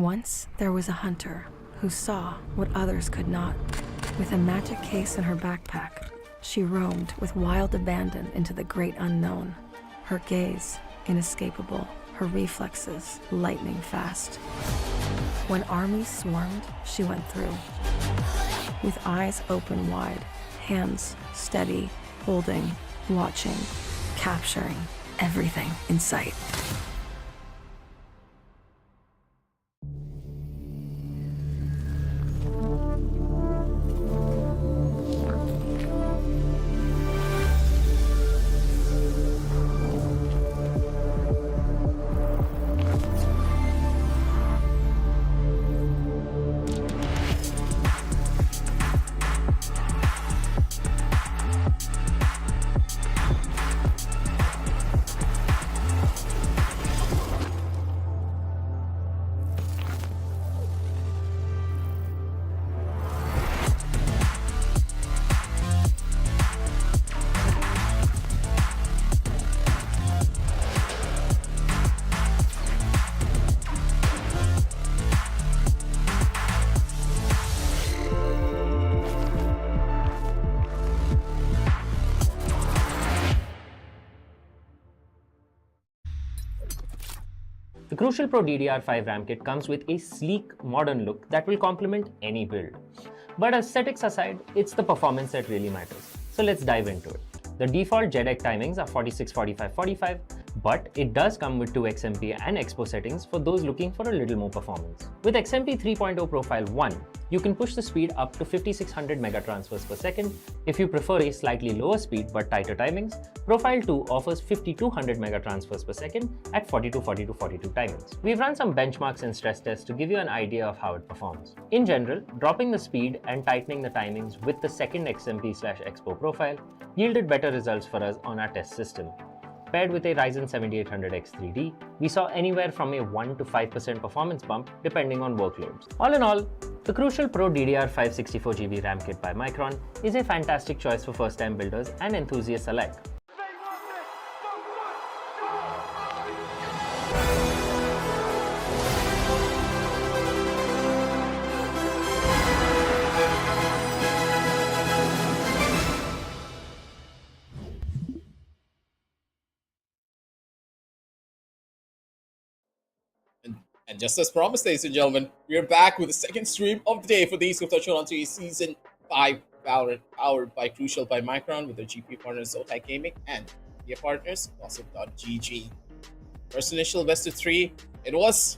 Once there was a hunter who saw what others could not. With a magic case in her backpack, she roamed with wild abandon into the great unknown. Her gaze inescapable, her reflexes lightning fast. When armies swarmed, she went through. With eyes open wide, hands steady, holding, watching, capturing everything in sight. The Crucial Pro DDR5 RAM kit comes with a sleek, modern look that will complement any build. But aesthetics aside, it's the performance that really matters. So let's dive into it. The default JEDEC timings are 46, 45, 45, but it does come with 2 XMP and Expo settings for those looking for a little more performance. With XMP 3.0 Profile 1, you can push the speed up to 5600 megatransfers per second. If you prefer a slightly lower speed but tighter timings, Profile 2 offers 5200 megatransfers per second at 42, 42, 42 timings. We've run some benchmarks and stress tests to give you an idea of how it performs. In general, dropping the speed and tightening the timings with the second XMP/Expo profile yielded better results for us on our test system. Paired with a Ryzen 7800X 3D, we saw anywhere from a 1 to 5% performance bump depending on workloads. All in all, the Crucial Pro DDR5 64GB RAM kit by Micron is a fantastic choice for first-time builders and enthusiasts alike. And just as promised, ladies and gentlemen, we are back with the second stream of the day for the Esports Showdown Series Season 5 Valorant, powered by Crucial by Micron, with their GP partners Zotac Gaming and their partners Gossip.gg. First initial best of 3, it was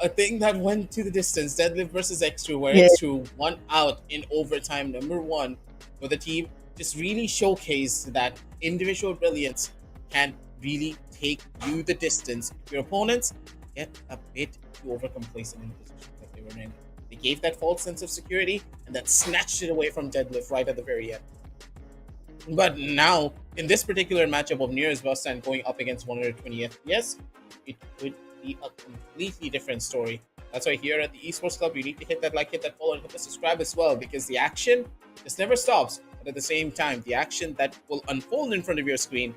a thing that went to the distance. Deadlift versus X2, where X2 won out in overtime. Number 1 for the team just really showcased that individual brilliance can really take you the distance. Your opponents get a bit too overcomplacent in the position that they were in. They gave that false sense of security and then snatched it away from Deadlift right at the very end. But now, in this particular matchup of Nearest BUSTAND going up against 120 FPS, it could be a completely different story. That's why here at the Esports Club, you need to hit that like, hit that follow, and hit the subscribe as well, because the action just never stops. But at the same time, the action that will unfold in front of your screen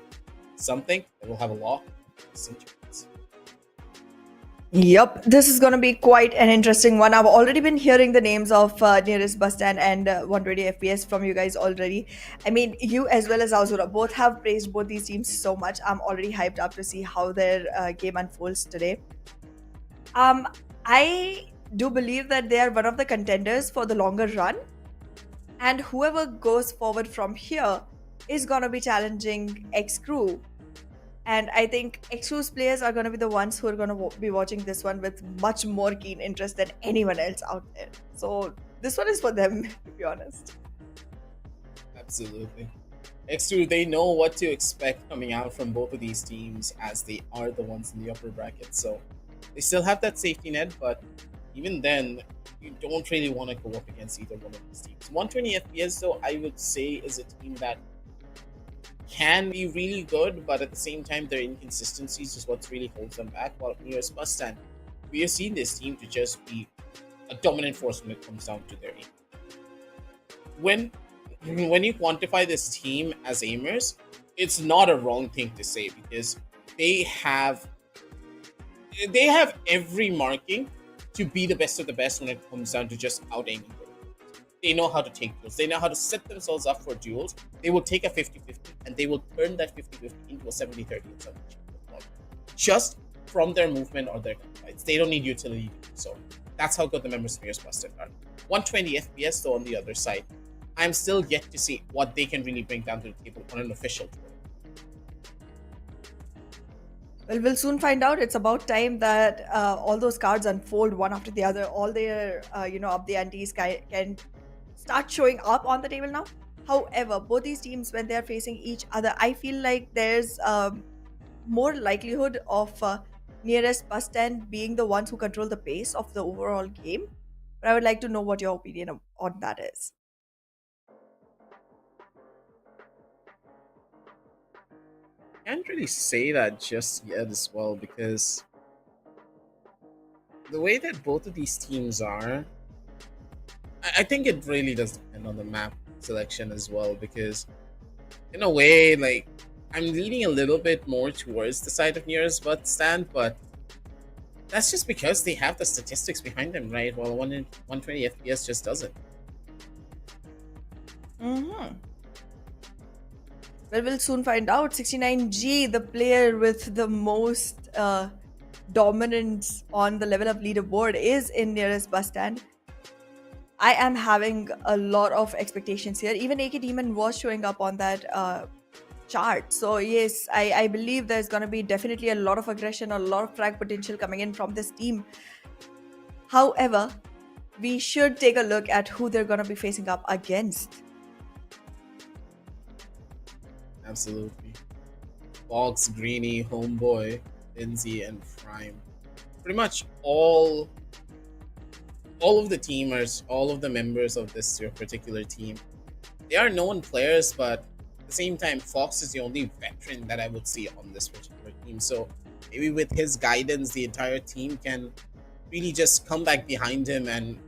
is something that will have a lot of centuries. Yep, this is going to be quite an interesting one. I've already been hearing the names of Nearest BUSTAND and 120 FPS from you guys already. I mean, you as well as Azura both have praised both these teams so much. I'm already hyped up to see how their game unfolds today. I do believe that they are one of the contenders for the longer run. And whoever goes forward from here is going to be challenging X-Crew. And I think X2's players are going to be the ones who are going to be watching this one with much more keen interest than anyone else out there. So this one is for them, to be honest. Absolutely. X2, they know what to expect coming out from both of these teams, as they are the ones in the upper bracket. So they still have that safety net, but even then, you don't really want to go up against either one of these teams. 120 FPS, though, I would say is a team that can be really good, but at the same time, their inconsistencies is what really holds them back. While Nearest BUSTAND, we have seen this team to just be a dominant force when it comes down to their aim. When you quantify this team as aimers, it's not a wrong thing to say, because they have every marking to be the best of the best when it comes down to just out-aiming. They know how to take duels. They know how to set themselves up for duels. They will take a 50-50 and they will turn that 50-50 into a 70-30 or something. Just from their movement or their gunfights. They don't need utility. So that's how good the members of Mirror's BUSTAND are. 120 FPS though on the other side. I'm still yet to see what they can really bring down to the table on an official tour. Well, we'll soon find out. It's about time that all those cards unfold one after the other. All their, up the antes can start showing up on the table now. However, both these teams, when they're facing each other, I feel like there's more likelihood of nearest BUSTAND being the ones who control the pace of the overall game. But I would like to know what your opinion on that is. Can't really say that just yet as well because the way that both of these teams are, I think it really does depend on the map selection as well because in a way, like, I'm leaning a little bit more towards the side of nearest BUSTAND, but that's just because they have the statistics behind them, right? While 120 FPS just doesn't. Mm-hmm. Well, we'll soon find out. 69G, the player with the most dominance on the level of leaderboard, is in nearest BUSTAND. I am having a lot of expectations here. Even AK Demon was showing up on that chart. So yes, I believe there's going to be definitely a lot of aggression, a lot of frag potential coming in from this team. However, we should take a look at who they're going to be facing up against. Absolutely. Fox, Greeny, Homeboy, Lindsay, and Prime. Pretty much all of the teamers, all of the members of this particular team, they are known players, but at the same time, Fox is the only veteran that I would see on this particular team. So maybe with his guidance, the entire team can really just come back behind him and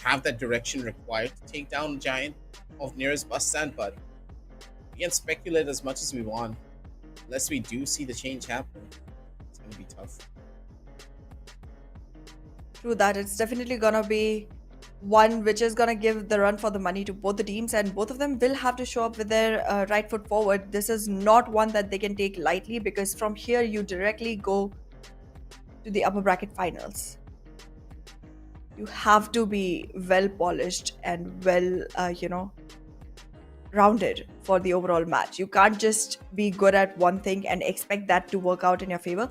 have that direction required to take down Giant of nearest BUSTAND. But we can speculate as much as we want. Unless we do see the change happen, it's going to be tough. True that. It's definitely going to be one which is going to give the run for the money to both the teams, and both of them will have to show up with their right foot forward. This is not one that they can take lightly because from here you directly go to the upper bracket finals. You have to be well polished and well, rounded for the overall match. You can't just be good at one thing and expect that to work out in your favor.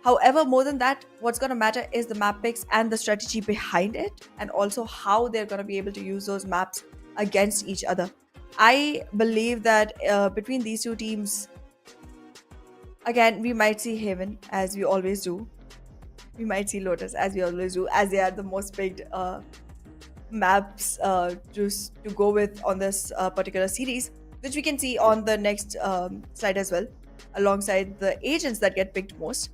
However, more than that, what's going to matter is the map picks and the strategy behind it, and also how they're going to be able to use those maps against each other. I believe that between these two teams, again, we might see Haven, as we always do. We might see Lotus, as we always do, as they are the most picked maps to go with on this particular series, which we can see on the next slide as well, alongside the agents that get picked most.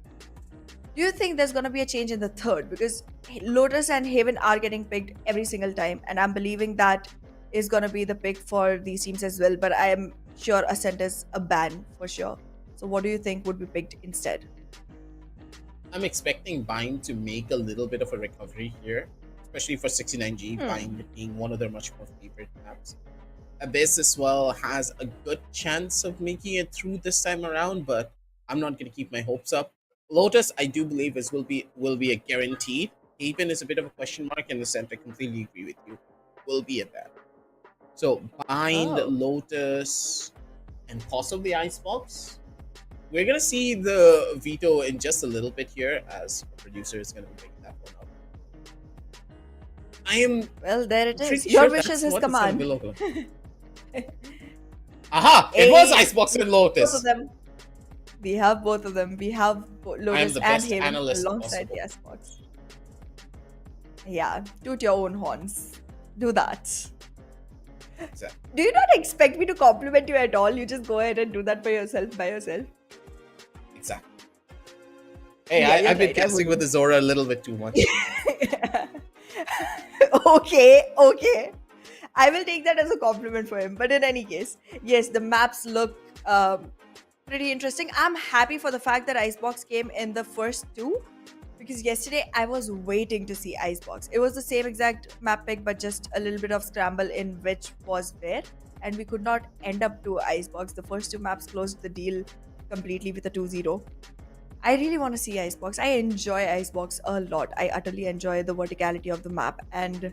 Do you think there's going to be a change in the third? Because Lotus and Haven are getting picked every single time, and I'm believing that is going to be the pick for these teams as well, but I am sure Ascent is a ban for sure. So what do you think would be picked instead? I'm expecting Bind to make a little bit of a recovery here, especially for 69G, Bind being one of their much more favorite maps. Abyss as well has a good chance of making it through this time around, but I'm not going to keep my hopes up. Lotus, I do believe will be a guaranteed. Haven is a bit of a question mark in the sense. I completely agree with you. Will be a ban. So Bind, Lotus, and possibly Icebox. We're gonna see the veto in just a little bit here, as the producer is gonna be picking that one up. I am there it is. Your Your wish is his command. Aha! It was Icebox and Lotus. Both of them. We have both of them. We have Lotus and Haven alongside the Icebox. Yeah, toot your own horns. Do that. Exactly. Do you not expect me to compliment you at all? You just go ahead and do that by yourself. Exactly. Hey, Yeah, I've been casting with the Zora a little bit too much. Okay. I will take that as a compliment for him. But in any case, yes, the maps look pretty interesting. I'm happy for the fact that Icebox came in the first two, because yesterday I was waiting to see Icebox. It was the same exact map pick, but just a little bit of scramble in which was where, and we could not end up to Icebox. The first two maps closed the deal completely with a 2-0. I really want to see Icebox. I enjoy Icebox a lot. I utterly enjoy the verticality of the map and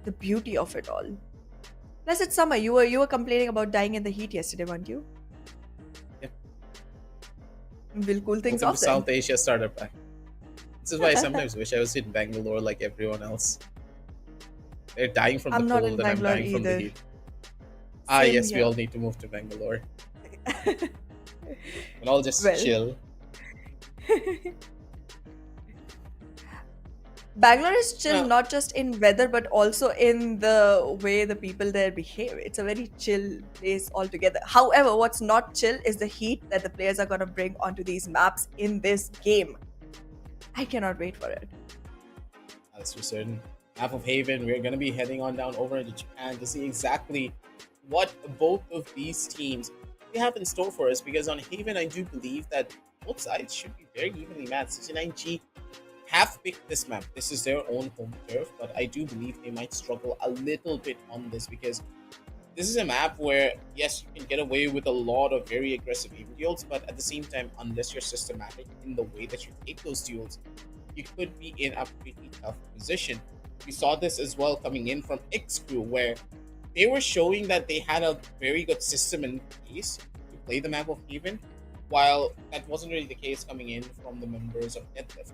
the beauty of it all. Plus, it's summer. You were complaining about dying in the heat yesterday, weren't you? Yeah. We'll cool things Welcome off to then. South Asia Starter Pack. This is why I sometimes wish I was in Bangalore like everyone else. They're dying from I'm the not cold in and I'm Bangalore dying from the either. heat. Same Yes, we here. all need to move to Bangalore. We'll all just Well. chill. Bangalore is chill No. not just in weather but also in the way the people there behave. It's a very chill place altogether. However, what's not chill is the heat that the players are going to bring onto these maps in this game. I cannot wait for it. That's for certain. Half of Haven, we're going to be heading on down over into Japan to see exactly what both of these teams they have in store for us. Because on Haven, I do believe that both sides should be very evenly matched. 69G have picked this map. This is their own home turf, but I do believe they might struggle a little bit on this because this is a map where, yes, you can get away with a lot of very aggressive Haven duels, but at the same time, unless you're systematic in the way that you take those duels, you could be in a pretty tough position. We saw this as well coming in from X Crew, where they were showing that they had a very good system in place to play the map of Haven, while that wasn't really the case coming in from the members of Deadlift.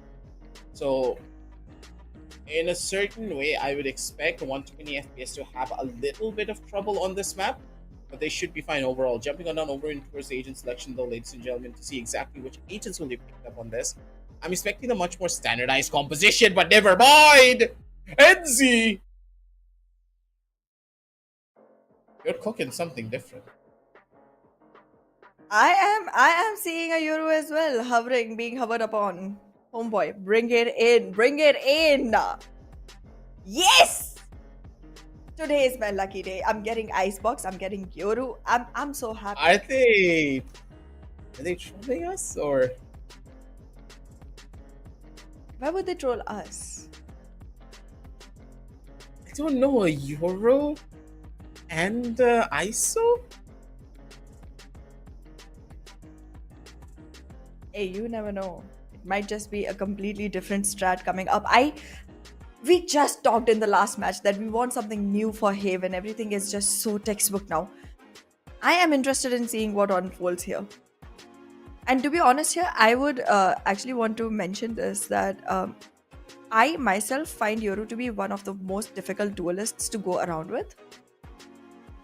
So, in a certain way, I would expect 120 FPS to have a little bit of trouble on this map, but they should be fine overall. Jumping on down over in towards the agent selection, though, ladies and gentlemen, to see exactly which agents will be picked up on this. I'm expecting a much more standardized composition, but never mind! Enzi! You're cooking something different. I am seeing a Euro as well, being hovered upon. Homeboy, bring it in, bring it in. Yes! Today is my lucky day. I'm getting Icebox, I'm getting Yoru. I'm so happy. Are they trolling us or Why would they troll us? I don't know, a Euro and ISO? Hey, you never know. It might just be a completely different strat coming up. We just talked in the last match that we want something new for Haven. Everything is just so textbook now. I am interested in seeing what unfolds here. And to be honest here, I would actually want to mention this that I myself find Yoru to be one of the most difficult duelists to go around with.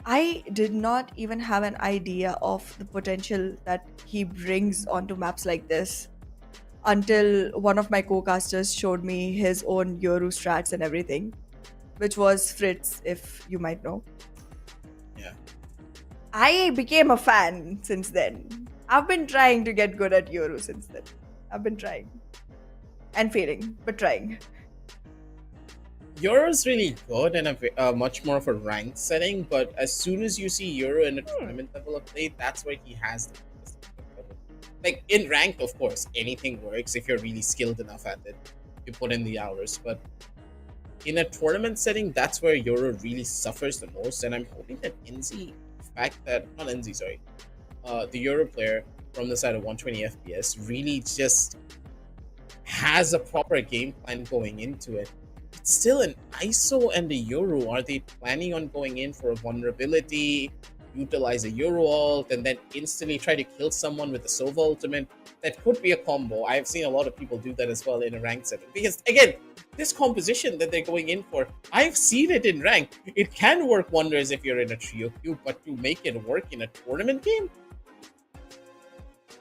I did not even have an idea of the potential that he brings onto maps like this until one of my co-casters showed me his own Yoru strats and everything, which was Fritz, if you might know. Yeah. I became a fan since then. I've been trying to get good at Yoru since then. I've been trying. And failing, but trying. Euro's really good and a much more of a ranked setting, but as soon as you see Euro in a tournament level of play, that's where he has the biggest level. Like in ranked, of course, anything works if you're really skilled enough at it. You put in the hours, but in a tournament setting, that's where Euro really suffers the most. And I'm hoping that Enzi, the fact that not Enzi, sorry, the Euro player from the side of 120 FPS really just has a proper game plan going into it. But still, an ISO and a Euro, are they planning on going in for a vulnerability, utilize a Euro ult, and then instantly try to kill someone with a Sova ultimate? That could be a combo. I've seen a lot of people do that as well in a ranked setting. Because again, this composition that they're going in for, I've seen it in ranked. It can work wonders if you're in a trio queue, but to make it work in a tournament game,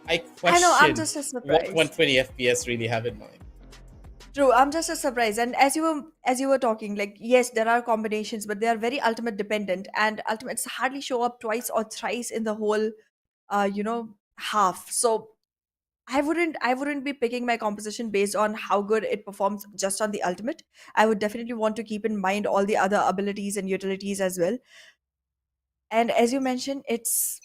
I question I'm just as surprised. what 120 FPS really have in mind. True, I'm just as surprised. And as you were talking, like yes, there are combinations, but they are very ultimate dependent, and ultimates hardly show up twice or thrice in the whole, half. So I wouldn't be picking my composition based on how good it performs just on the ultimate. I would definitely want to keep in mind all the other abilities and utilities as well. And as you mentioned, it's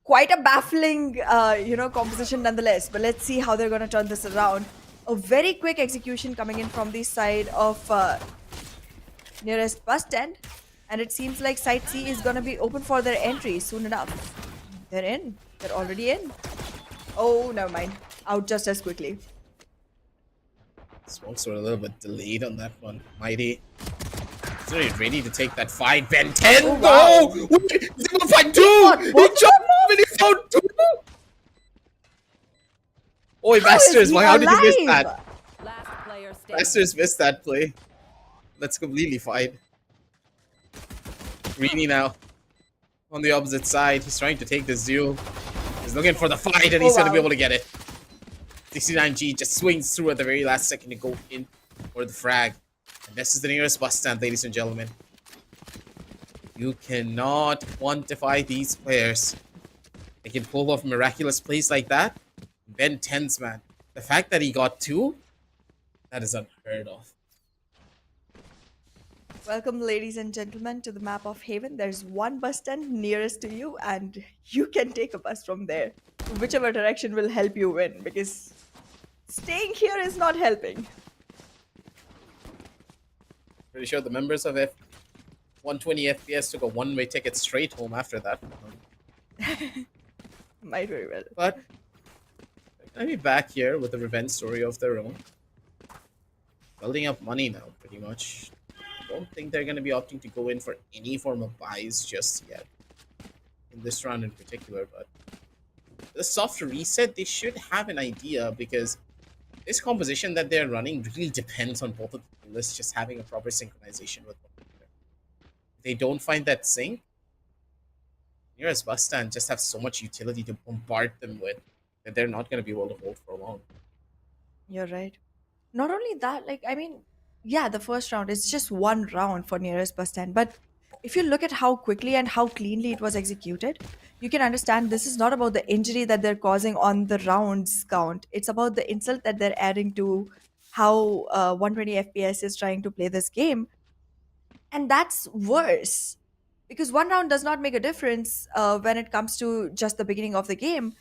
quite a baffling composition nonetheless. But let's see how they're gonna turn this around. A very quick execution coming in from the side of nearest bus stand, and it seems like Site C is gonna be open for their entry soon enough. They're in. They're already in. Oh, never mind. Out just as quickly. Smokes were a little bit delayed on that one. Mighty. He's already ready to take that fight. Ben 10. Oh, wow. No! Wait, he's gonna fight 2! He What? jumped and he found 2! Oi, How is Masters, he why how did you miss alive? that? Last player standing. Masters missed that play. That's completely fine. Greeny now. On the opposite side. He's trying to take this duel. He's looking for the fight and he's Oh, gonna be wow. able to get it. 69G just swings through at the very last second to go in for the frag. And this is the nearest bus stand, ladies and gentlemen. You cannot quantify these players. They can pull off miraculous plays like that. Ben 10's, man. The fact that he got 2, that is unheard of. Welcome, ladies and gentlemen, to the map of Haven. There's one bus stand nearest to you, and you can take a bus from there. Whichever direction will help you win, because staying here is not helping. Pretty sure the members of 120 FPS took a one-way ticket straight home after that. Might very well. But they're gonna be back here with a revenge story of their own. Building up money now, pretty much. Don't think they're gonna be opting to go in for any form of buys just yet. In this round in particular, but the soft reset, they should have an idea because this composition that they're running really depends on both of the lists just having a proper synchronization with one another. If they don't find that sync, nearest bus stand just have so much utility to bombard them with that they're not going to be able to hold for long. You're right. Not only that, like, I mean, yeah, the first round is just one round for nearest bus stand. But if you look at how quickly and how cleanly it was executed, you can understand this is not about the injury that they're causing on the rounds count. It's about the insult that they're adding to how 120 FPS is trying to play this game. And that's worse because one round does not make a difference when it comes to just the beginning of the game.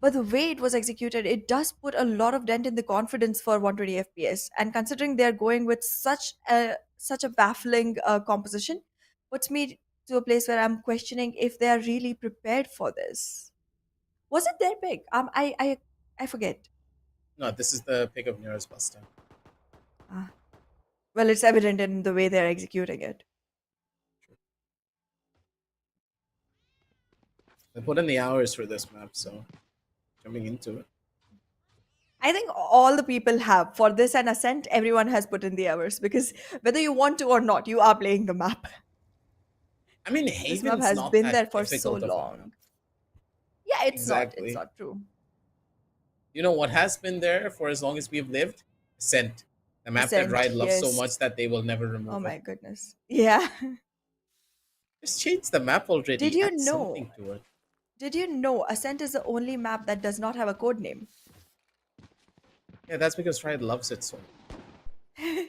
But the way it was executed, it does put a lot of dent in the confidence for 120 FPS. And considering they're going with such a baffling composition, puts me to a place where I'm questioning if they are really prepared for this. Was it their pick? I forget. No, this is the pick of nearest bus stand. Ah. Well, it's evident in the way they're executing it. They put in the hours for this map, so jumping into it. I think all the people have. For this and Ascent, everyone has put in the hours because whether you want to or not, you are playing the map. I mean, This Haven's map has not been that there for so difficult of a map. long. Yeah, it's Exactly. not. It's not true. You know what has been there for as long as we've lived? Ascent. The map that Ascent, Riot loves so yes. much that they will never remove Oh it. my goodness. Yeah. Just change the map already. Did you Add know? something to it. Did you know Ascent is the only map that does not have a code name? Yeah, that's because Riot loves it so much.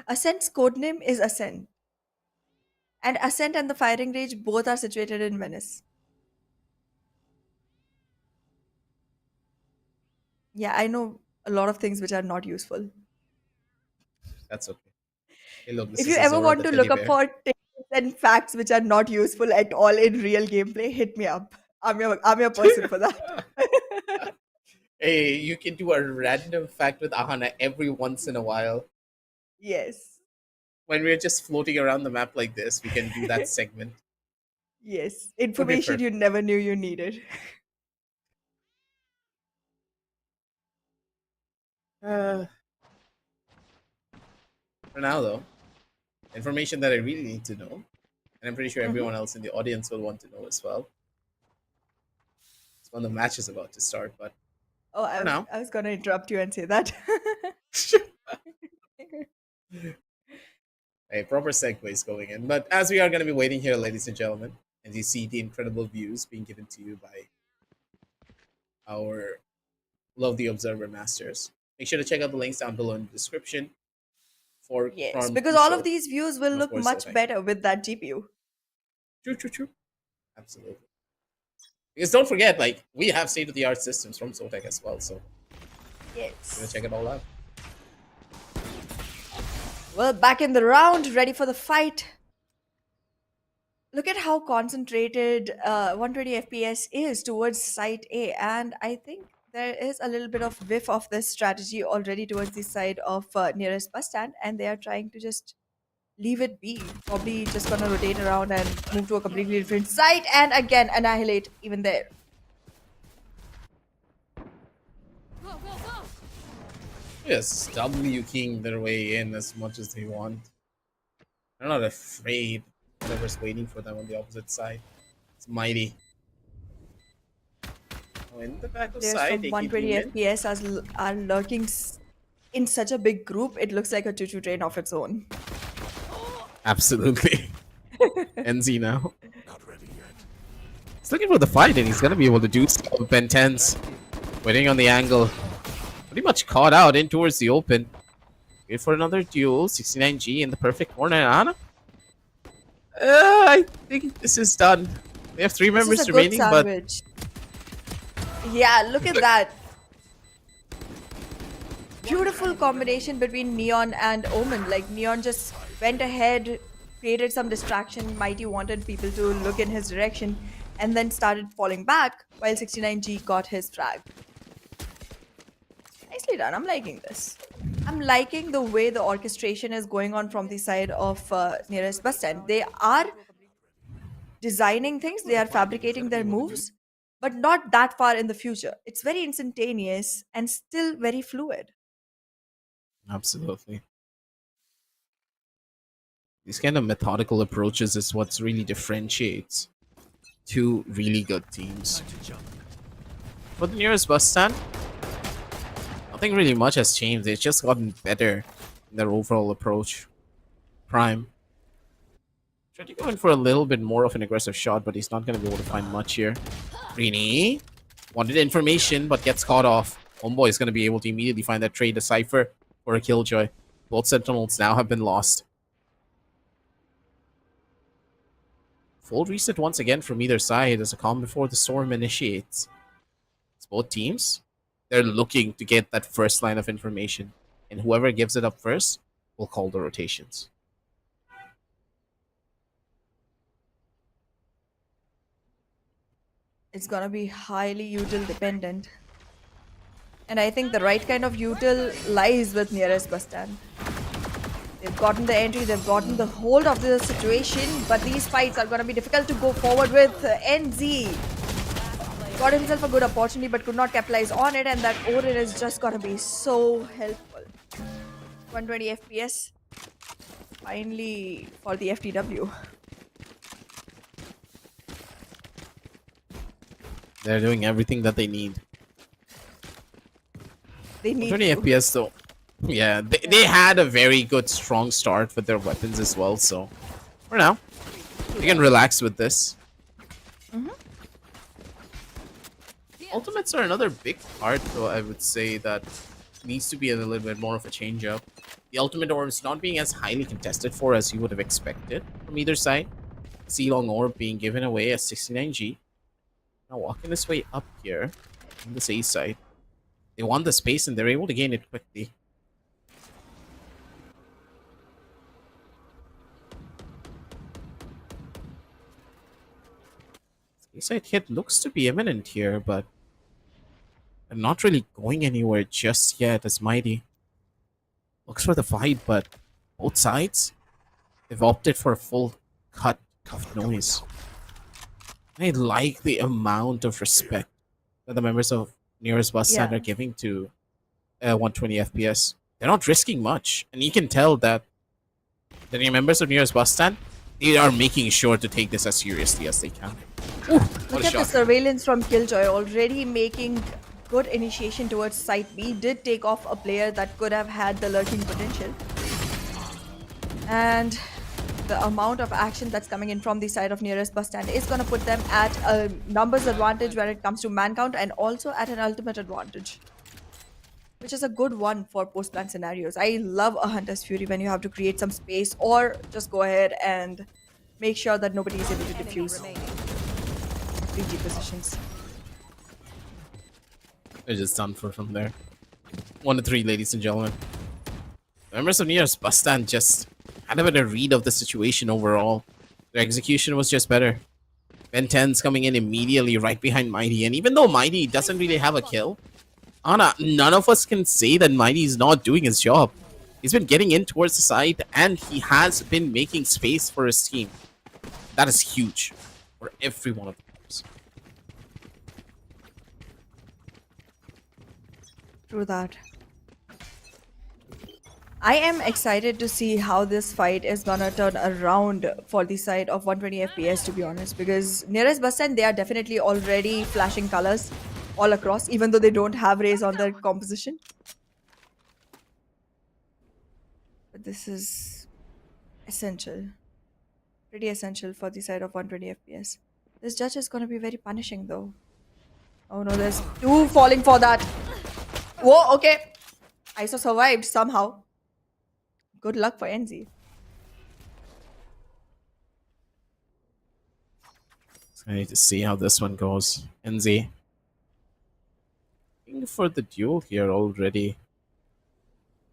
Ascent's code name is Ascent. And Ascent and the firing range both are situated in Venice. Yeah, I know a lot of things which are not useful. That's okay. Hey, look, this If is you a ever Zora want the to look teddy up bear. for tips and facts which are not useful at all in real gameplay, hit me up. I'm your person for that. Hey, you can do a random fact with Ahana every once in a while. Yes. When we're just floating around the map like this, we can do that segment. Yes. Information you never knew you needed. For now, though, information that I really need to know, and I'm pretty sure everyone else in the audience will want to know as well. It's when the match is about to start, but Oh, for now. I was going to interrupt you and say that. A proper segue is going in. But as we are going to be waiting here, ladies and gentlemen, and you see the incredible views being given to you by our lovely observer masters, make sure to check out the links down below in the description. Yes, from because all Crucial. of these views will And of look course, much Zotac. better with that GPU. True. Absolutely. Because don't forget, like, we have state-of-the-art systems from Zotac as well, so Gonna Yes. check it all out. Well, back in the round, ready for the fight. Look at how concentrated 120 FPS is towards site A, and I think there is a little bit of whiff of this strategy already towards the side of nearest bus stand, and they are trying to just leave it be. Probably just gonna rotate around and move to a completely different site, and again annihilate even there. Yes, W keying their way in as much as they want. They're not afraid of whatever's waiting for them on the opposite side. It's mighty. Oh, in the back of Players side, from AKT 120 mid. FPS are lurking in such a big group. It looks like a choo-choo train of its own. Absolutely. NZ now. He's looking for the fight and he's gonna be able to do so. Ben 10s. Waiting on the angle. Pretty much caught out in towards the open. Wait for another duel. 69G in the perfect corner. Anna? I think this is done. We have 3 This members is a good remaining, but sandwich. Yeah, look at that. Beautiful combination between Neon and Omen. Like, Neon just went ahead, created some distraction. Mighty wanted people to look in his direction and then started falling back while 69G got his frag. Nicely done. I'm liking this. I'm liking the way the orchestration is going on from the side of nearest bus stand. They are designing things, they are fabricating their moves, but not that far in the future. It's very instantaneous and still very fluid. absolutely. These kind of methodical approaches is what's really differentiates two really good teams. For the nearest bus stand, nothing really much has changed. They've just gotten better in their overall approach. Prime tried to go in for a little bit more of an aggressive shot, but he's not going to be able to find much here. Rini wanted information, but gets caught off. Homeboy is going to be able to immediately find that trade, a cipher or a killjoy. Both sentinels now have been lost. Full reset once again from either side as a calm before the storm initiates. It's both teams. They're looking to get that first line of information, and whoever gives it up first will call the rotations. It's gonna be highly util dependent. And I think the right kind of util lies with nearest bus stand. They've gotten the entry, they've gotten the hold of the situation, but these fights are gonna be difficult to go forward with. NZ got himself a good opportunity but could not capitalize on it, and that Orin is just gonna be so helpful. 120 FPS. Finally for the FTW. They're doing everything that they need. They need 20 to. FPS though. Yeah, they had a very good strong start with their weapons as well, so for now, you can relax with this. Ultimates are another big part, though, I would say, that needs to be a little bit more of a change up. The ultimate orbs not being as highly contested for as you would have expected from either side. C-Long orb being given away as 69G. Now walking his way up here on this A side. They want the space and they're able to gain it quickly. A side hit looks to be imminent here, but they're not really going anywhere just yet as Mighty looks for the fight, but both sides, they've opted for a full cut of noise. I like the amount of respect that the members of nearest bus stand Yeah. are giving to 120 FPS. They're not risking much, and you can tell that the members of nearest bus stand, they are making sure to take this as seriously as they can. Ooh, what Look a at the shot. surveillance from Killjoy already making good initiation towards site B. Did take off a player that could have had the lurking potential. And the amount of action that's coming in from the side of nearest bus stand is going to put them at a numbers advantage when it comes to man count, and also at an ultimate advantage, which is a good one for post-plan scenarios. I love a Hunter's Fury when you have to create some space or just go ahead and make sure that nobody is able to defuse 3G positions. They're just done for from there. 1-3, ladies and gentlemen. Members of Nearest BUSTAND just had a better read of the situation overall. Their execution was just better. Ben 10's coming in immediately right behind Mighty, and even though Mighty doesn't really have a kill, Anna, none of us can say that Mighty is not doing his job. He's been getting in towards the side, and he has been making space for his team. That is huge for every one of them. True that. I am excited to see how this fight is gonna turn around for the side of 120 FPS, to be honest, because Nearest BUSTAND, they are definitely already flashing colors all across, even though they don't have rays on their composition. But this is essential. Pretty essential for the side of 120 FPS. This judge is gonna be very punishing though. Oh no, there's two falling for that. Whoa, okay. ISO survived somehow. Good luck for NZ. I need to see how this one goes. NZ. Looking for the duel here already.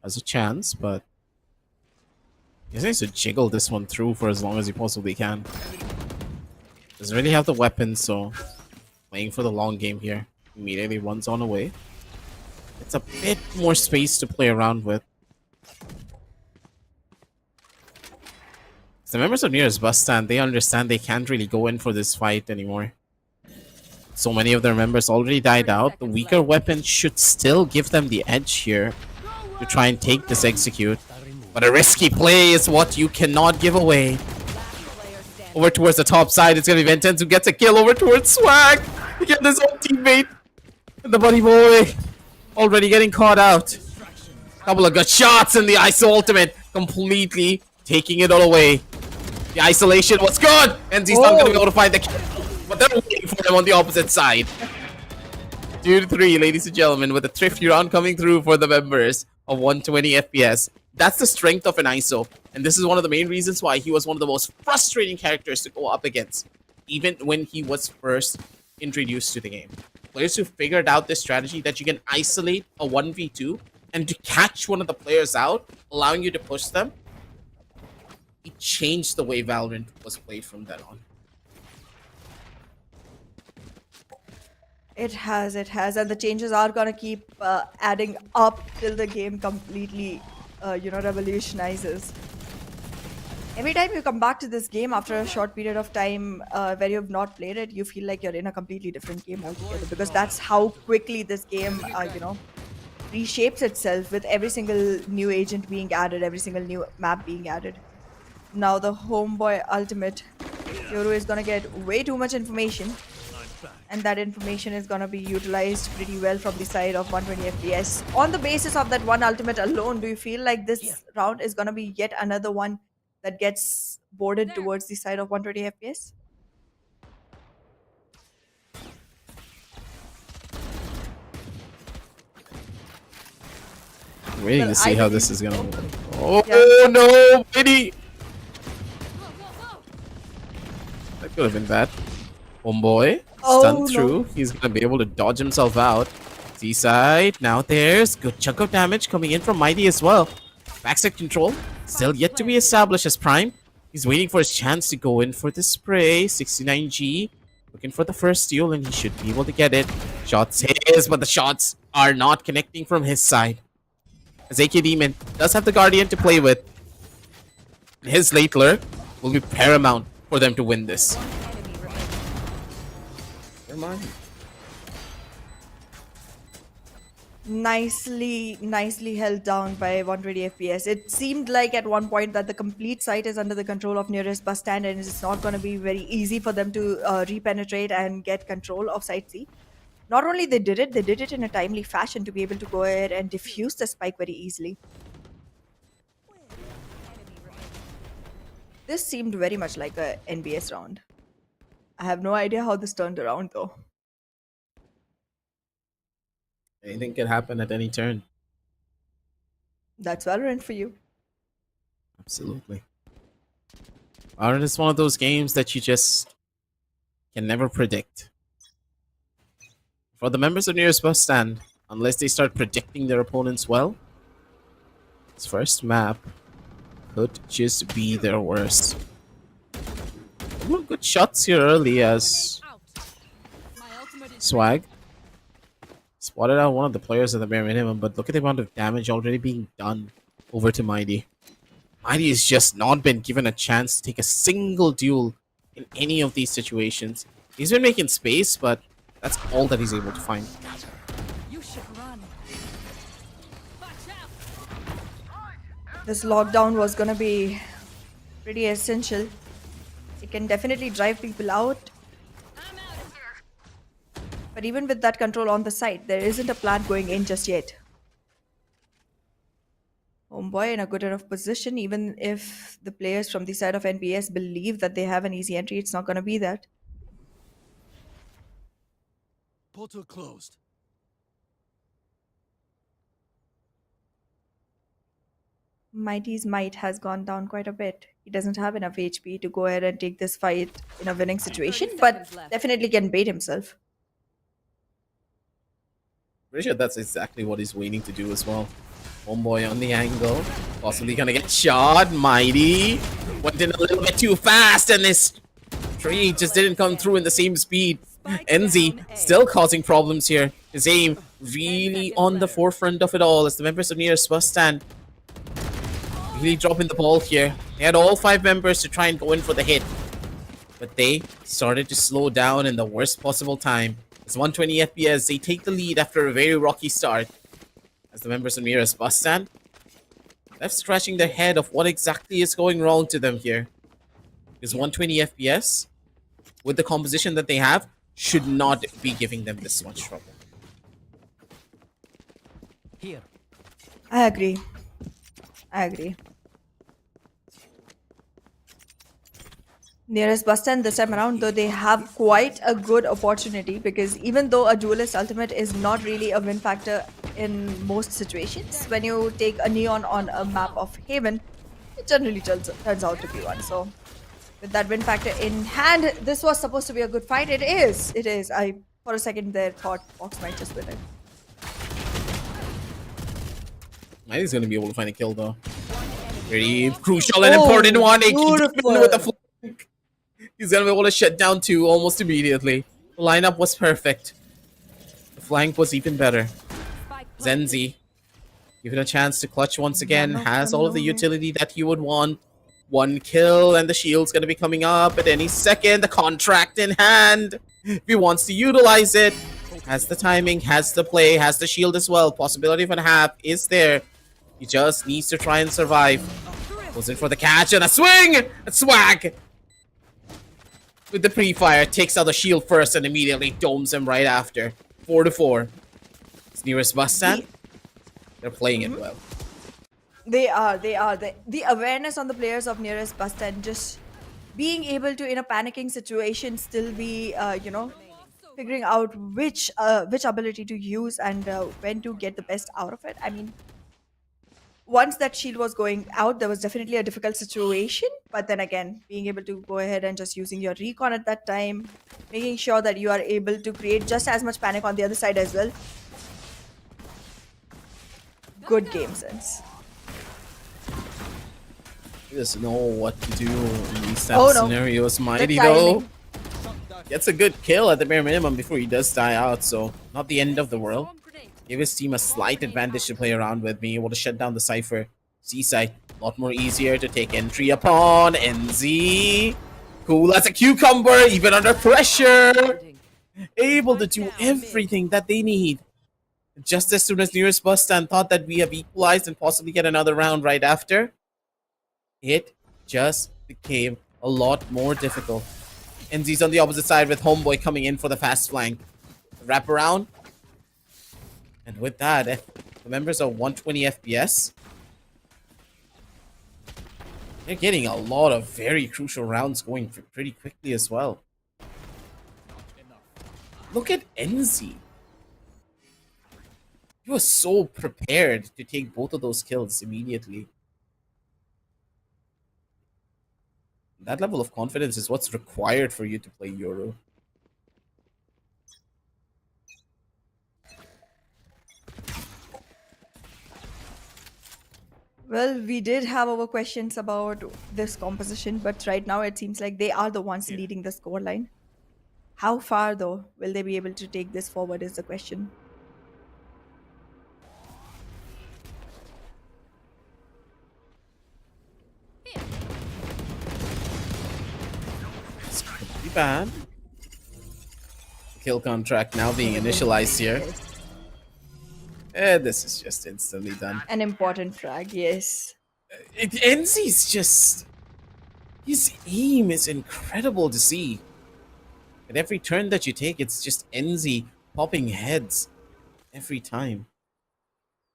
Has a chance, but he needs to jiggle this one through for as long as he possibly can. Doesn't really have the weapons, so playing for the long game here. Immediately runs on away. It's a bit more space to play around with. The members of Nearest BUSTAND, they understand they can't really go in for this fight anymore. So many of their members already died out. The weaker weapon should still give them the edge here to try and take this execute. But a risky play is what you cannot give away. Over towards the top side, it's going to be Ventens who gets a kill over towards Swag. He gets his own teammate. And the buddy boy already getting caught out. Couple of good shots and the ISO ultimate completely taking it all away. The isolation was good. NZ's not going to be able to find the kill, but they're waiting for them on the opposite side. 2-3, ladies and gentlemen, with a thrifty round coming through for the members of 120 FPS. That's the strength of an ISO, and this is one of the main reasons why he was one of the most frustrating characters to go up against, even when he was first introduced to the game. Players who figured out this strategy that you can isolate a 1v2 and to catch one of the players out, allowing you to push them, it changed the way Valorant was played from then on. It has, and the changes are gonna keep adding up till the game completely, revolutionizes. Every time you come back to this game after a short period of time where you have not played it, you feel like you're in a completely different game altogether, because that's how quickly this game, reshapes itself with every single new agent being added, every single new map being added. Now the homeboy ultimate, Yoru is gonna get way too much information, and that information is gonna be utilized pretty well from the side of 120 FPS. On the basis of that one ultimate alone, do you feel like this round is gonna be yet another one that gets boarded towards the side of 120 FPS? I'm waiting to see how this is gonna work. Oh Yeah. no, Pity! That could have been bad. Homeboy, stunned no. through. He's gonna be able to dodge himself out. C-side, now there's good chunk of damage coming in from Mighty as well. Backside control, still yet to be established as Prime. He's waiting for his chance to go in for the spray. 69G, looking for the first steal, and he should be able to get it. Shots his, but the shots are not connecting from his side. As AK Demon does have the Guardian to play with, his late lurk will be paramount for them to win this. Never mind. Nicely held down by 120 FPS. It seemed like at one point that the complete site is under the control of Nearest BUSTAND, and it's not going to be very easy for them to repenetrate and get control of Site C. Not only they did it in a timely fashion to be able to go ahead and defuse the spike very easily. This seemed very much like a NBS round. I have no idea how this turned around though. Anything can happen at any turn. That's Valorant for you. Absolutely. Valorant is one of those games that you just can never predict. For the members of Nearest BUSTAND, unless they start predicting their opponents well. This first map could just be their worst. Good shots here early as Swag spotted out one of the players at the bare minimum, but look at the amount of damage already being done over to Mighty. Mighty has just not been given a chance to take a single duel in any of these situations. He's been making space, but that's all that he's able to find. You should run. This lockdown was gonna be pretty essential. It can definitely drive people out. But even with that control on the side, there isn't a plan going in just yet. Homeboy in a good enough position, even if the players from the side of NPS believe that they have an easy entry, it's not gonna be that. Portal closed. Mighty's might has gone down quite a bit. He doesn't have enough HP to go ahead and take this fight in a winning situation, 30 but seconds left. definitely can bait himself. Pretty sure that's exactly what he's waiting to do as well. Homeboy on the angle, possibly gonna get shot. Mighty went in a little bit too fast, and this tree just didn't come through in the same speed. NZ still causing problems here. His aim really on the forefront of it all as the members of nearest BUSTAND really dropping the ball here. They had all 5 members to try and go in for the hit, but they started to slow down in the worst possible time. It's 120 FPS. They take the lead after a very rocky start as the members of nearest BUSTAND left scratching their head of what exactly is going wrong to them here. Because 120 FPS with the composition that they have should not be giving them this much trouble. Here. I agree. Nearest BUSTAND this time around, though, they have quite a good opportunity because even though a duelist ultimate is not really a win factor in most situations, when you take a neon on a map of Haven, it generally turns out to be one. So with that win factor in hand, this was supposed to be a good fight. It is. I for a second there thought Fox might just win it. I think he's going to be able to find a kill though. Very crucial and important one. He keeps beautiful. with the flank. He's going to be able to shut down 2 almost immediately. The lineup was perfect. The flank was even better. Zenzi, given a chance to clutch once again, has all of the utility that he would want. 1 kill and the shield's going to be coming up at any second. The contract in hand. If he wants to utilize it, has the timing, has the play, has the shield as well. Possibility of a half is there. He just needs to try and survive. Goes in for the catch and a swing! A swag! With the pre-fire, takes out the shield first and immediately domes him right after. 4-4. It's nearest BUSTAND. They're playing it well. They are. The awareness on the players of nearest BUSTAND, just being able to, in a panicking situation, still be, figuring out which ability to use and when to get the best out of it. I mean, once that shield was going out, there was definitely a difficult situation. But then again, being able to go ahead and just using your recon at that time, making sure that you are able to create just as much panic on the other side as well. Good game sense. He doesn't know what to do in these type of scenarios. Mighty The though timing. gets a good kill at the bare minimum before he does die out, so not the end of the world. Give his team a slight advantage to play around with, being able to shut down the Cypher. Seaside, a lot more easier to take entry upon. NZ, cool as a cucumber, even under pressure. Able to do everything that they need. Just as soon as nearest BUSTAND thought that we have equalized and possibly get another round right after, it just became a lot more difficult. NZ's on the opposite side with Homeboy coming in for the fast flank. Wrap around. And with that, the members of 120 FPS, they're getting a lot of very crucial rounds going pretty quickly as well. Look at NZ. He was so prepared to take both of those kills immediately. That level of confidence is what's required for you to play Euro. Well, we did have our questions about this composition, but right now it seems like they are the ones leading the scoreline. How far, though, will they be able to take this forward is the question. It's pretty bad. Kill contract now being initialized here. This is just instantly done. An important frag, yes. NZ's just... His aim is incredible to see. At every turn that you take, it's just NZ popping heads every time.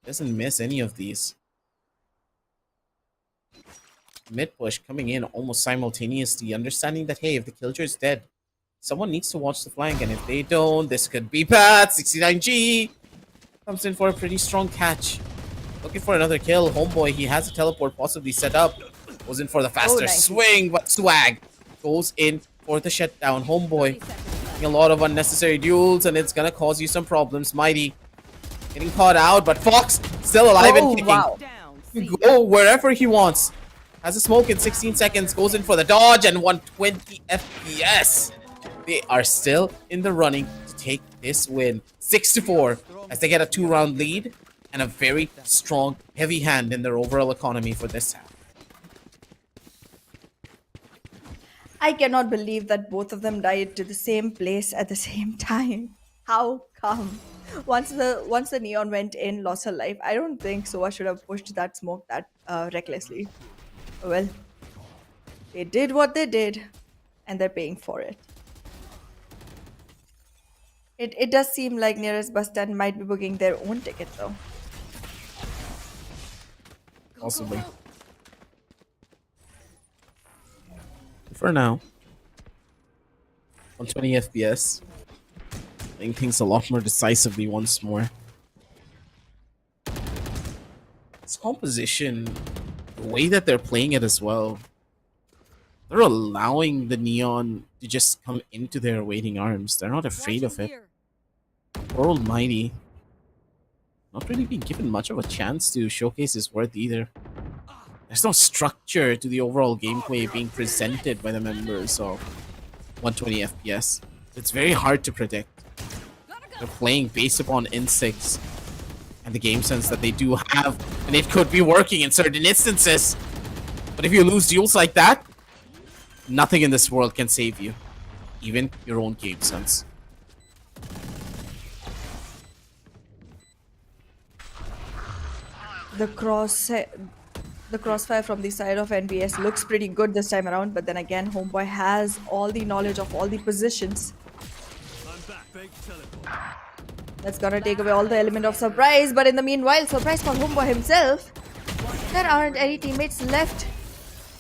Doesn't miss any of these. Mid push coming in almost simultaneously, understanding that, hey, if the killjoy is dead, someone needs to watch the flank, and if they don't, this could be bad. 69G comes in for a pretty strong catch. Looking for another kill. Homeboy, he has a teleport possibly set up. Goes in for the faster nice. swing, but Swag goes in for the shutdown. Homeboy getting a lot of unnecessary duels, and it's gonna cause you some problems. Mighty getting caught out, but Fox still alive and kicking. Wow. Go wherever he wants. Has a smoke in 16 seconds. Goes in for the dodge and 120 FPS. They are still in the running to take this win. 6-4 as they get a 2-round lead and a very strong, heavy hand in their overall economy for this half. I cannot believe that both of them died to the same place at the same time. How come? Once the neon went in, lost her life. I don't think Soa should have pushed that smoke that recklessly. Well, they did what they did, and they're paying for it. It does seem like nearest bus stand might be booking their own ticket though. Possibly. For now, 120 FPS. Playing things a lot more decisively once more. This composition, the way that they're playing it as well, they're allowing the neon to just come into their waiting arms. They're not afraid of it. Poor old Mighty, not really being given much of a chance to showcase his worth either. There's no structure to the overall gameplay being presented by the members of 120 FPS. It's very hard to predict. They're playing based upon instincts and the game sense that they do have, and it could be working in certain instances. But if you lose duels like that, nothing in this world can save you, even your own game sense. The crossfire from the side of NBS looks pretty good this time around, but then again, Homeboy has all the knowledge of all the positions. That's gonna take away all the element of surprise, but in the meanwhile, surprise for Homeboy himself. There aren't any teammates left.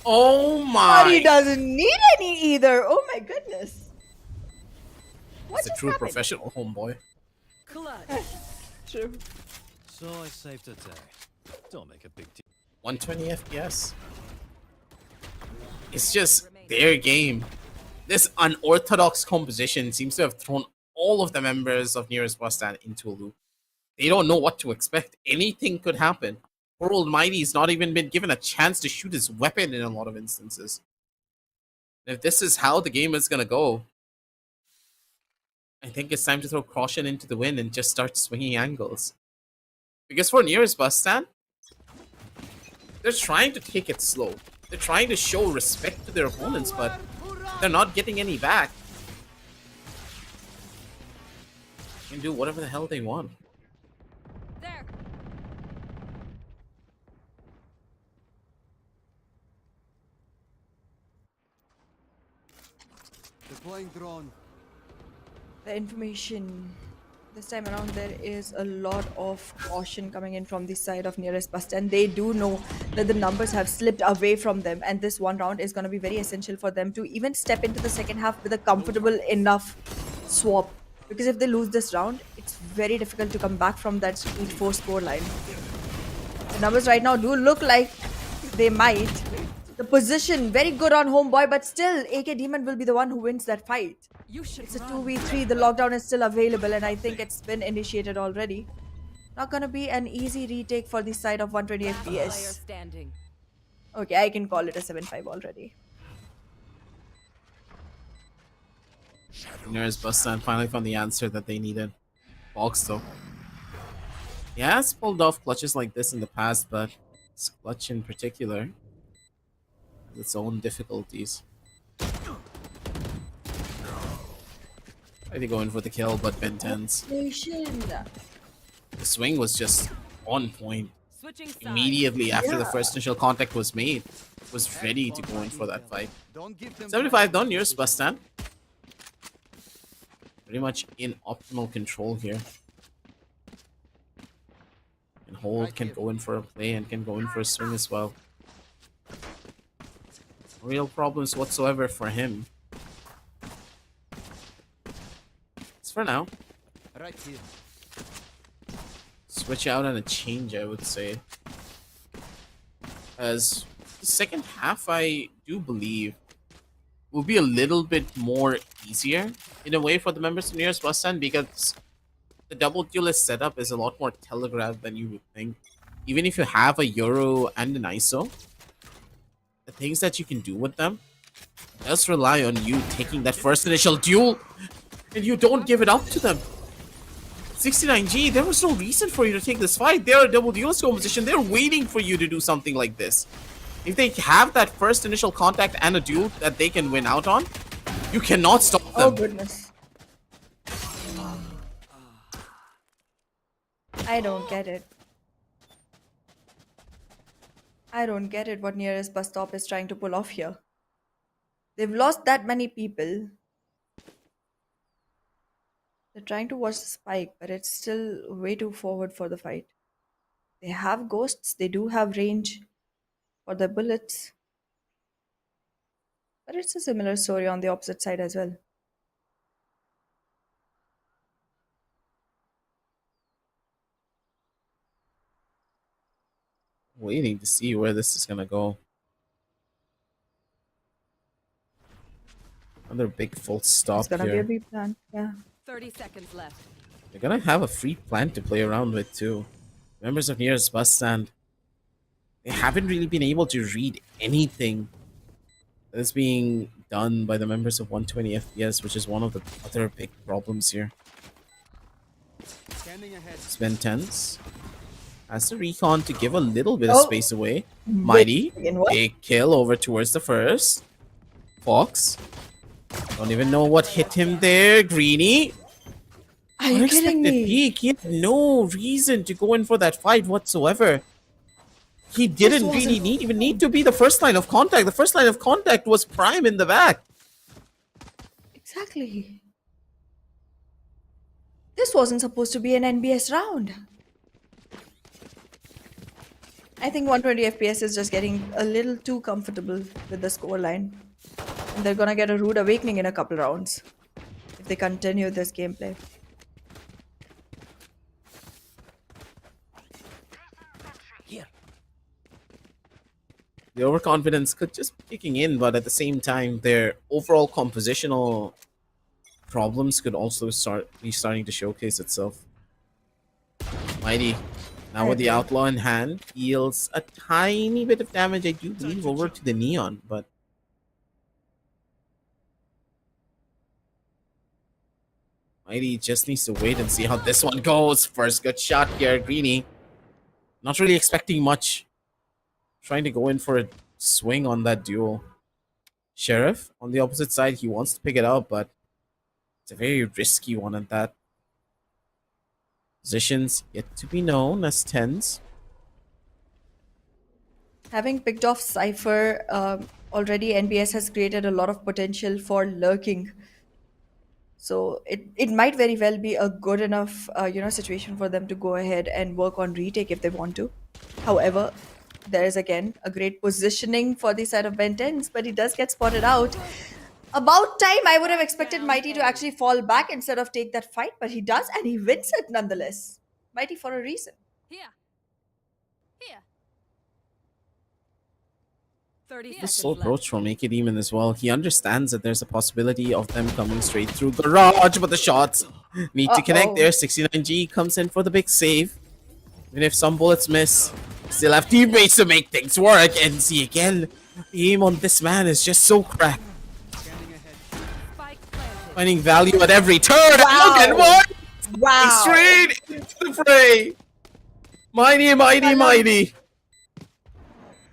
Oh But he my! doesn't need any either. Oh my goodness. What It's a just true happened? professional homeboy. True. So I saved a day. Don't make a big deal. 120 FPS. It's just their game. This unorthodox composition seems to have thrown all of the members of Nearest Bus Stand into a loop. They don't know what to expect. Anything could happen. Poor old Mighty's not even been given a chance to shoot his weapon in a lot of instances. If this is how the game is gonna go, I think it's time to throw caution into the wind and just start swinging angles. Because for Nearest Bus Stand, they're trying to take it slow. They're trying to show respect to their opponents, but they're not getting any back. They can do whatever the hell they want. There. Deploying drone. The information this time around, there is a lot of caution coming in from the side of Nearest Bus Stand. They do know that the numbers have slipped away from them, and this one round is going to be very essential for them to even step into the second half with a comfortable enough swap. Because if they lose this round, it's very difficult to come back from that 8-4 score line. The numbers right now do look like they might. The position very good on Homeboy, but still AK Demon will be the one who wins that fight. You should It's a run. 2v3. The lockdown is still available, and I think it's been initiated already. Not gonna be an easy retake for the side of 120 Last player FPS. standing. Okay, I can call it a 7-5 already. Winners BUSTAND finally found the answer that they needed. Box though. He has pulled off clutches like this in the past, but this clutch in particular has its own difficulties. I think going for the kill, but Ben 10s. The swing was just on point. Switching sides. Immediately after the first initial contact was made, was ready to go in for that fight. 75 down, nearest BUSTAND. Pretty much in optimal control here. And Hold can go in for a play and can go in for a swing as well. No real problems whatsoever for him. It's for now. Right here. Switch out and a change, I would say. As the second half, I do believe, will be a little bit more easier in a way for the members of nearest BUSTAND, because the double duelist setup is a lot more telegraphed than you would think. Even if you have a Euro and an ISO, the things that you can do with them does rely on you taking that first initial duel, and you don't give it up to them. 69G, there was no reason for you to take this fight. They're a double duelist composition. They're waiting for you to do something like this. If they have that first initial contact and a duel that they can win out on, you cannot stop them. Oh goodness. I don't get it. I don't get it what nearest bus stop is trying to pull off here. They've lost that many people. They're trying to watch the spike, but it's still way too forward for the fight. They have ghosts, they do have range for the bullets. But it's a similar story on the opposite side as well. Waiting to see where this is gonna go. Another big full stop It's gonna here. be a B plan. Yeah. 30 seconds left. They're gonna have a free plant to play around with too. Members of nearest BUSTAND, they haven't really been able to read anything that is being done by the members of 120 FPS, which is one of the other big problems here. Scanning ahead. Spend 10s. Has the recon to give a little bit of Oh. space away. Mighty. In what? Big kill over towards the first. Fox. Don't even know what hit him there. Greeny. Are you kidding Unexpected me? peak. He had no reason to go in for that fight whatsoever. He didn't really even need to be the first line of contact. The first line of contact was Prime in the back. Exactly. This wasn't supposed to be an NBS round. I think 120 FPS is just getting a little too comfortable with the scoreline. And they're gonna get a rude awakening in a couple rounds if they continue this gameplay. The overconfidence could just be kicking in, but at the same time, their overall compositional problems could also be starting to showcase itself. Mighty, now with the outlaw in hand, deals a tiny bit of damage, I do believe, over to the Neon, but Mighty just needs to wait and see how this one goes. First good shot here, Greeny. Not really expecting much. Trying to go in for a swing on that duel. Sheriff, on the opposite side, he wants to pick it up, but it's a very risky one at that. Positions yet to be known as 10s. Having picked off Cypher, already NBS has created a lot of potential for lurking. So it might very well be a good enough situation for them to go ahead and work on retake if they want to. However, there is again a great positioning for the side of Ben 10s, but he does get spotted out. About time. I would have expected Mighty to actually fall back instead of take that fight, but he does, and he wins it nonetheless. Mighty for a reason. Here. Here. 30 The seconds slow left. approach from Make It Demon as well. He understands that there's a possibility of them coming straight through garage, but the shots need to connect there. 69G comes in for the big save. Even if some bullets miss, still have teammates to make things work. And see again, the aim on this man is just so cracked. Spike planted. Finding value at every turn. And Wow. look at what! Wow. Straight into the fray. Mighty, mighty, mighty.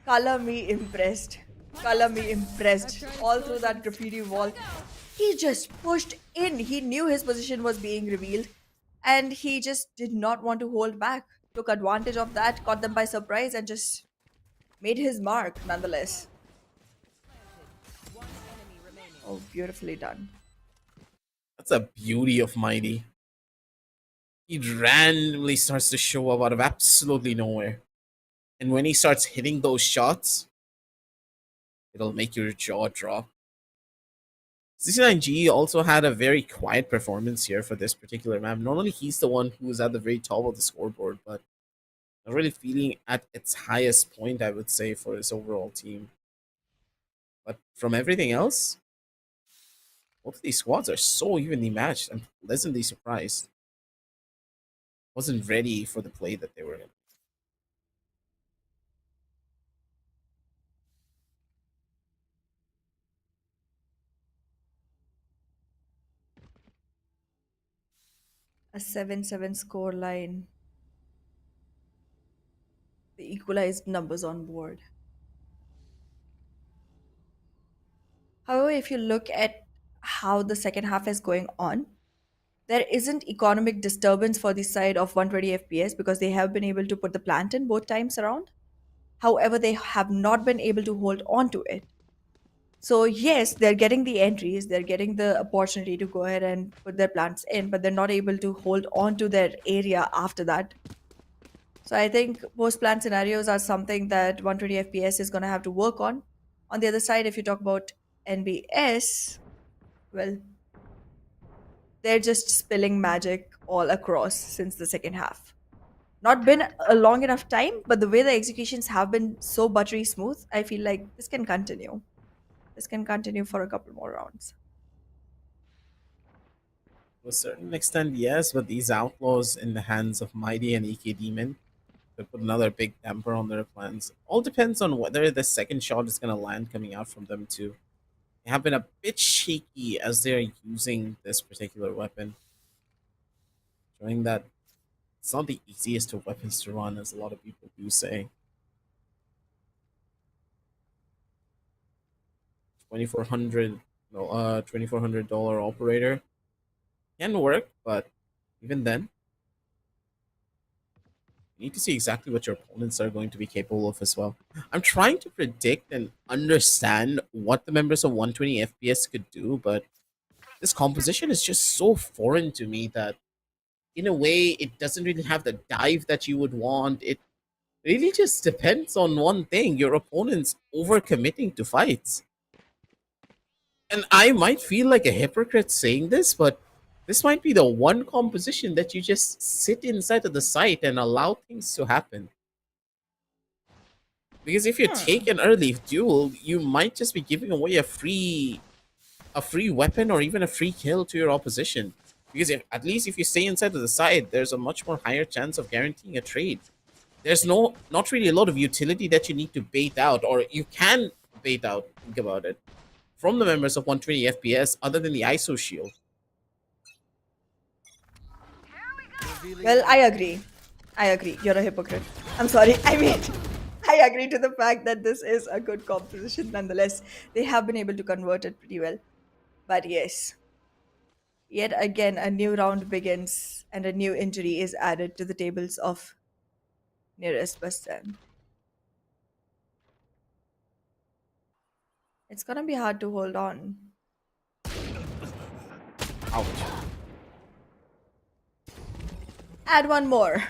Color me impressed. Color me impressed. All through that graffiti wall. He just pushed in. He knew his position was being revealed. And he just did not want to hold back. Took advantage of that, caught them by surprise, and just made his mark nonetheless. One enemy remaining. Oh, beautifully done. That's a beauty of Mighty. He randomly starts to show up out of absolutely nowhere. And when he starts hitting those shots, it'll make your jaw drop. CC9G also had a very quiet performance here for this particular map. Not only he's the one who's at the very top of the scoreboard, but not really feeling at its highest point, I would say, for his overall team. But from everything else, both of these squads are so evenly matched. I'm pleasantly surprised. Wasn't ready for the play that they were in. A 7-7 score line. The equalized numbers on board. However, if you look at how the second half is going on, there isn't economic disturbance for the side of 120 FPS because they have been able to put the plant in both times around. However, they have not been able to hold on to it. So, yes, they're getting the entries, they're getting the opportunity to go ahead and put their plants in, but they're not able to hold on to their area after that. So, I think post plant scenarios are something that 120 FPS is going to have to work on. On the other side, if you talk about NBS, well, they're just spilling magic all across since the second half. Not been a long enough time, but the way the executions have been so buttery smooth, I feel like this can continue. This can continue for a couple more rounds. To a certain extent, yes, but these outlaws in the hands of Mighty and EK Demon could put another big damper on their plans. All depends on whether the second shot is going to land coming out from them too. They have been a bit shaky as they're using this particular weapon, showing that it's not the easiest of weapons to run, as a lot of people do say. $2,400 operator can work, but even then, you need to see exactly what your opponents are going to be capable of as well. I'm trying to predict and understand what the members of 120 FPS could do, but this composition is just so foreign to me that in a way it doesn't really have the dive that you would want. It really just depends on one thing: your opponent's overcommitting to fights. And I might feel like a hypocrite saying this, but this might be the one composition that you just sit inside of the site and allow things to happen. Because if you take an early duel, you might just be giving away a free weapon or even a free kill to your opposition. Because at least if you stay inside of the site, there's a much more higher chance of guaranteeing a trade. There's not really a lot of utility that you need to bait out, or you can bait out, think about it, from the members of 120 FPS other than the ISO shield. Well, I agree. I agree. You're a hypocrite. I'm sorry. I mean, I agree to the fact that this is a good composition nonetheless. They have been able to convert it pretty well. But yes, yet again, a new round begins and a new injury is added to the tables of nearest BUSTAND. It's gonna be hard to hold on. Ouch. Add one more.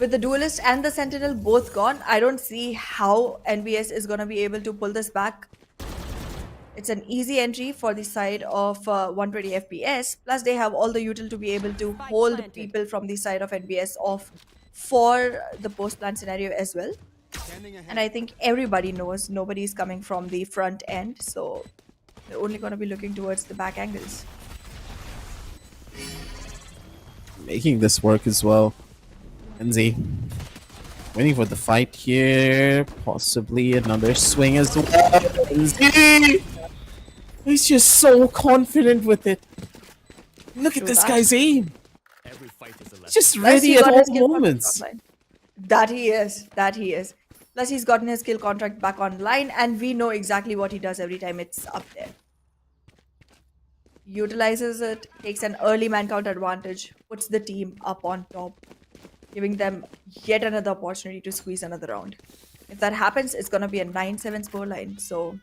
With the Duelist and the Sentinel both gone, I don't see how NBS is going to be able to pull this back. It's an easy entry for the side of 120 FPS. Plus, they have all the util to be able to hold people from the side of NBS off for the post-plant scenario as well. And I think everybody knows nobody's coming from the front end, so they're only going to be looking towards the back angles. Making this work as well. NZ waiting for the fight here. Possibly another swing as well. NZ! He's just so confident with it. Look at True this that. guy's aim. Every fight is a He's lesson. just Plus, ready he at got all his skill contract moments. online. That he is. That he is. Plus, he's gotten his skill contract back online, and we know exactly what he does every time it's up there. Utilizes it, takes an early man count advantage, puts the team up on top, giving them yet another opportunity to squeeze another round. If that happens, it's gonna be a 9-7 scoreline. So,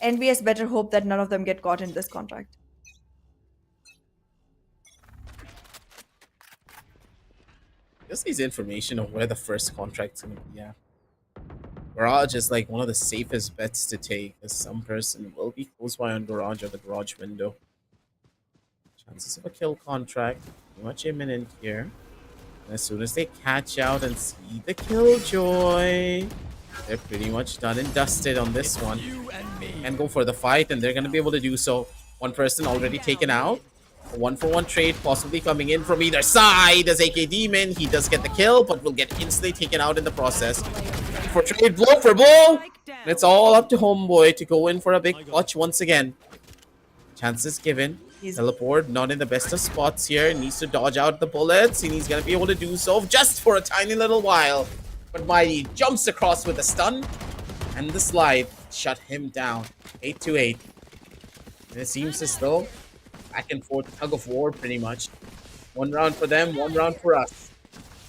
NBS better hope that none of them get caught in this contract. Just needs information of where the first contract's gonna be at. Garage is like one of the safest bets to take, as some person will be close by on Garage or the Garage window. Chances of a kill contract, pretty much imminent here. And as soon as they catch out and see the Killjoy, they're pretty much done and dusted on this one. And go for the fight, and they're gonna be able to do so. One person already taken out. A 1-for-1 trade possibly coming in from either side as AK Demon. He does get the kill, but will get instantly taken out in the process. For trade, blow for blow. It's all up to Homeboy to go in for a big clutch once again. Chances given. Teleport not in the best of spots here. Needs to dodge out the bullets, and he's gonna be able to do so just for a tiny little while. But Mighty jumps across with a stun, and the slide shut him down. 8-8. And it seems as though back and forth tug of war pretty much. One round for them, one round for us.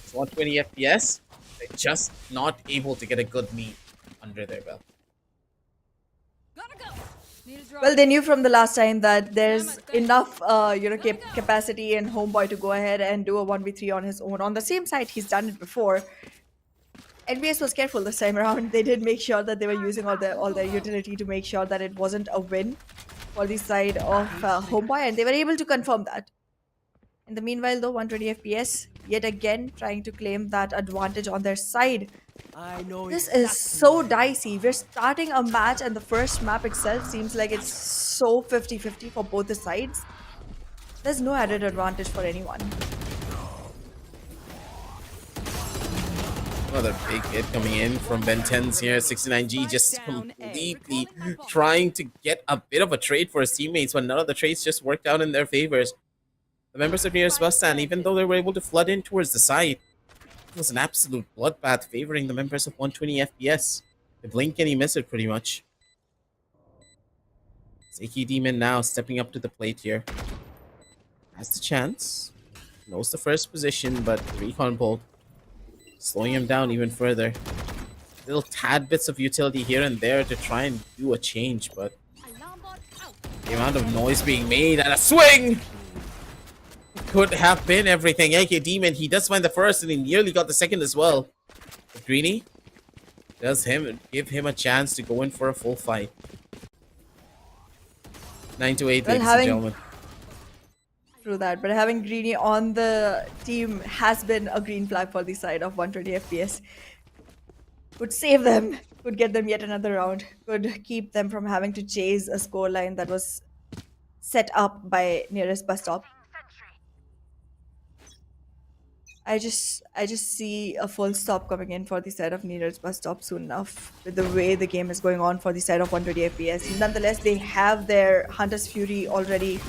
It's 120 FPS. They're just not able to get a good lead under their belt. Well, they knew from the last time that there's enough, capacity in Homeboy to go ahead and do a 1v3 on his own. On the same side, he's done it before. NBS was careful this time around. They did make sure that they were using all their utility to make sure that it wasn't a win for the side of Homeboy, and they were able to confirm that. In the meanwhile, though, 120 FPS, yet again trying to claim that advantage on their side. This is so dicey. We're starting a match, and the first map itself seems like it's so 50-50 for both the sides. There's no added advantage for anyone. Another big hit coming in from Ben 10's here. 69G just completely trying to get a bit of a trade for his teammates, but none of the trades just worked out in their favors. The members of nearest BUSTAND, even though they were able to flood in towards the side, it was an absolute bloodbath favoring the members of 120 FPS. They blink and you miss it pretty much. Seki Demon now stepping up to the plate here. Has the chance. Knows the first position, but recon bolt slowing him down even further. Little tad bits of utility here and there to try and do a change, but the amount of noise being made and a swing could have been everything. AK Demon, he does find the first and he nearly got the second as well. But Greeny does give him a chance to go in for a full fight. 9-8, ladies and gentlemen. True that, but having Greeny on the team has been a green flag for the side of 120 FPS. Could save them, could get them yet another round, could keep them from having to chase a scoreline that was set up by nearest bus stop. I just see a full stop coming in for the side of nearest bus stop soon enough with the way the game is going on for the side of 120 FPS. Nonetheless, they have their Hunter's Fury already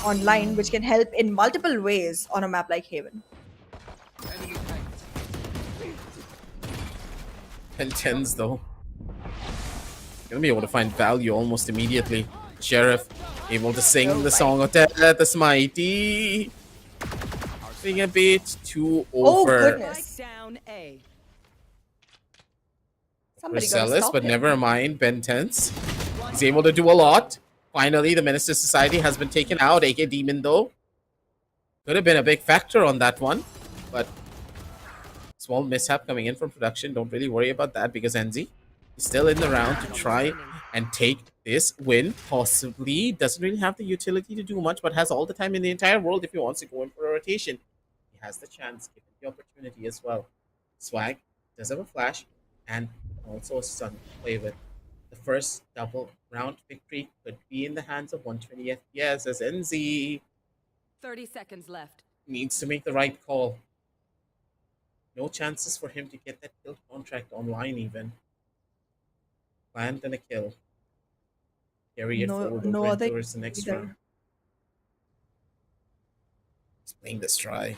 online, which can help in multiple ways on a map like Haven. And 10s though. Gonna be able to find value almost immediately. Sheriff able to sing the song of death, the Smitey. Being a bit too over. Oh goodness. Down A. Somebody gotta Marcellus, stop but him. never mind. Ben Tense. He's able to do a lot. Finally, the Minister Society has been taken out. AK Demon, though, could have been a big factor on that one. But small mishap coming in from production. Don't really worry about that because NZ is still in the round to try and take this win. Possibly doesn't really have the utility to do much, but has all the time in the entire world if he wants to go in for a rotation. He has the chance, given the opportunity as well. Swag does have a flash and also a stun to play with. The first double round victory could be in the hands of 120 FPS as NZ 30 seconds left. needs to make the right call. No chances for him to get that kill contract online even. Plant and a kill. Carry it No, forward no over other towards the next round. either. He's playing this try.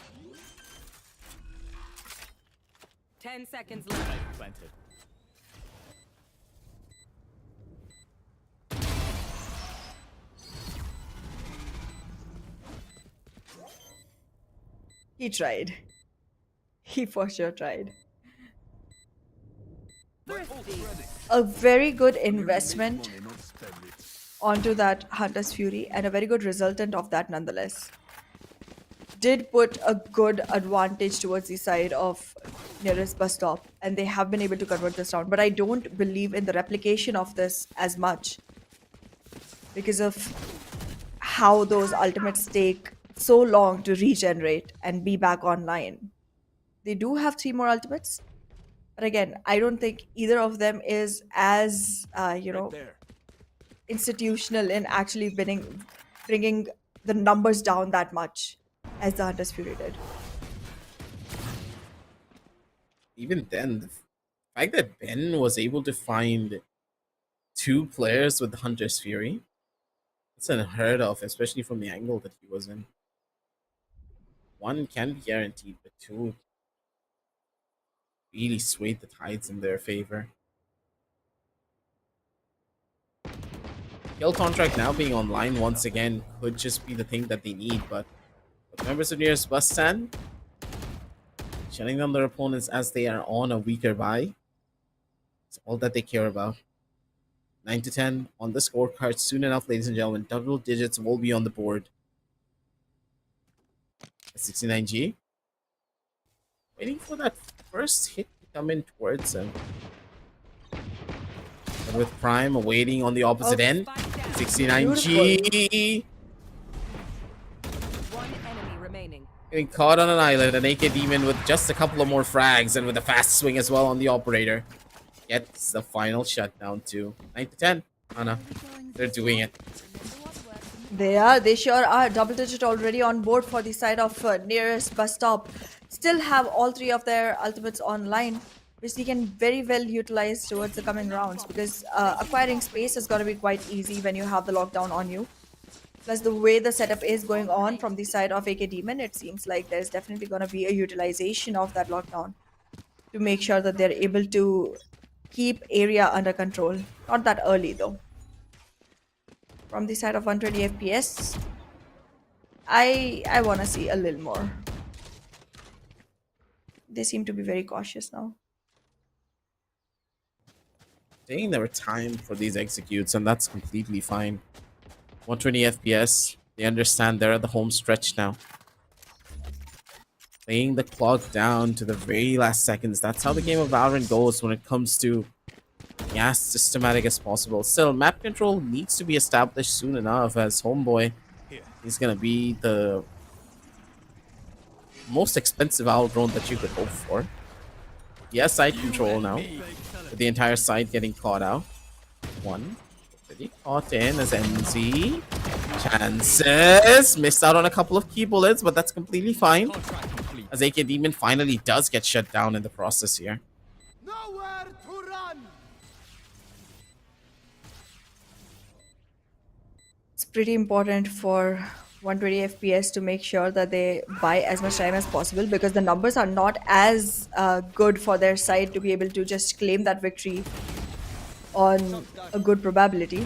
10 seconds left. Planted. He tried. He for sure tried. A very good investment onto that Hunter's Fury and a very good resultant of that nonetheless. Did put a good advantage towards the side of nearest bus stop, and they have been able to convert this round. But I don't believe in the replication of this as much because of how those ultimates take so long to regenerate and be back online. They do have 3 more ultimates, but again, I don't think either of them is as There. institutional in actually bringing the numbers down that much as the Hunter's Fury did. Even then, the fact that Ben was able to find 2 players with the Hunter's Fury, that's unheard of, especially from the angle that he was in. 1 can be guaranteed, but 2 really swayed the tides in their favor. Kill contract now being online once again could just be the thing that they need, but with members of nearest bus stand shutting down their opponents as they are on a weaker buy, it's all that they care about. 9 to 10 on the scorecard soon enough, ladies and gentlemen. Double digits will be on the board. 69G waiting for that first hit to come in towards him. And with Prime waiting on the opposite end. 69G One enemy remaining. Getting caught on an island, an AK Demon with just a couple of more frags and with a fast swing as well on the operator. Gets the final shutdown too. 9 to 10. Anna, they're doing it. They sure are. Double digit already on board for the side of nearest bus stop. Still have all 3 of their ultimates online, which they can very well utilize towards the coming rounds, because acquiring space is going to be quite easy when you have the lockdown on you. Plus, the way the setup is going on from the side of AK Demon, it seems like there's definitely going to be a utilization of that lockdown to make sure that they're able to keep area under control. Not that early though. From the side of 120 FPS, I want to see a little more. They seem to be very cautious now. Taking their time for these executes, and that's completely fine. 120 FPS. They understand they're at the home stretch now. Playing the clock down to the very last seconds. That's how the game of Valorant goes when it comes to being as systematic as possible. Still, map control needs to be established soon enough, as Homeboy is going to be the most expensive owl drone that you could hope for. He has side control now, with the entire side getting caught out. 1. Pretty caught in as NZ. Chances! Missed out on a couple of key bullets, but that's completely fine. As AK Demon finally does get shut down in the process here. Nowhere to run. It's pretty important for 120 FPS to make sure that they buy as much time as possible, because the numbers are not as good for their side to be able to just claim that victory on a good probability.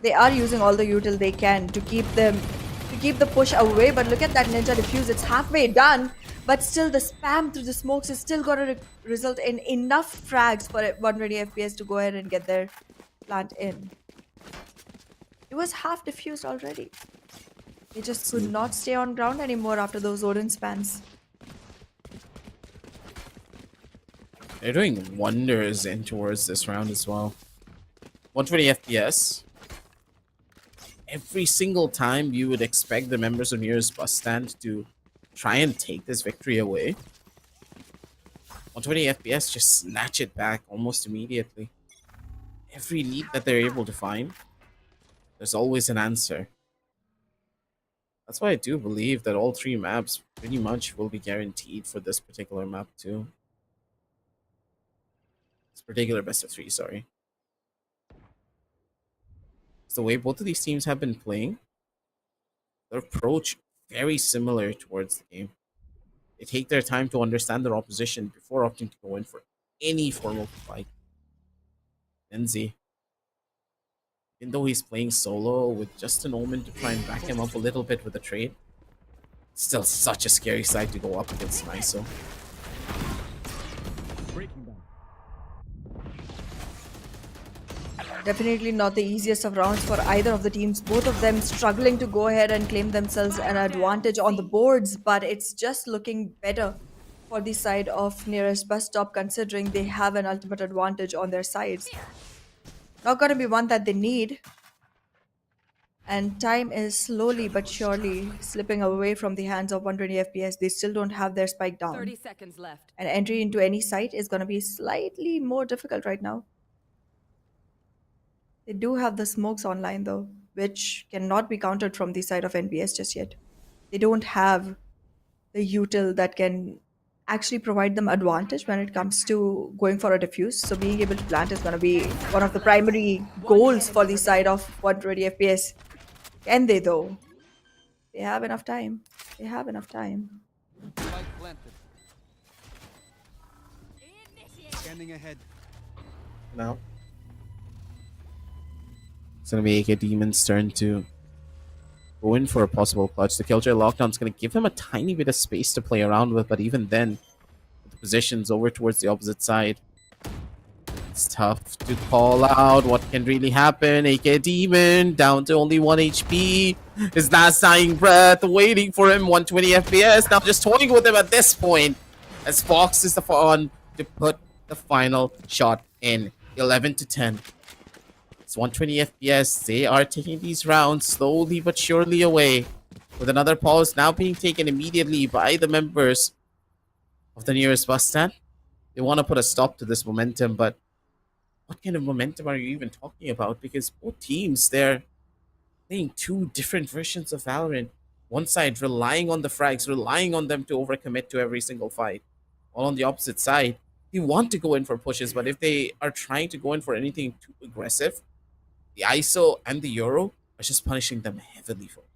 They are using all the util they can to keep the push away, but look at that Ninja Diffuse. It's halfway done, but still the spam through the smokes is still going to result in enough frags for 120 FPS to go ahead and get their plant in. It was half diffused already. They just could not stay on ground anymore after those Odin spans. They're doing wonders in towards this round as well. 120 FPS. Every single time you would expect the members of nearest bus stand to try and take this victory away. 120 FPS just snatch it back almost immediately. Every lead that they're able to find, there's always an answer. That's why I do believe that all 3 maps pretty much will be guaranteed for this particular map too. This particular best of 3, sorry. It's the way both of these teams have been playing, their approach very similar towards the game. They take their time to understand their opposition before opting to go in for any form of fight. Enzi, even though he's playing solo with just an Omen to try and back him up a little bit with a trade, it's still such a scary side to go up against Niso. Definitely not the easiest of rounds for either of the teams. Both of them struggling to go ahead and claim themselves an advantage on the boards, but it's just looking better for the side of nearest bus stop, considering they have an ultimate advantage on their sides. Not going to be one that they need. And time is slowly but surely slipping away from the hands of 120 FPS. They still don't have their spike down. 30 seconds left. And entry into any site is going to be slightly more difficult right now. They do have the smokes online though, which cannot be countered from the side of NBS just yet. They don't have the util that can actually provide them advantage when it comes to going for a defuse. So being able to plant is going to be one of the primary goals for the side of 120 FPS. Can they though? They have enough time. They have enough time. Scanning ahead. Now, it's going to be AK Demon's turn to go in for a possible clutch. The Killjoy Lockdown is going to give him a tiny bit of space to play around with, but even then, with the positions over towards the opposite side, it's tough to call out what can really happen. AK Demon down to only 1 HP. His last dying breath waiting for him. 120 FPS. Now just toying with him at this point, as Fox is the one to put the final shot in. 11 to 10. It's 120 FPS. They are taking these rounds slowly but surely away, with another pause now being taken immediately by the members of the nearest bus stand. They want to put a stop to this momentum, but what kind of momentum are you even talking about? Because both teams, they're playing 2 different versions of Valorant. One side relying on the frags, relying on them to overcommit to every single fight. While on the opposite side, they want to go in for pushes, but if they are trying to go in for anything too aggressive, the ISO and the Euro are just punishing them heavily for it.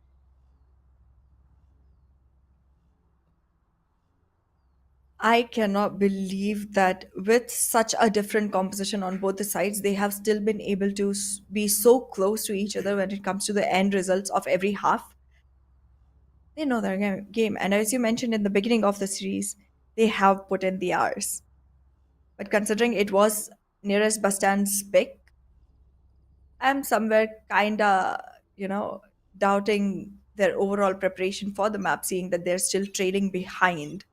I cannot believe that with such a different composition on both the sides, they have still been able to be so close to each other when it comes to the end results of every half. They know their game. And as you mentioned in the beginning of the series, they have put in the hours. But considering it was nearest bus stand's pick, I'm somewhere kinda, doubting their overall preparation for the map, seeing that they're still trailing behind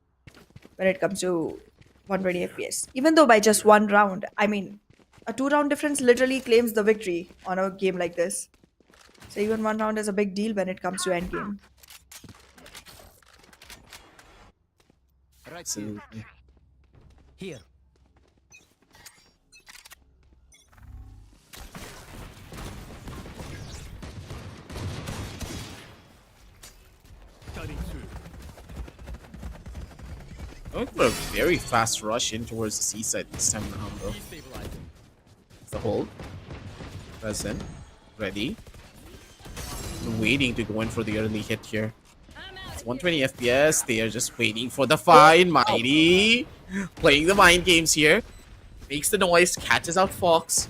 when it comes to 120 FPS. Even though by just 1 round, I mean, a 2 round difference literally claims the victory on a game like this. So even 1 round is a big deal when it comes to endgame. Absolutely. Here. Cutting through. Going for a very fast rush in towards the seaside this time around, though. Destabilizing. It's the hold. Present. Ready. Waiting to go in for the early hit here. It's 120 FPS. They are just waiting for the find. Mighty playing the mind games here. Makes the noise, catches out Fox.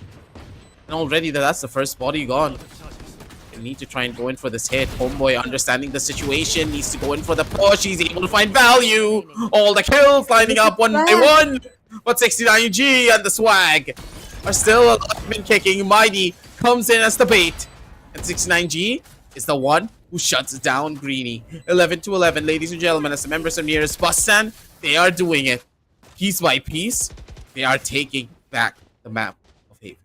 And already that's the first body gone. They need to try and go in for this hit. Homeboy understanding the situation, needs to go in for the push. He's able to find value. All the kills lining up 1 by 1. But 69G and the swag are still alive and kicking. Mighty comes in as the bait. And 69G is the one who shuts down Greeny. 11 to 11, ladies and gentlemen, as the members of nearest bus stand, they are doing it. Piece by piece, they are taking back the map of Haven.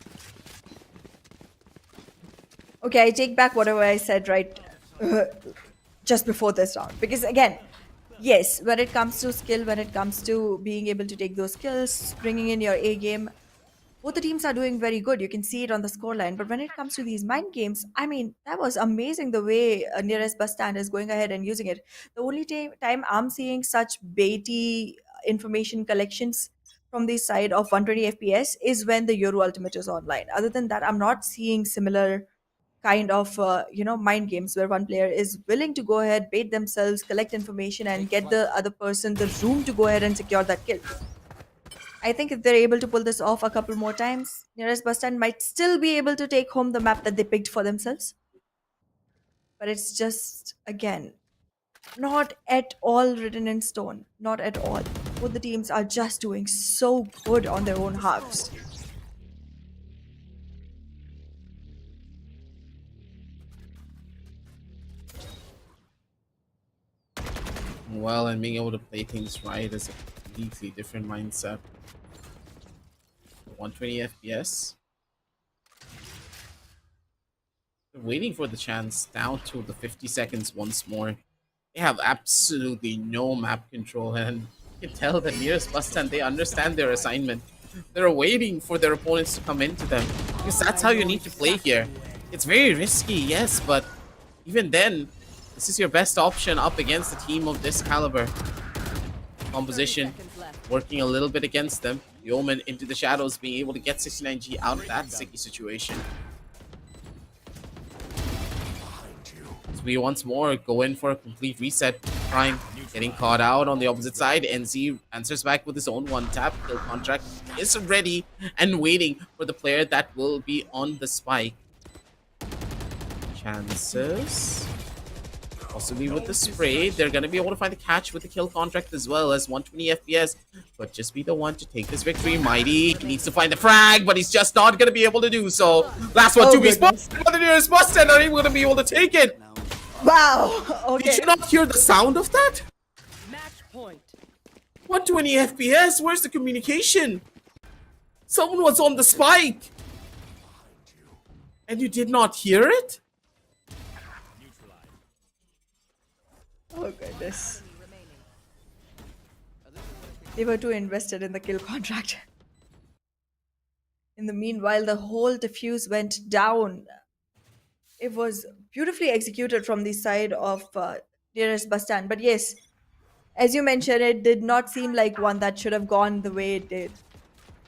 Okay, I take back whatever I said just before this round. Because again, yes, when it comes to skill, when it comes to being able to take those kills, bringing in your A game, both the teams are doing very good. You can see it on the scoreline. But when it comes to these mind games, I mean, that was amazing the way nearest bus stand is going ahead and using it. The only time I'm seeing such baity information collections from the side of 120 FPS is when the Euro Ultimate is online. Other than that, I'm not seeing similar kind of mind games where one player is willing to go ahead, bait themselves, collect information, and get the other person the room to go ahead and secure that kill. I think if they're able to pull this off a couple more times, nearest bus stand might still be able to take home the map that they picked for themselves. But it's just, again, not at all written in stone. Not at all. Both the teams are just doing so good on their own halves. Well, and being able to play things right is a completely different mindset. 120 FPS. They're waiting for the chance down to the 50 seconds once more. They have absolutely no map control, and you can tell that nearest bus stand, they understand their assignment. They're waiting for their opponents to come into them, because that's how you need to play here. It's very risky, yes, but even then, this is your best option up against a team of this caliber. Composition working a little bit against them. The Omen into the shadows, being able to get 69G out of that sticky situation. So we once more go in for a complete reset. Prime getting caught out on the opposite side. NZ answers back with his own one-tap. Kill contract is ready and waiting for the player that will be on the spike. Chances... possibly with the spray, they're going to be able to find the catch with the kill contract as well as 120 FPS. But just be the one to take this victory. Mighty needs to find the frag, but he's just not going to be able to do so. Last one to be spotted. The nearest busted are able to be able to take it. Wow. Okay. Did you not hear the sound of that? Match point. 120 FPS. Where's the communication? Someone was on the spike. And you did not hear it? Oh goodness. They were too invested in the kill contract. In the meanwhile, the whole defuse went down. It was beautifully executed from the side of nearest bus stand. But yes, as you mentioned, it did not seem like one that should have gone the way it did.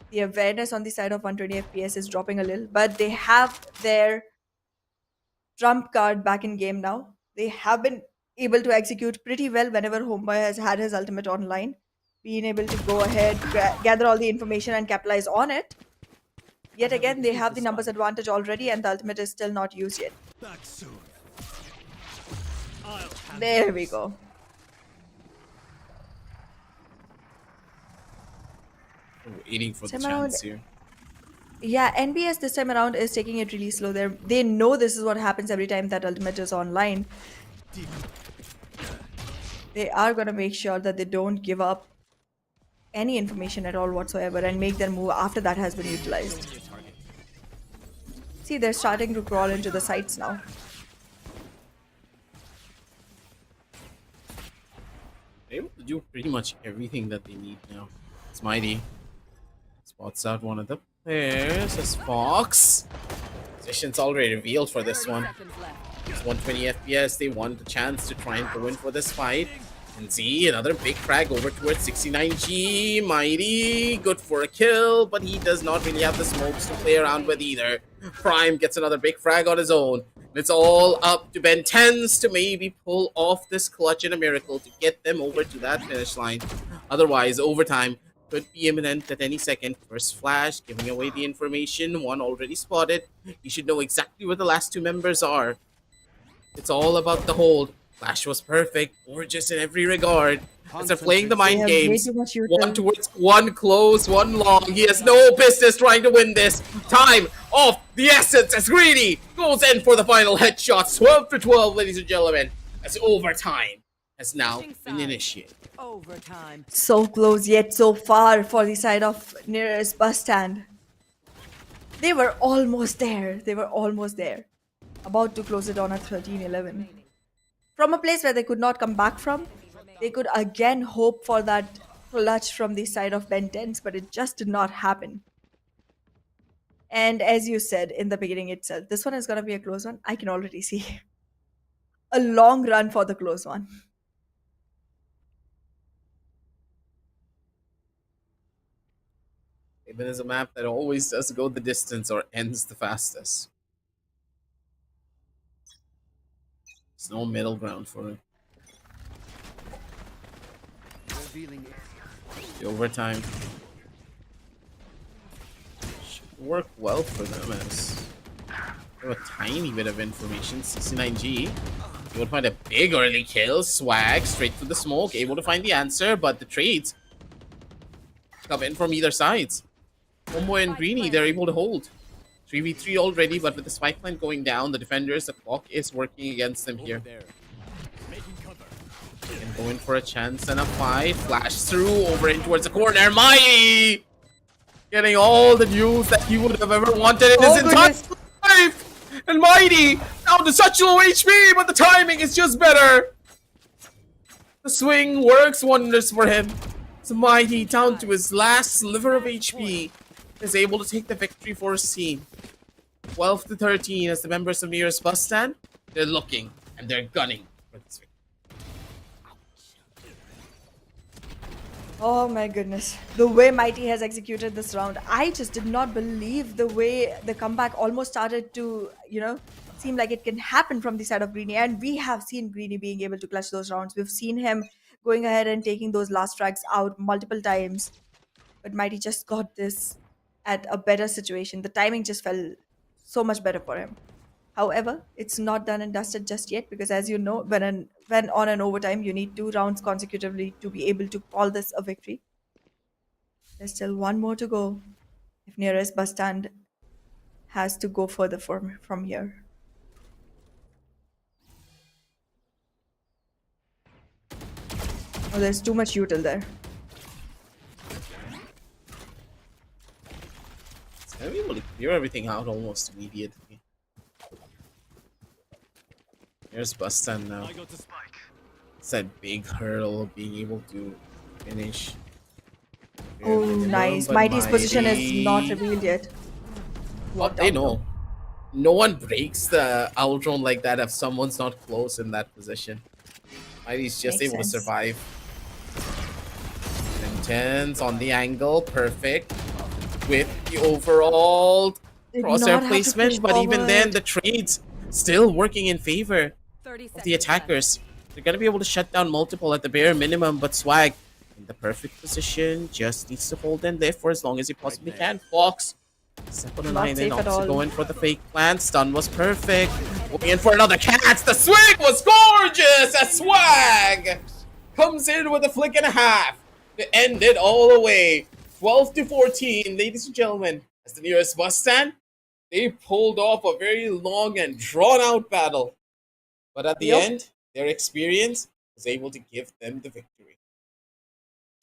The awareness on the side of 120 FPS is dropping a little, but they have their trump card back in game now. They have been able to execute pretty well whenever Homeboy has had his ultimate online. Being able to go ahead, gather all the information and capitalize on it. Yet again, they have the numbers advantage already and the ultimate is still not used yet. Back soon. There we go. Waiting for the Time around- chance here. Yeah, NBS this time around is taking it really slow. They know this is what happens every time that ultimate is online. They are going to make sure that they don't give up any information at all whatsoever and make their move after that has been utilized. See, they're starting to crawl into the sites now. They're able to do pretty much everything that they need now. It's Mighty. Spots out one of the players as Fox. Position's already revealed for this one. Seconds left. It's 120 FPS. They want the chance to try and go in for this fight. And see another big frag over towards 69G. Mighty, good for a kill, but he does not really have the smokes to play around with either. Prime gets another big frag on his own. It's all up to Ben 10s to maybe pull off this clutch in a miracle to get them over to that finish line. Otherwise, overtime could be imminent at any second. First flash, giving away the information. One already spotted. You should know exactly where the last two members are. It's all about the hold. Flash was perfect, gorgeous in every regard. As they're playing the They mind have way games, too much util. one towards one close, one long. He has no business trying to win this. Time of the essence as Greedy goes in for the final headshots. 12 to 12, ladies and gentlemen, as overtime has now been initiated. Overtime. So close yet so far for the side of nearest bus stand. They were almost there. They were almost there. About to close it on a 13-11. From a place where they could not come back from, they could again hope for that clutch from the side of Ben 10s, but it just did not happen. And as you said in the beginning itself, this one is going to be a close one. I can already see a long run for the close one. Even is a map that always does go the distance or ends the fastest. There's no middle ground for it. The overtime should work well for them as they have a tiny bit of information. 69G. You would find a big early kill. Swag straight through the smoke. Able to find the answer, but the trades come in from either sides. Homeboy and Greeny, they're able to hold. 3v3 already, but with the spike line going down, the defenders, the clock is working against them here. And going for a chance and a fight. Flash through over in towards the corner. Mighty! Getting all the news that he would have ever wanted in his entire life! And Mighty down to such low HP, but the timing is just better. The swing works wonders for him. So Mighty, down to his last sliver of HP, is able to take the victory for his team. 12 to 13 as the members of nearest bus stand, they're looking and they're gunning for this victory. Oh my goodness. The way Mighty has executed this round, I just did not believe the way the comeback almost started to, seem like it can happen from the side of Greeny. And we have seen Greeny being able to clutch those rounds. We've seen him going ahead and taking those last frags out multiple times. But Mighty just got this at a better situation. The timing just fell so much better for him. However, it's not done and dusted just yet because, as you know, when on an overtime, you need 2 rounds consecutively to be able to call this a victory. There's still one more to go if nearest bus stand has to go further from here. Oh, there's too much util there. It's gonna be able to clear everything out almost immediately. Here's BUSTAND now. It's that big hurdle of being able to finish. Oh, nice. Mighty's position is not revealed yet. Well, they know. No one breaks the out drone like that if someone's not close in that position. Mighty's just Makes able sense. to survive. Intense on the angle. Perfect. With the overall Did not crosshair have to placement, push but even then, forward. the trades still working in favor 30 of seconds the attackers. They're gonna be able to shut down multiple at the bare minimum, but Swag in the perfect position just needs to hold and live for as long as he possibly can. Fox step on the Not line safe and at also all. going for the fake plant. Stun was perfect. Going in for another catch. The swing was gorgeous as Swag comes in with a flick and a half to end it all the way. 12 to 14, ladies and gentlemen, as the nearest bus stand, they pulled off a very long and drawn out battle. But at the Yep. end, their experience was able to give them the victory.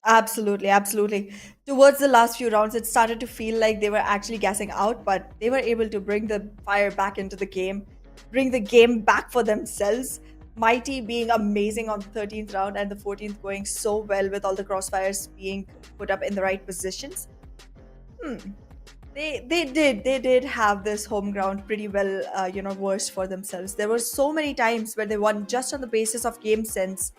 Absolutely, absolutely. Towards the last few rounds, it started to feel like they were actually gassing out, but they were able to bring the fire back into the game, bring the game back for themselves. Mighty being amazing on the 13th round and the 14th going so well with all the crossfires being put up in the right positions. They did have this home ground pretty well, versed for themselves. There were so many times where they won just on the basis of game sense,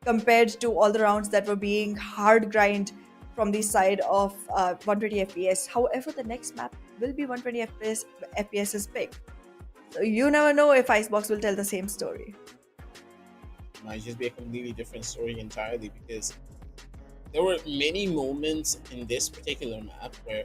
compared to all the rounds that were being hard grind from the side of 120 FPS. However, the next map will be 120 FPS is big. So you never know if Icebox will tell the same story. Might just be a completely different story entirely because there were many moments in this particular map where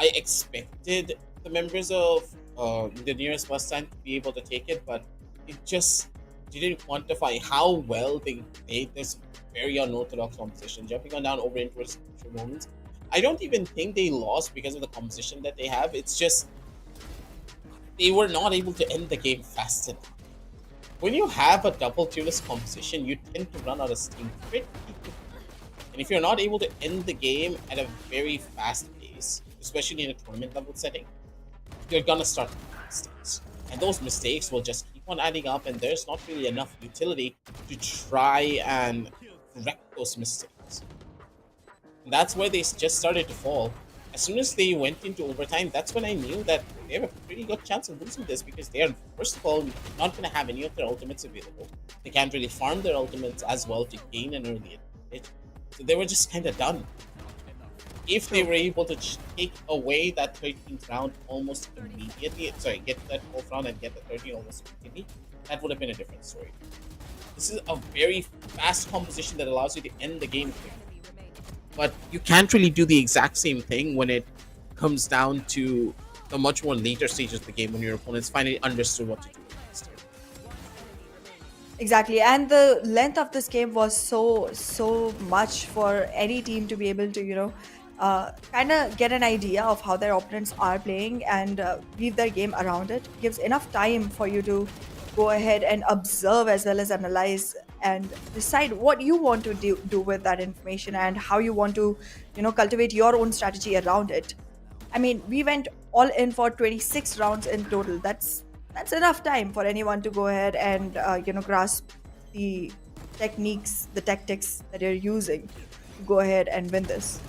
I expected the members of the nearest bus stand to be able to take it, but it just didn't quantify how well they played this very unorthodox composition, jumping on down over into crucial moments. I don't even think they lost because of the composition that they have. It's just they were not able to end the game fast enough. When you have a double tierless composition, you tend to run out of steam pretty quickly. And if you're not able to end the game at a very fast pace, especially in a tournament level setting, you're gonna start making mistakes. And those mistakes will just keep on adding up, and there's not really enough utility to try and correct those mistakes. And that's where they just started to fall. as soon as they went into overtime, that's when I knew that they have a pretty good chance of losing this, because they are, first of all, not going to have any of their ultimates available. They can't really farm their ultimates as well to gain an early advantage. So they were just kind of done. If they were able to take away that 13th round almost immediately, sorry, get that 12th round and get the 13 almost immediately, that would have been a different story. This is a very fast composition that allows you to end the game quickly. But you can't really do the exact same thing when it comes down to the much more later stages of the game, when your opponents finally understood what to do next. Exactly, and the length of this game was so much for any team to be able to, kind of get an idea of how their opponents are playing and weave their game around it. Gives enough time for you to go ahead and observe as well as analyze and decide what you want to do with that information and how you want to, cultivate your own strategy around it. I mean, we went all in for 26 rounds in total. That's enough time for anyone to go ahead and grasp the techniques, the tactics that you're using to go ahead and win this.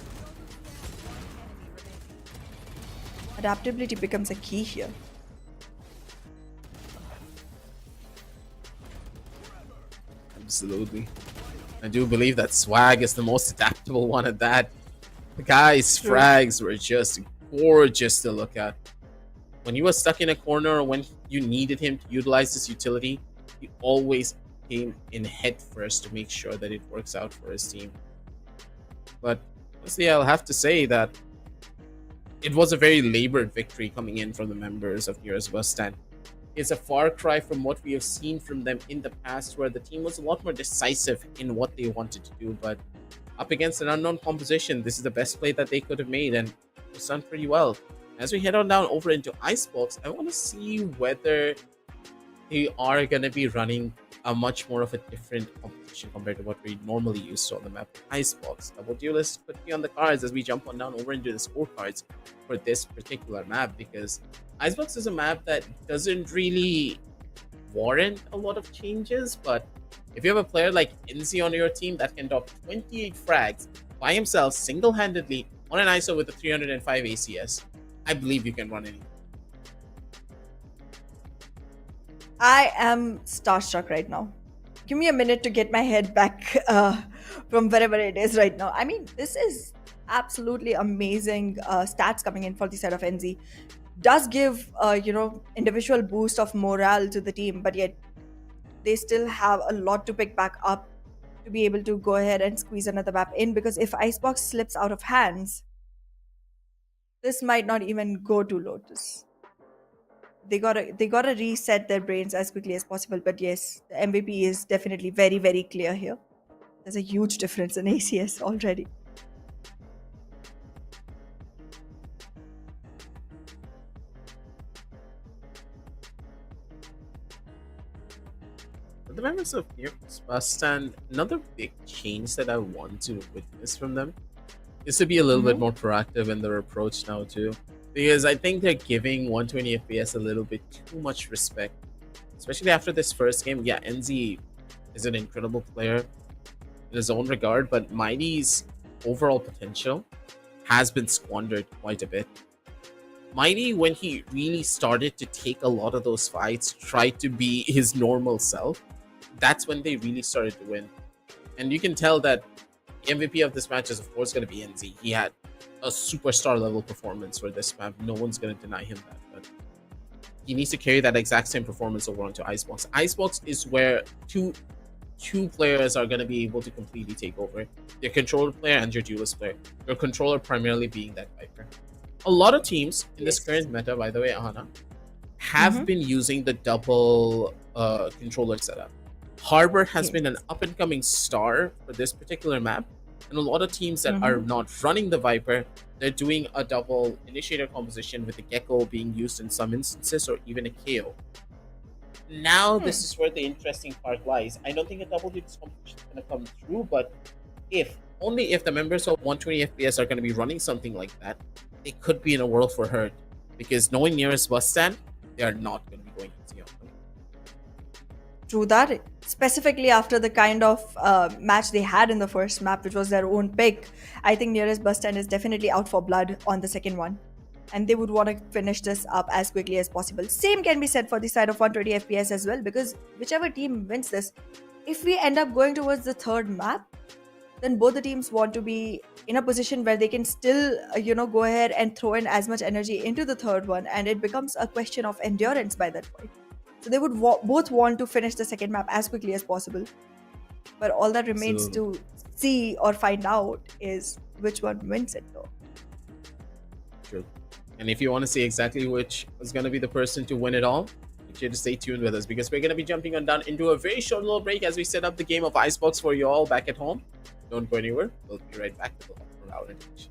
Adaptability becomes a key here. Absolutely. I do believe that Swag is the most adaptable one at that. The guy's frags were just gorgeous to look at. When you were stuck in a corner or when you needed him to utilize this utility, he always came in head first to make sure that it works out for his team. But honestly, I'll have to say that it was a very labored victory coming in from the members of New Year's BUSTAND. It's a far cry from what we have seen from them in the past, where the team was a lot more decisive in what they wanted to do. But up against an unknown composition, this is the best play that they could have made, and it was done pretty well. As we head on down over into Icebox, I want to see whether they are going to be running a much more of a different competition compared to what we normally used to on the map. Icebox, double duelist could be on the cards as we jump on down over into the scorecards for this particular map, because Icebox is a map that doesn't really warrant a lot of changes. But if you have a player like NZ on your team that can drop 28 frags by himself single-handedly on an ISO with a 305 ACS, I believe you can run anything. I am starstruck right now. Give me a minute to get my head back from wherever it is right now. I mean, this is absolutely amazing stats coming in for the side of NZ. Does give individual boost of morale to the team, but yet they still have a lot to pick back up to be able to go ahead and squeeze another map in, because if Icebox slips out of hands, this might not even go to Lotus. They gotta reset their brains as quickly as possible. But yes, the MVP is definitely very, very clear here. There's a huge difference in ACS already. For the members of New Year's BUSTAND, another big change that I want to witness from them is to be a little bit more proactive in their approach now too, because I think they're giving 120 FPS a little bit too much respect, especially after this first game. Yeah, NZ is an incredible player in his own regard, but Mighty's overall potential has been squandered quite a bit. Mighty, when he really started to take a lot of those fights, tried to be his normal self, that's when they really started to win. And you can tell that MVP of this match is, of course, going to be NZ. He had a superstar level performance for this map. No one's going to deny him that. But he needs to carry that exact same performance over onto Icebox. Icebox is where two players are going to be able to completely take over. Your controller player and your duelist player. Your controller primarily being that Viper. A lot of teams in this current meta, by the way, Ahana, have been using the double controller setup. Harbor has been an up-and-coming star for this particular map, and a lot of teams that are not running the Viper, they're doing a double initiator composition with the Gecko being used in some instances, or even a KO. Now, this is where the interesting part lies. I don't think a double duelist competition is going to come through, but only if the members of 120 FPS are going to be running something like that, they could be in a world for hurt, because knowing Nearest BUSTAND, they are not going to be going easy on them. True that. Specifically after the kind of match they had in the first map, which was their own pick, I think nearest BUSTAND is definitely out for blood on the second one. And they would want to finish this up as quickly as possible. Same can be said for the side of 120 FPS as well, because whichever team wins this, if we end up going towards the third map, then both the teams want to be in a position where they can still, go ahead and throw in as much energy into the third one, and it becomes a question of endurance by that point. So they would both want to finish the second map as quickly as possible. But all that remains to see or find out is which one wins it though. True. And if you want to see exactly which is going to be the person to win it all, make sure to stay tuned with us, because we're going to be jumping on down into a very short little break as we set up the game of Icebox for you all back at home. Don't go anywhere. We'll be right back with the Valorant.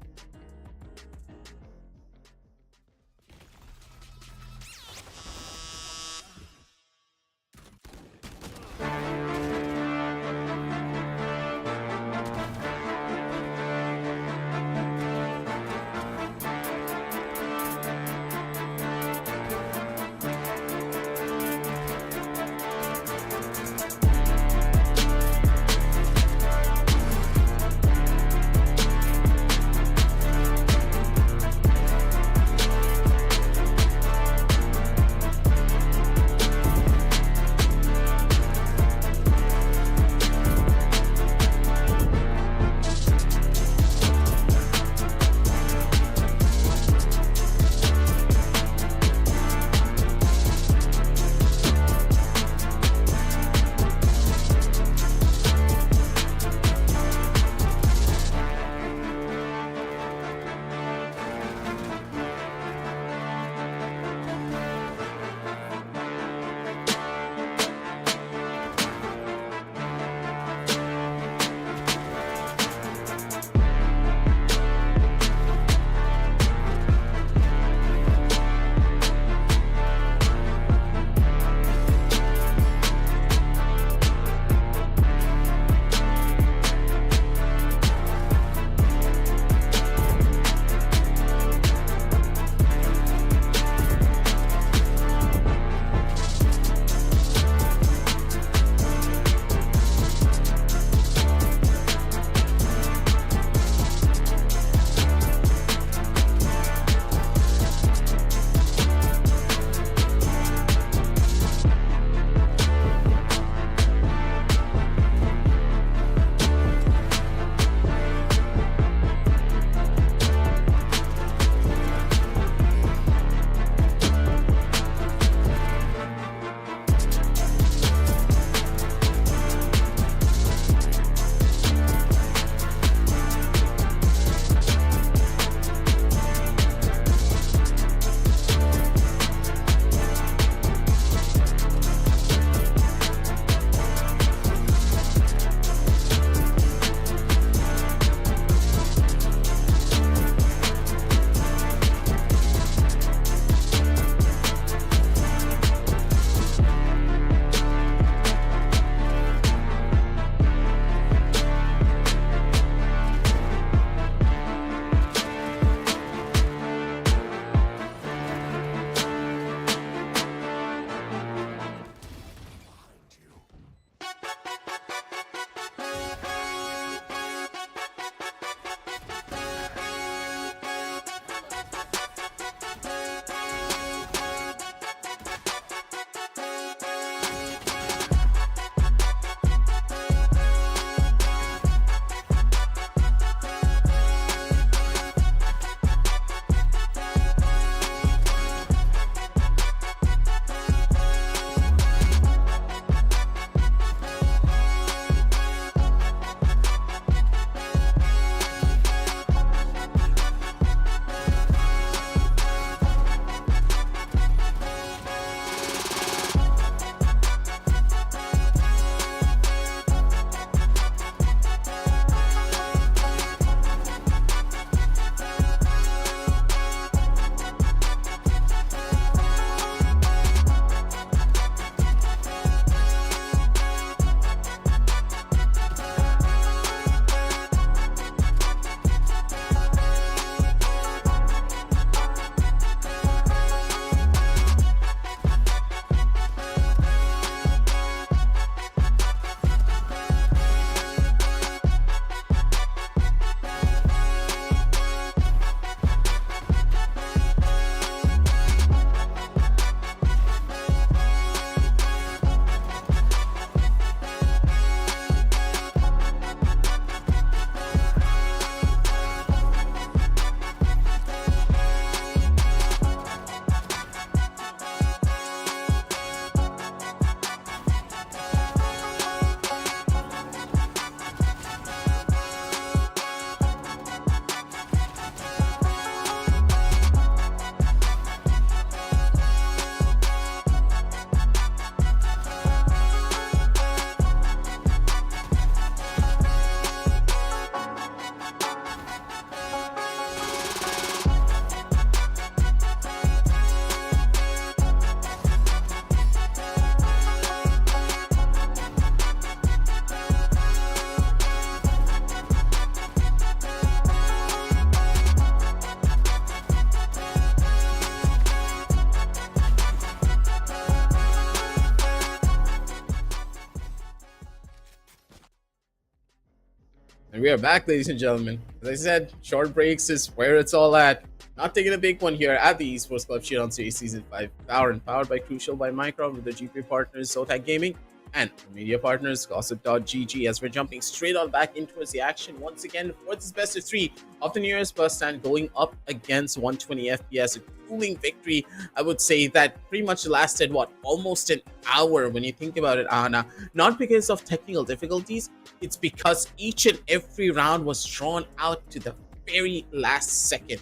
And we are back, ladies and gentlemen. As I said, short breaks is where it's all at. Not taking a big one here at the Esports Club Showdown Series Season 5. Valorant, powered by Crucial by Micron, with the GP partners Zotac Gaming and our media partners Gossip.gg, as we're jumping straight on back into the action once again for this best of 3 of the New Year's BUSTAND, going up against 120 FPS. A cooling victory, I would say, that pretty much lasted, what, almost an hour when you think about it, Anna. Not because of technical difficulties, it's because each and every round was drawn out to the very last second.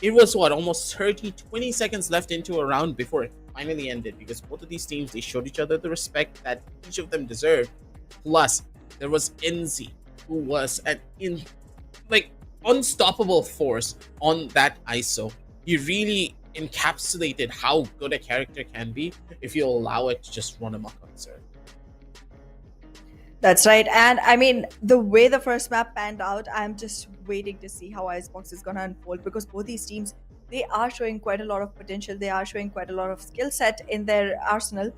It was, what, almost 20 seconds left into a round before it finally ended, because both of these teams, they showed each other the respect that each of them deserved. Plus, there was NZ, who was an unstoppable force on that ISO. He really encapsulated how good a character can be if you allow it to just run amok on serve. That's right. And I mean, the way the first map panned out, I'm just waiting to see how Icebox is going to unfold, because both these teams, they are showing quite a lot of potential. They are showing quite a lot of skill set in their arsenal.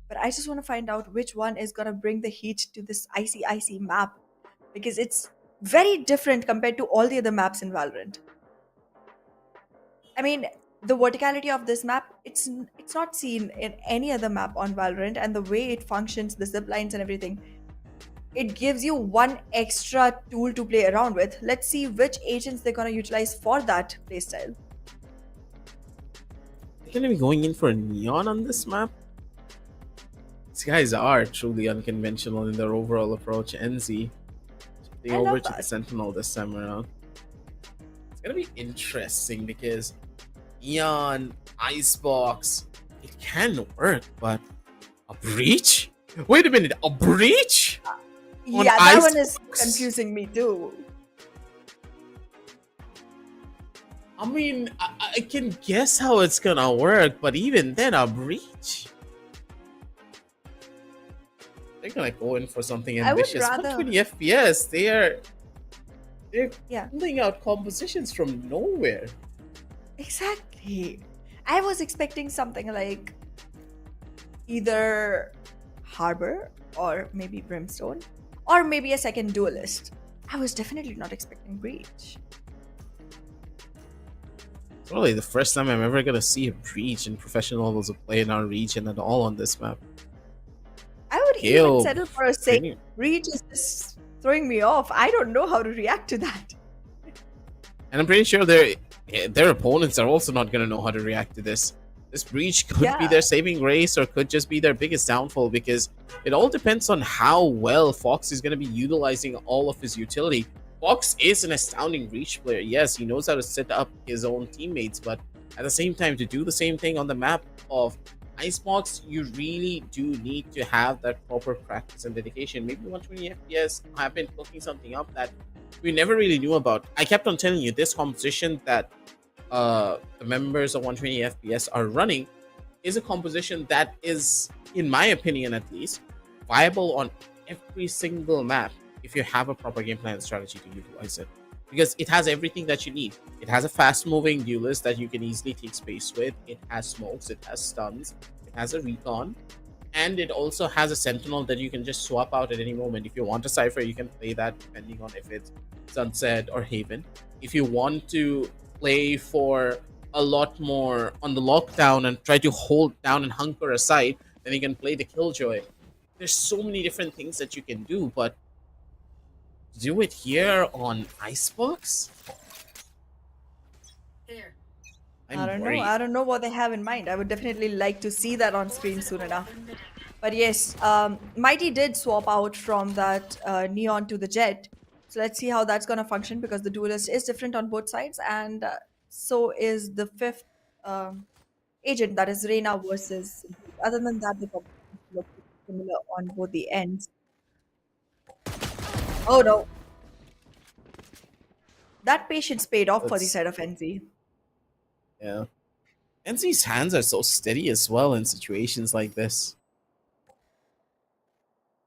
But I just want to find out which one is going to bring the heat to this icy map, because it's very different compared to all the other maps in Valorant. I mean, the verticality of this map, it's not seen in any other map on Valorant, and the way it functions, the zip lines and everything, it gives you one extra tool to play around with. Let's see which agents they're going to utilize for that playstyle. They're going to be going in for a Neon on this map. These guys are truly unconventional in their overall approach. NZ shifting over to the Sentinel this time around. It's going to be interesting because Neon, Icebox, it can work, but a breach? Wait a minute, a breach? Yeah, that one is confusing me too. I mean, I can guess how it's gonna work, but even then, a breach? They're gonna go in for something ambitious. 120 FPS, they're pulling out compositions from nowhere. Exactly. I was expecting something like either Harbor or maybe Brimstone, or maybe a second duelist. I was definitely not expecting Breach. It's probably the first time I'm ever gonna see a Breach in professional levels of play in our region at all on this map. I would even settle for a safe. Breach is just throwing me off. I don't know how to react to that. And I'm pretty sure their opponents are also not gonna know how to react to this. This breach could be their saving grace, or could just be their biggest downfall, because it all depends on how well Fox is going to be utilizing all of his utility. Fox is an astounding breach player. Yes, he knows how to set up his own teammates, but at the same time, to do the same thing on the map of Icebox, you really do need to have that proper practice and dedication. Maybe 120 FPS have been cooking something up that we never really knew about. I kept on telling you, this composition that the members of 120 FPS are running is a composition that is, in my opinion at least, viable on every single map if you have a proper game plan and strategy to utilize it. Because it has everything that you need. It has a fast-moving duelist that you can easily take space with. It has smokes, it has stuns, it has a recon, and it also has a sentinel that you can just swap out at any moment. If you want a Cypher, you can play that depending on if it's Sunset or Haven. If you want to play for a lot more on the lockdown and try to hold down and hunker aside, then you can play the Killjoy. There's so many different things that you can do, but do it here on Icebox? I don't know what they have in mind. I would definitely like to see that on screen soon enough. But yes, Mighty did swap out from that Neon to the Jet. So let's see how that's going to function, because the duelist is different on both sides, and so is the fifth agent, that is Reyna versus. Other than that, the competition looks similar on both the ends. Oh no. That patience paid off for the side of NZ. Yeah. NZ's hands are so steady as well in situations like this.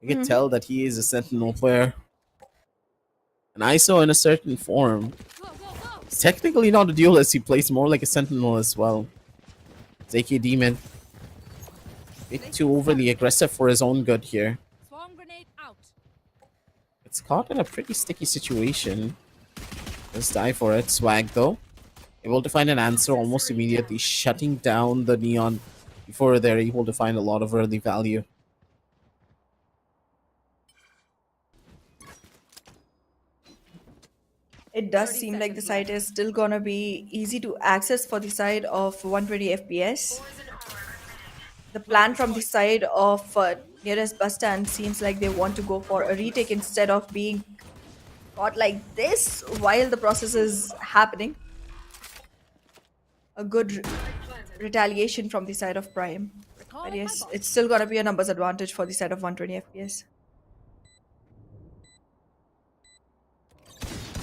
You can tell that he is a Sentinel player. And ISO in a certain form. He's technically not a duelist, he plays more like a Sentinel as well. ZK Demon. A bit too overly aggressive for his own good here. It's caught in a pretty sticky situation. Let's die for it. Swag though. Able to find an answer almost immediately, shutting down the neon before they're able to find a lot of early value. It does seem like the site is still gonna be easy to access for the side of 120 FPS. The plan from the side of nearest bus stand seems like they want to go for a retake instead of being caught like this while the process is happening. A good retaliation from the side of Prime. But yes, it's still gonna be a numbers advantage for the side of 120 FPS.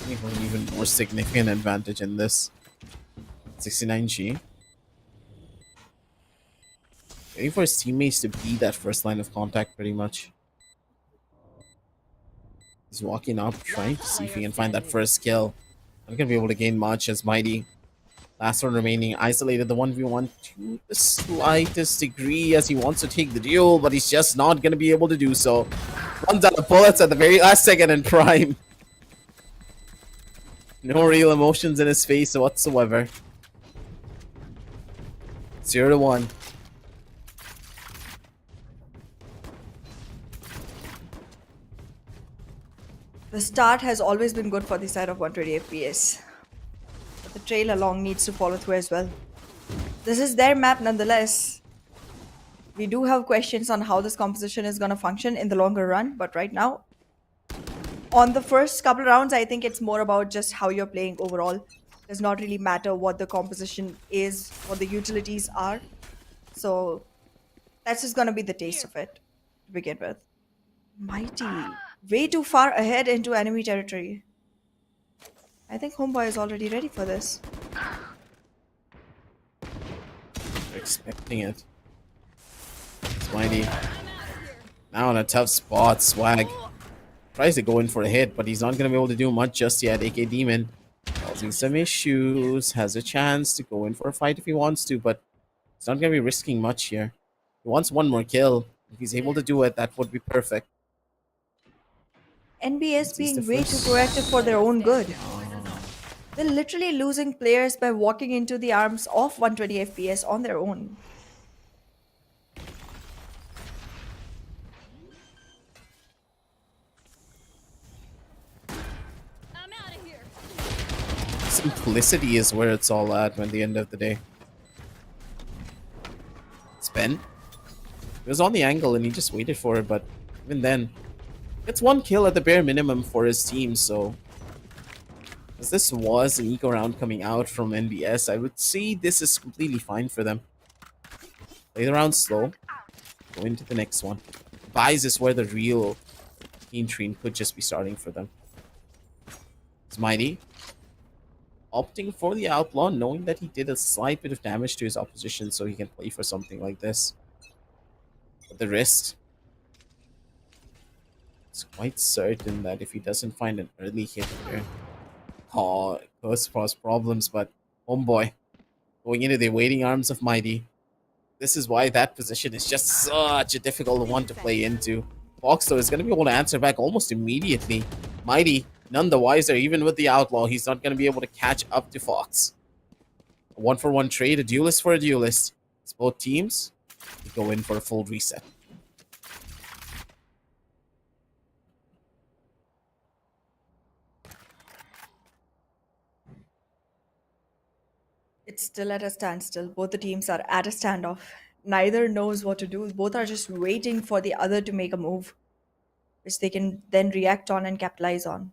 An even more significant advantage in this. 69G. Waiting for his teammates to be that first line of contact pretty much. He's walking up, trying to see if he can find that first kill. Not gonna be able to gain much as Mighty. Last one remaining, isolated the 1v1 to the slightest degree as he wants to take the duel, but he's just not gonna be able to do so. Runs out of bullets at the very last second in Prime. No real emotions in his face whatsoever. 0-1. The start has always been good for the side of 120 FPS. But the trail along needs to follow through as well. This is their map nonetheless. We do have questions on how this composition is going to function in the longer run, but right now, on the first couple rounds, I think it's more about just how you're playing overall. Does not really matter what the composition is, what the utilities are. So that's just going to be the taste of it to begin with. Mighty. Way too far ahead into enemy territory. I think Homeboy is already ready for this. Expecting it. It's Mighty. Now in a tough spot, Swag. Tries to go in for a hit, but he's not going to be able to do much just yet. AK Demon causing some issues. Has a chance to go in for a fight if he wants to, but he's not going to be risking much here. He wants one more kill. If he's able to do it, that would be perfect. NBS being way too proactive for their own good. They're literally losing players by walking into the arms of 120 FPS on their own. Simplicity is where it's all at at the end of the day. Spen. He was on the angle and he just waited for it, but even then, it's one kill at the bare minimum for his team, so as this was an eco round coming out from NBS, I would say this is completely fine for them. Play the round slow, go into the next one. Buys is where the real team train could just be starting for them. It's Mighty opting for the outlaw, knowing that he did a slight bit of damage to his opposition, so he can play for something like this. But the risk, it's quite certain that if he doesn't find an early hit here, it could cause problems. But Homeboy going into the waiting arms of Mighty. This is why that position is just such a difficult one to play into. Fox, though, is going to be able to answer back almost immediately. Mighty, none the wiser, even with the outlaw, he's not going to be able to catch up to Fox. A 1-for-1 trade, a duelist for a duelist. It's both teams go in for a full reset. It's still at a standstill. Both the teams are at a standoff. Neither knows what to do. Both are just waiting for the other to make a move, which they can then react on and capitalize on.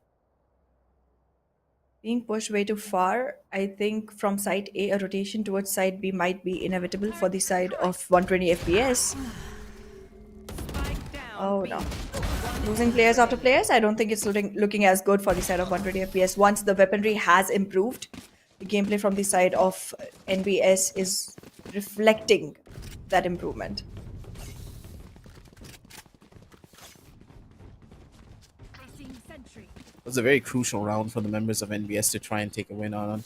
Being pushed way too far, I think from side A, a rotation towards side B might be inevitable for the side of 120 FPS. Oh no. Losing players after players, I don't think it's looking as good for the side of 120 FPS. Once the weaponry has improved, the gameplay from the side of NBS is reflecting that improvement. It was a very crucial round for the members of NBS to try and take a win on.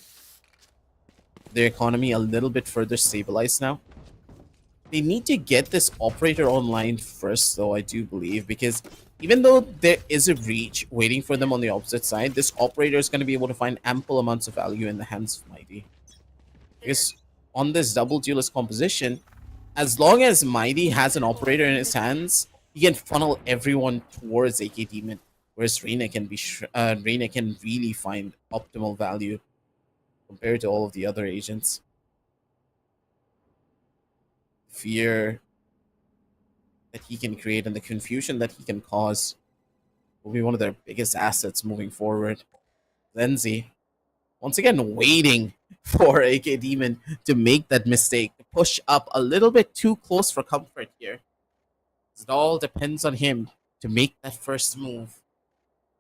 Their economy a little bit further stabilized now. They need to get this operator online first, though, I do believe, because even though there is a breach waiting for them on the opposite side, this operator is going to be able to find ample amounts of value in the hands of Mighty. Because on this double duelist composition, as long as Mighty has an operator in his hands, he can funnel everyone towards AK Demon, whereas Reina can Reina can really find optimal value compared to all of the other agents. Fear that he can create and the confusion that he can cause will be one of their biggest assets moving forward. Lenzi, once again, waiting for AK Demon to make that mistake, to push up a little bit too close for comfort here. It all depends on him to make that first move.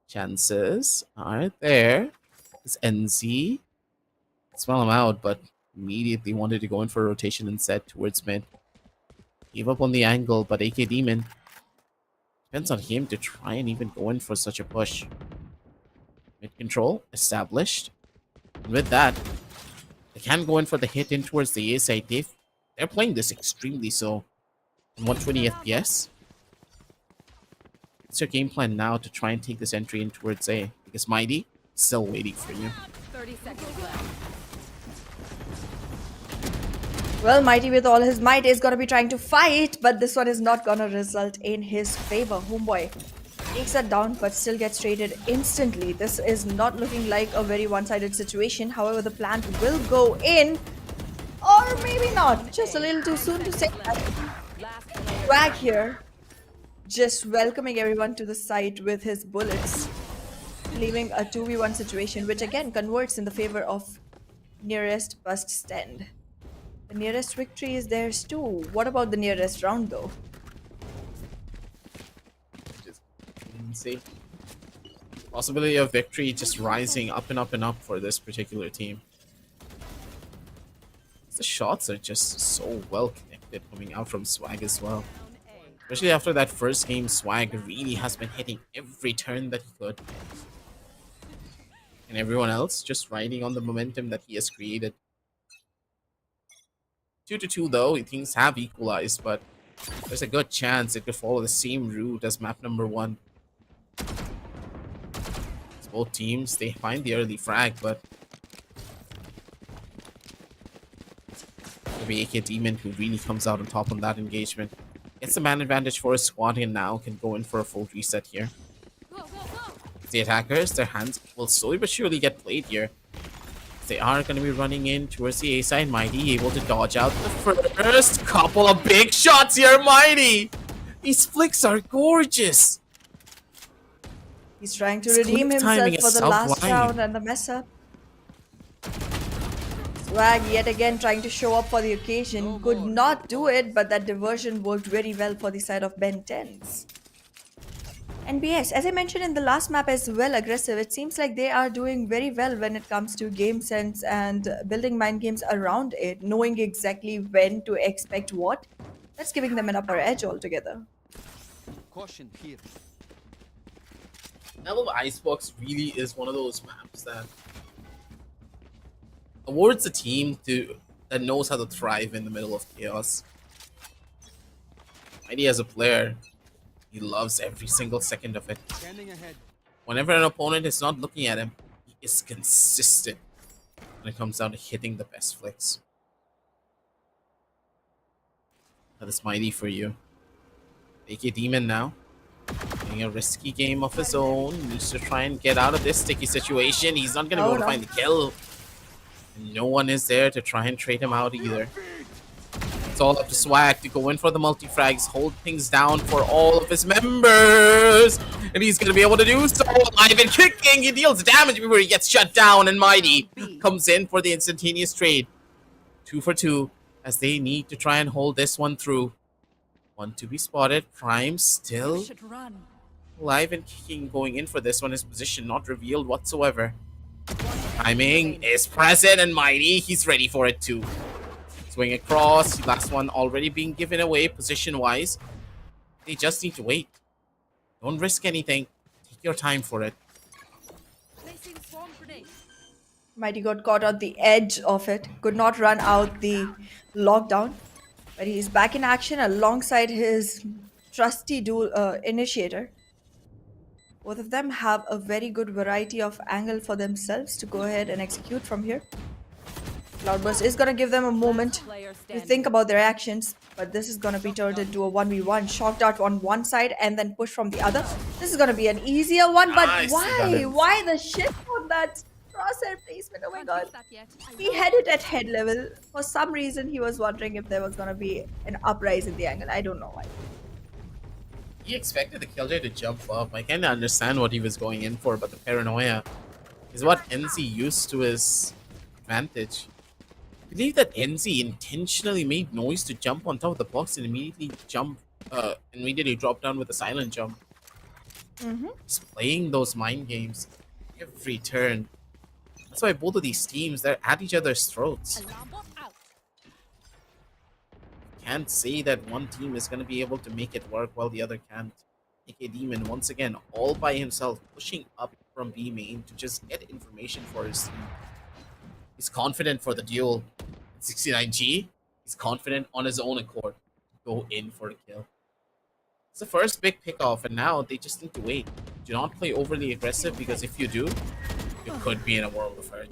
Chances are there. It's NZ. Smell him out, but immediately wanted to go in for a rotation instead towards mid. Gave up on the angle, but AK Demon, depends on him to try and even go in for such a push. Mid control established. And with that, they can go in for the hit in towards the A side. They're playing this extremely so. 120 FPS. It's your game plan now to try and take this entry in towards A, because Mighty is still waiting for you. 30 seconds left. Well, Mighty with all his might is gonna be trying to fight, but this one is not gonna result in his favor. Homeboy takes that down, but still gets traded instantly. This is not looking like a very one-sided situation. However, the plant will go in, or maybe not. Just a little too soon to say that. Swag here, just welcoming everyone to the site with his bullets, leaving a 2v1 situation, which again converts in the favor of nearest BUSTAND. The nearest victory is theirs too. What about the nearest round though? Just see. Possibility of victory just rising up and up and up for this particular team. The shots are just so well connected coming out from Swag as well. Especially after that first game, Swag really has been hitting every turn that he could. And everyone else just riding on the momentum that he has created. 2-2 though, things have equalized, but there's a good chance it could follow the same route as map number 1. It's both teams, they find the early frag, but it'll be AK Demon who really comes out on top on that engagement. Gets the man advantage for his squad and now can go in for a full reset here. The attackers, their hands will slowly but surely get played here. They are going to be running in towards the A side. Mighty able to dodge out the first couple of big shots here. Mighty! These flicks are gorgeous. He's trying to His redeem quick himself timing for is the last sublime. round and the mess up. Swag yet again trying to show up for the occasion. Could not do it, but that diversion worked very well for the side of Ben 10s. And BS, as I mentioned in the last map as well, aggressive, it seems like they are doing very well when it comes to game sense and building mind games around it, knowing exactly when to expect what. That's giving them an upper edge altogether. Caution here. I love Icebox really is one of those maps that awards a team that knows how to thrive in the middle of chaos. Mighty as a player, he loves every single second of it. Standing ahead. Whenever an opponent is not looking at him, he is consistent when it comes down to hitting the best flicks. That is Mighty for you. AK Demon now. Playing a risky game of his own. Needs to try and get out of this sticky situation. He's not going to be able to find the kill. And no one is there to try and trade him out either. It's all up to Swag to go in for the multi-frags, hold things down for all of his members. And he's going to be able to do so. Alive and kicking. He deals damage before he gets shut down. And Mighty comes in for the instantaneous trade. 2 for 2 as they need to try and hold this one through. One to be spotted. Prime still alive and kicking, going in for this one. His position not revealed whatsoever. Timing is present and Mighty, he's ready for it too. Swing across, last one already being given away position-wise. They just need to wait. Don't risk anything. Take your time for it. Mighty got caught on the edge of it. Could not run out the lockdown. But he's back in action alongside his trusty dual initiator. Both of them have a very good variety of angle for themselves to go ahead and execute from here. Cloudburst is going to give them a moment Player to standing. think about their actions, but this is going to be turned into a 1v1. Shock dart on one side and then push from the other. This is going to be an easier one, but Nicely why? done. Why the shift on that crosshair placement? Oh my god. He had it at head level. For some reason, he was wondering if there was going to be an uprise in the angle. I don't know why. He expected the killjoy to jump up. I kind of understand what he was going in for, but the paranoia is what NZ used to his advantage. I believe that NZ intentionally made noise to jump on top of the box and immediately drop down with a silent jump. He's playing those mind games every turn. That's why both of these teams, they're at each other's throats. Can't say that one team is going to be able to make it work while the other can't. AK Demon, once again, all by himself, pushing up from B main to just get information for his team. He's confident for the duel. 69G, he's confident on his own accord to go in for the kill. It's the first big pickoff, and now they just need to wait. Do not play overly aggressive, because if you do, you could be in a world of hurt.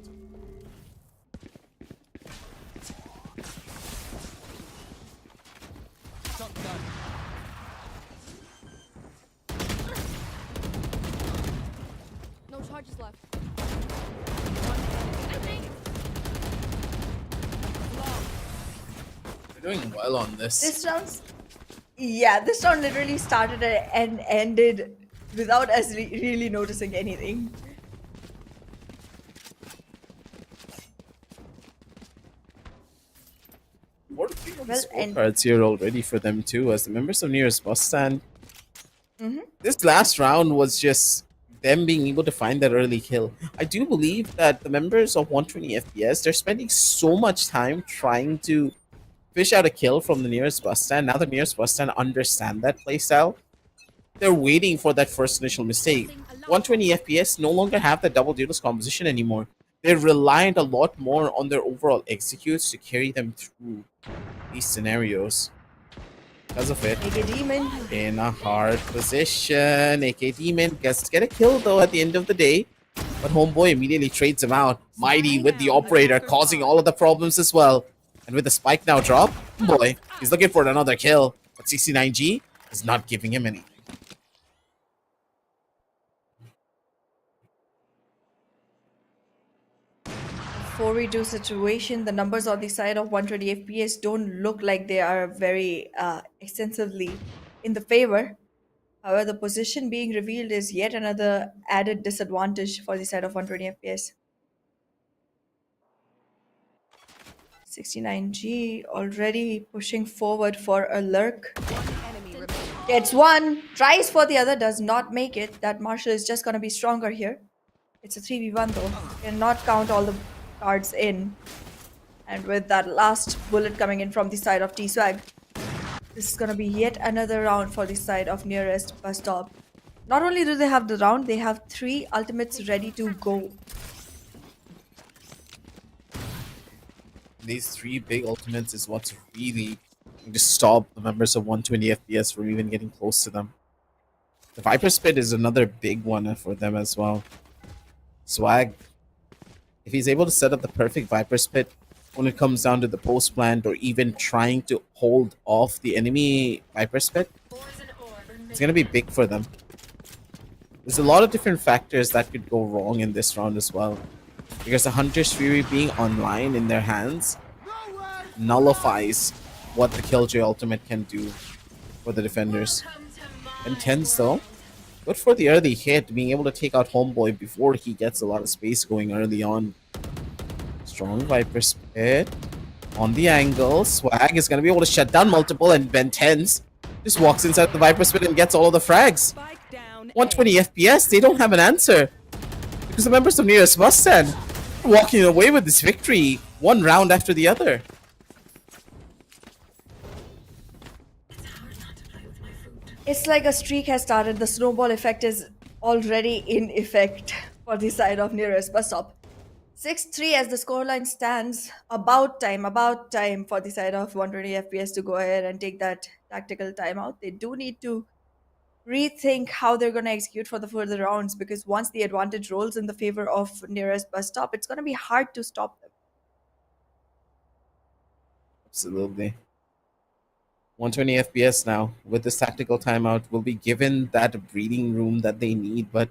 No charges left. They're doing well on this. This round literally started and ended without us really noticing anything. Well, and- cards here already for them too, as the members of nearest BUSTAND. This last round was just them being able to find that early kill. I do believe that the members of 120 FPS, they're spending so much time trying to fish out a kill from the nearest BUSTAND. Now the nearest BUSTAND understand that playstyle. They're waiting for that first initial mistake. 120 FPS no longer have the double duelist composition anymore. They're reliant a lot more on their overall executes to carry them through these scenarios. Because of it, AK Demon. in a hard position. AK Demon gets to get a kill though at the end of the day. But Homeboy immediately trades him out. Mighty with the operator causing all of the problems as well. And with the spike now drop, Homeboy, he's looking for another kill. But 69G is not giving him anything. 4v2 situation, the numbers on the side of 120 FPS don't look like they are very extensively in the favor. However, the position being revealed is yet another added disadvantage for the side of 120 FPS. 69G already pushing forward for a lurk. Gets one, tries for the other, does not make it. That Marshall is just going to be stronger here. It's a 3v1 though. Cannot count all the cards in. And with that last bullet coming in from the side of T-Swag, this is going to be yet another round for the side of nearest bus stop. Not only do they have the round, they have 3 ultimates ready to go. These 3 big ultimates is what's really going to stop the members of 120 FPS from even getting close to them. The Viper Spit is another big one for them as well. Swag, if he's able to set up the perfect Viper Spit when it comes down to the post plant or even trying to hold off the enemy Viper Spit, it's going to be big for them. There's a lot of different factors that could go wrong in this round as well. Because the Hunter's Fury being online in their hands nullifies what the Killjoy ultimate can do for the defenders. Intense though. Good for the early hit, being able to take out Homeboy before he gets a lot of space going early on. Strong Viper Spit on the angle. Swag is going to be able to shut down multiple, and Ben Tens just walks inside the Viper Spit and gets all of the frags. 120 FPS, they don't have an answer. Because the members of nearest BUSTAND are walking away with this victory, one round after the other. It's like a streak has started. The snowball effect is already in effect for the side of nearest bus stop. 6-3 as the scoreline stands. About time for the side of 120 FPS to go ahead and take that tactical timeout. They do need to rethink how they're going to execute for the further rounds, because once the advantage rolls in the favor of nearest bus stop, it's going to be hard to stop them. Absolutely. 120 FPS now with this tactical timeout will be given that breathing room that they need, but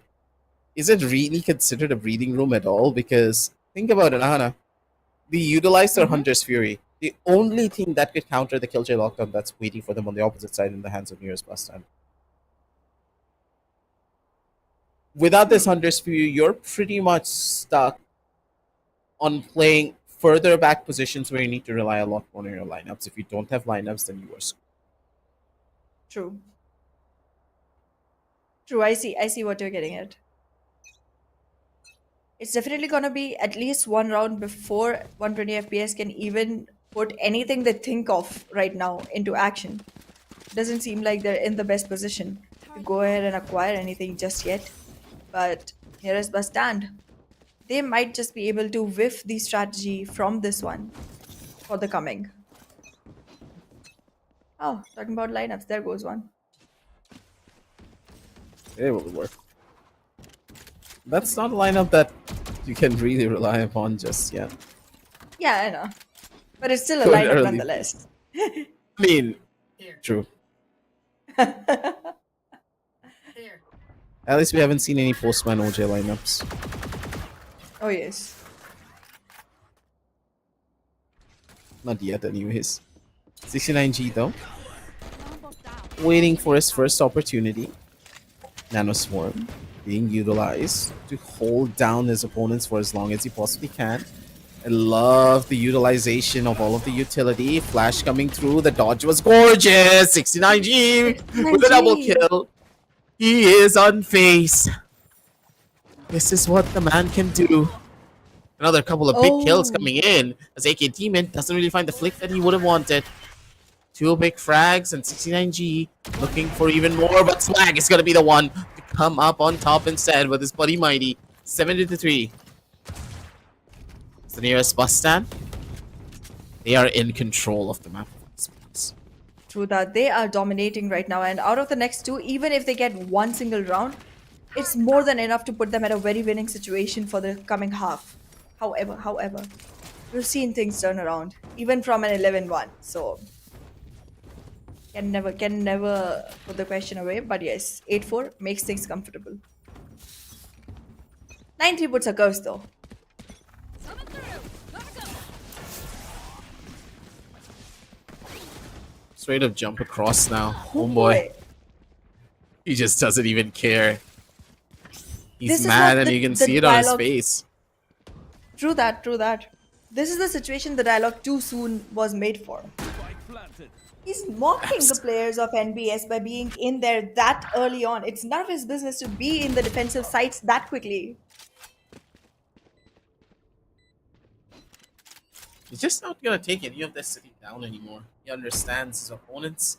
is it really considered a breathing room at all? Because think about it, Hana. They utilized their Mhm. Hunter's Fury. The only thing that could counter the Killjoy lockdown that's waiting for them on the opposite side in the hands of nearest bus stand. Without this Hunter's Fury, you're pretty much stuck on playing further back positions where you need to rely a lot more on your lineups. If you don't have lineups, then you are screwed. True. True. I see what you're getting at. It's definitely going to be at least one round before 120 FPS can even put anything they think of right now into action. Doesn't seem like they're in the best position to go ahead and acquire anything just yet. But nearest bus stand, they might just be able to whiff the strategy from this one for the coming. Oh, talking about lineups, there goes one. It will work. That's not a lineup that you can really rely upon just yet. Yeah, I know. But it's still a Going lineup early. nonetheless. I mean, true. At least we haven't seen any Postman OJ lineups. Oh, yes. Not yet, anyways. 69G though. Waiting for his first opportunity. Nanoswarm being utilized to hold down his opponents for as long as he possibly can. I love the utilization of all of the utility. Flash coming through. The dodge was gorgeous. 69G with a double 69G. kill. He is unfazed. This is what the man can do. Another couple of big kills Oh, coming in as AK Demon doesn't really find the flick that he would have wanted. Two big frags and 69G looking for even more, but Swag is going to be the one to come up on top instead with his buddy Mighty. 7-3. It's the nearest bus stand. They are in control of the map. true that. They are dominating right now. And out of the next two, even if they get one single round, it's more than enough to put them at a very winning situation for the coming half. However, we've seen things turn around, even from an 11-1. So can never put the question away. But yes, 8-4 makes things comfortable. 9-3 puts a curse though. Straight up jump across now. Oh Homeboy. boy. He just doesn't even care. He's This is mad what and the- you can the see it on his dialogue- face. True that, true that. This is the situation the dialogue too soon was made for. He's mocking the players of NBS by being in there that early on. It's none of his business to be in the defensive sites that quickly. He's just not gonna take any of this sitting down anymore. He understands his opponents.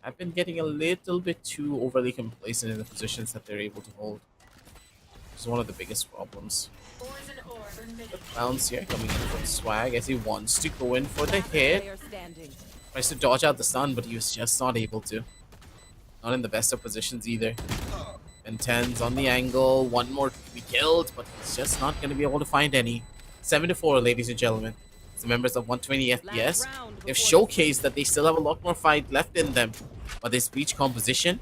I've been getting a little bit too overly complacent in the positions that they're able to hold. Which is one of the biggest problems. The bounce here coming in from Swag as he wants to go in for the hit. Player standing. Tries to dodge out the stun, but he was just not able to. Not in the best of positions either. And 10's on the angle. One more to be killed, but he's just not going to be able to find any. 7-4, ladies and gentlemen. The members of 120 FPS have showcased that they still have a lot more fight left in them. But this breach composition,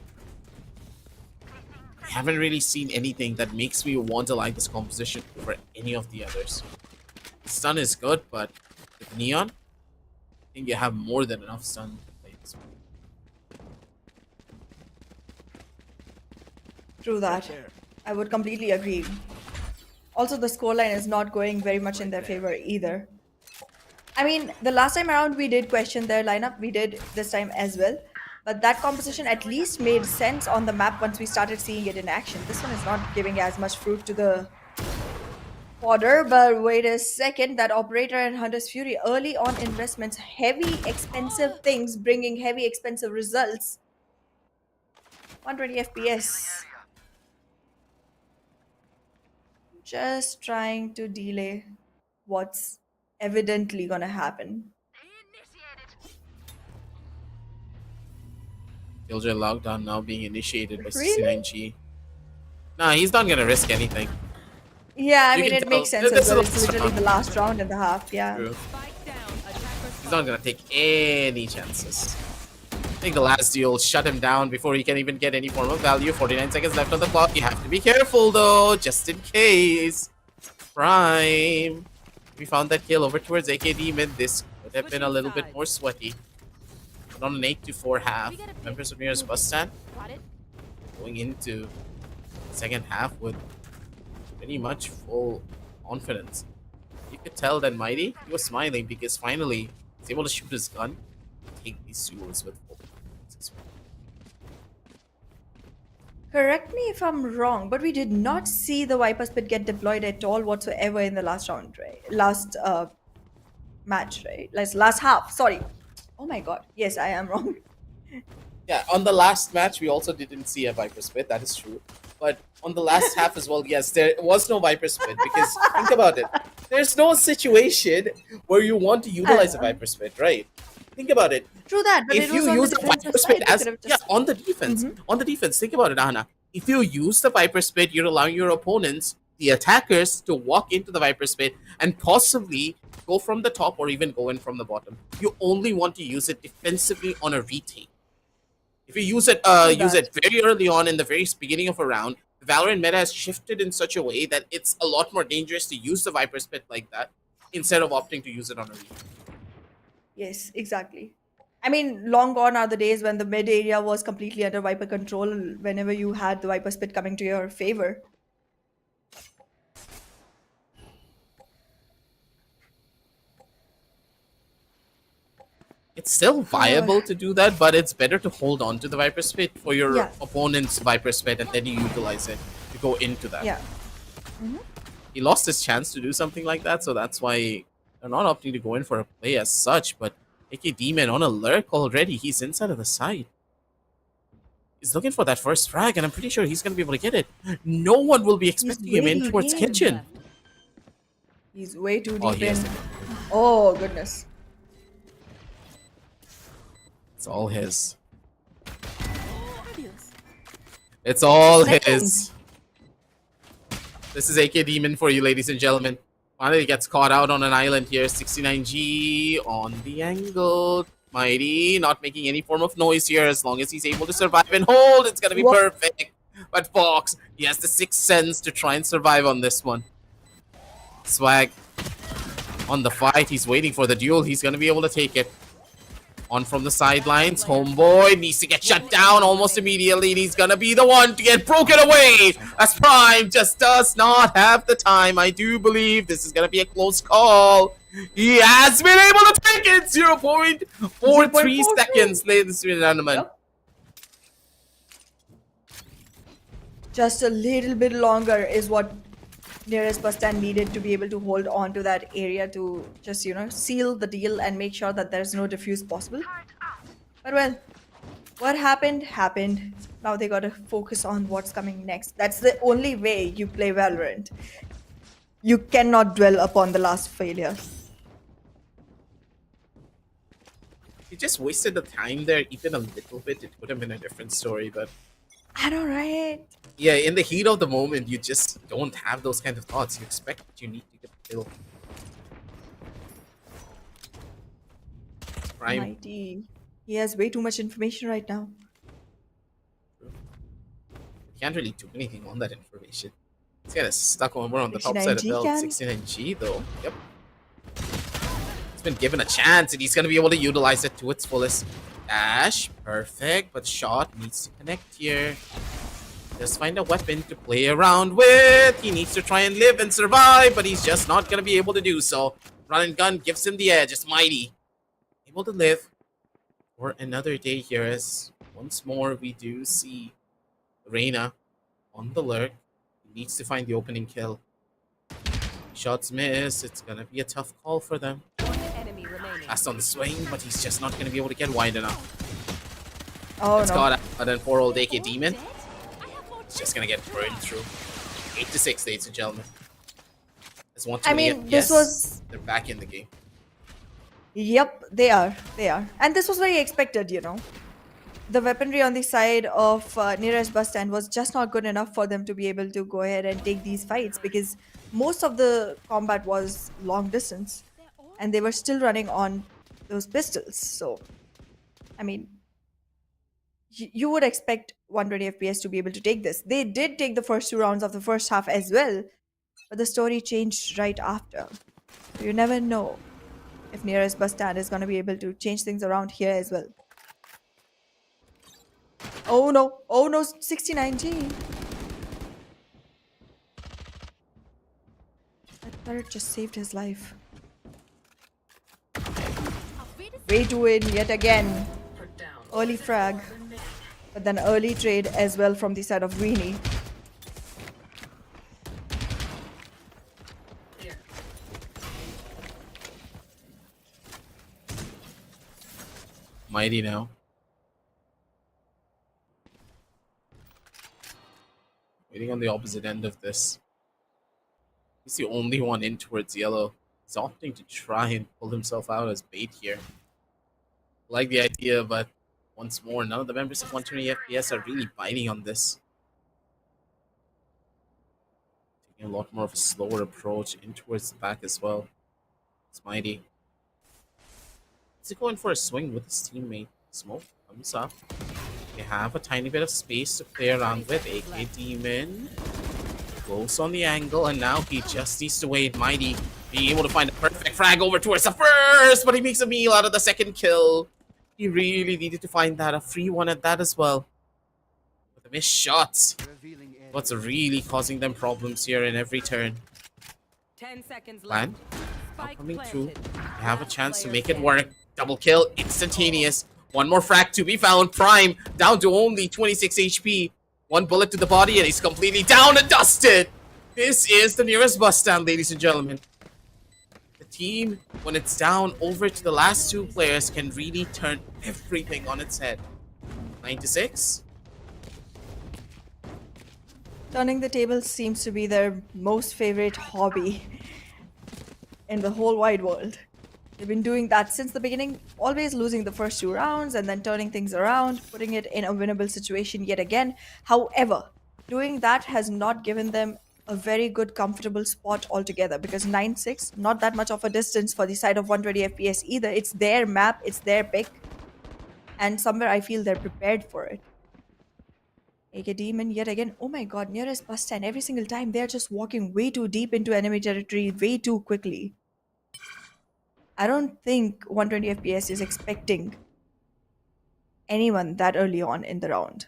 I haven't really seen anything that makes me want to like this composition over any of the others. Stun is good, but with Neon, I think you have more than enough stun to play this one. True that. I would completely agree. Also, the scoreline is not going very much in their favor either. I mean, the last time around we did question their lineup, we did this time as well. But that composition at least made sense on the map once we started seeing it in action. This one is not giving as much fruit to the fodder, but wait a second, that Operator and Hunter's Fury, early on investments, heavy expensive things bringing heavy expensive results. 120 FPS. Just trying to delay what's evidently gonna happen. Killjoy lockdown now being initiated by Really? 69G. Nah, he's not gonna risk anything. Yeah, I You mean, can it tell makes sense this as is well. the It's last literally round. the last round and a half. Yeah. True. Spike down. Attacker He's not gonna take any chances. I think the last duel shut him down before he can even get any form of value. 49 seconds left on the clock. You have to be careful though, just in case. Prime. We found that kill over towards AK Demon. This would have been a little bit more sweaty. But on an 8-4 half, members of Mirror's BUSTAND going into the second half with pretty much full confidence. You could tell that Mighty, he was smiling because finally he's able to shoot his gun, take these duels with full confidence. Correct me if I'm wrong, but we did not see the Viper Spit get deployed at all whatsoever in the last round, right? Last match, right? Last half. Sorry. Oh my god. Yes, I am wrong. Yeah, on the last match, we also didn't see a Viper Spit, that is true. But on the last half as well, yes, there was no Viper Spit because think about it. There's no situation where you want to utilize a Viper Spit, right? Think about it. True that, but If it was you on use the the defensive Viper side. Spit They as could have yeah, just... on the defense, think about it, Anna. If you use the Viper Spit, you're allowing your opponents, the attackers, to walk into the Viper Spit and possibly go from the top or even go in from the bottom. You only want to use it defensively on a retake. If you use it very early on in the very beginning of a round, the Valorant meta has shifted in such a way that it's a lot more dangerous to use the Viper Spit like that instead of opting to use it on a retake. Yes, exactly. I mean, long gone are the days when the mid area was completely under Viper control whenever you had the Viper Spit coming to your favor. It's still viable to do that, but it's better to hold on to the Viper Spit for your Yeah. opponent's Viper Spit and then you utilize it to go into that. Yeah. He lost his chance to do something like that, so that's why they're not opting to go in for a play as such. But AK Demon on a lurk already. He's inside of the side. He's looking for that first frag, and I'm pretty sure he's going to be able to get it. No one will be expecting him in way towards in. Kitchen. He's way too Oh, deep he has in. it. Oh, goodness. It's all his. It's all his. This is AK Demon for you, ladies and gentlemen. Finally gets caught out on an island here. 69G on the angle. Mighty not making any form of noise here. As long as he's able to survive and hold, it's going to be perfect. But Fox, he has the sixth sense to try and survive on this one. Swag on the fight. He's waiting for the duel. He's going to be able to take it. On from the sidelines, Homeboy needs to get shut down almost immediately. And he's gonna be the one to get broken away as Prime just does not have the time. I do believe this is gonna be a close call. He has been able to take it. 0.43 seconds, ladies and gentlemen. Yep. Just a little bit longer is what nearest bus stand needed to be able to hold on to that area to just, seal the deal and make sure that there's no defuse possible. But well, what happened, happened. Now they gotta focus on what's coming next. That's the only way you play Valorant. You cannot dwell upon the last failure. He just wasted the time there even a little bit. It would have been a different story, but I know, right? yeah, in the heat of the moment, you just don't have those kind of thoughts. You expect that you need to get the kill. Prime. Mighty. He has way too much information right now. Can't really do anything on that information. He's kind of stuck over on the top side of the 69G belt. can? 69G though. Yep. He's been given a chance and he's going to be able to utilize it to its fullest. Dash. Perfect. But shot needs to connect here. Just find a weapon to play around with. He needs to try and live and survive, but he's just not going to be able to do so. Run and gun gives him the edge. It's Mighty. Able to live for another day here as once more we do see Reina on the lurk. He needs to find the opening kill. Shots miss. It's going to be a tough call for them. Fast on the swing, but he's just not going to be able to get wide enough. Oh, It's no. got out and poor old AK Demon. It's just going to get burned through. 8-6, ladies and gentlemen. As one to I mean, this yes, was... they're back in the game. Yep, they are. They are. And this was very expected, the weaponry on the side of nearest bus stand was just not good enough for them to be able to go ahead and take these fights, because most of the combat was long distance and they were still running on those pistols. So, I mean, you would expect 120 FPS to be able to take this. They did take the first 2 rounds of the first half as well, but the story changed right after. So you never know if nearest bus stand is going to be able to change things around here as well. Oh no, 6019. That turret just saved his life. Way to win yet again. Early frag, but then early trade as well from the side of Greeny. Mighty now. Waiting on the opposite end of this. He's the only one in towards yellow. He's opting to try and pull himself out as bait here. Like the idea, but once more, none of the members of 120 FPS are really biting on this. Taking a lot more of a slower approach in towards the back as well. It's Mighty. Is he going for a swing with his teammate? Smoke comes up. They have a tiny bit of space to play around with. AK Demon goes on the angle, and now he just needs to wait. Mighty being able to find a perfect frag over towards the first, but he makes a meal out of the second kill. He really needed to find that, a free one at that as well. With the missed shots, what's really causing them problems here in every turn. 10 seconds Plan left. now Spike coming through. planted. They have a chance to Player make it dead. work. Double kill, instantaneous. One more frag to be found. Prime down to only 26 HP. One bullet to the body and he's completely down and dusted. This is the nearest bus stand, ladies and gentlemen. The team, when it's down over to the last two players, can really turn everything on its head. 9-6. Turning the tables seems to be their most favorite hobby in the whole wide world. They've been doing that since the beginning, always losing the first 2 rounds and then turning things around, putting it in a winnable situation yet again. However, doing that has not given them a very good, comfortable spot altogether, because 9-6, not that much of a distance for the side of 120 FPS either. It's their map, it's their pick, and somewhere I feel they're prepared for it. AK Demon yet again. Oh my god, nearest bus stand. Every single time they're just walking way too deep into enemy territory way too quickly. I don't think 120 FPS is expecting anyone that early on in the round.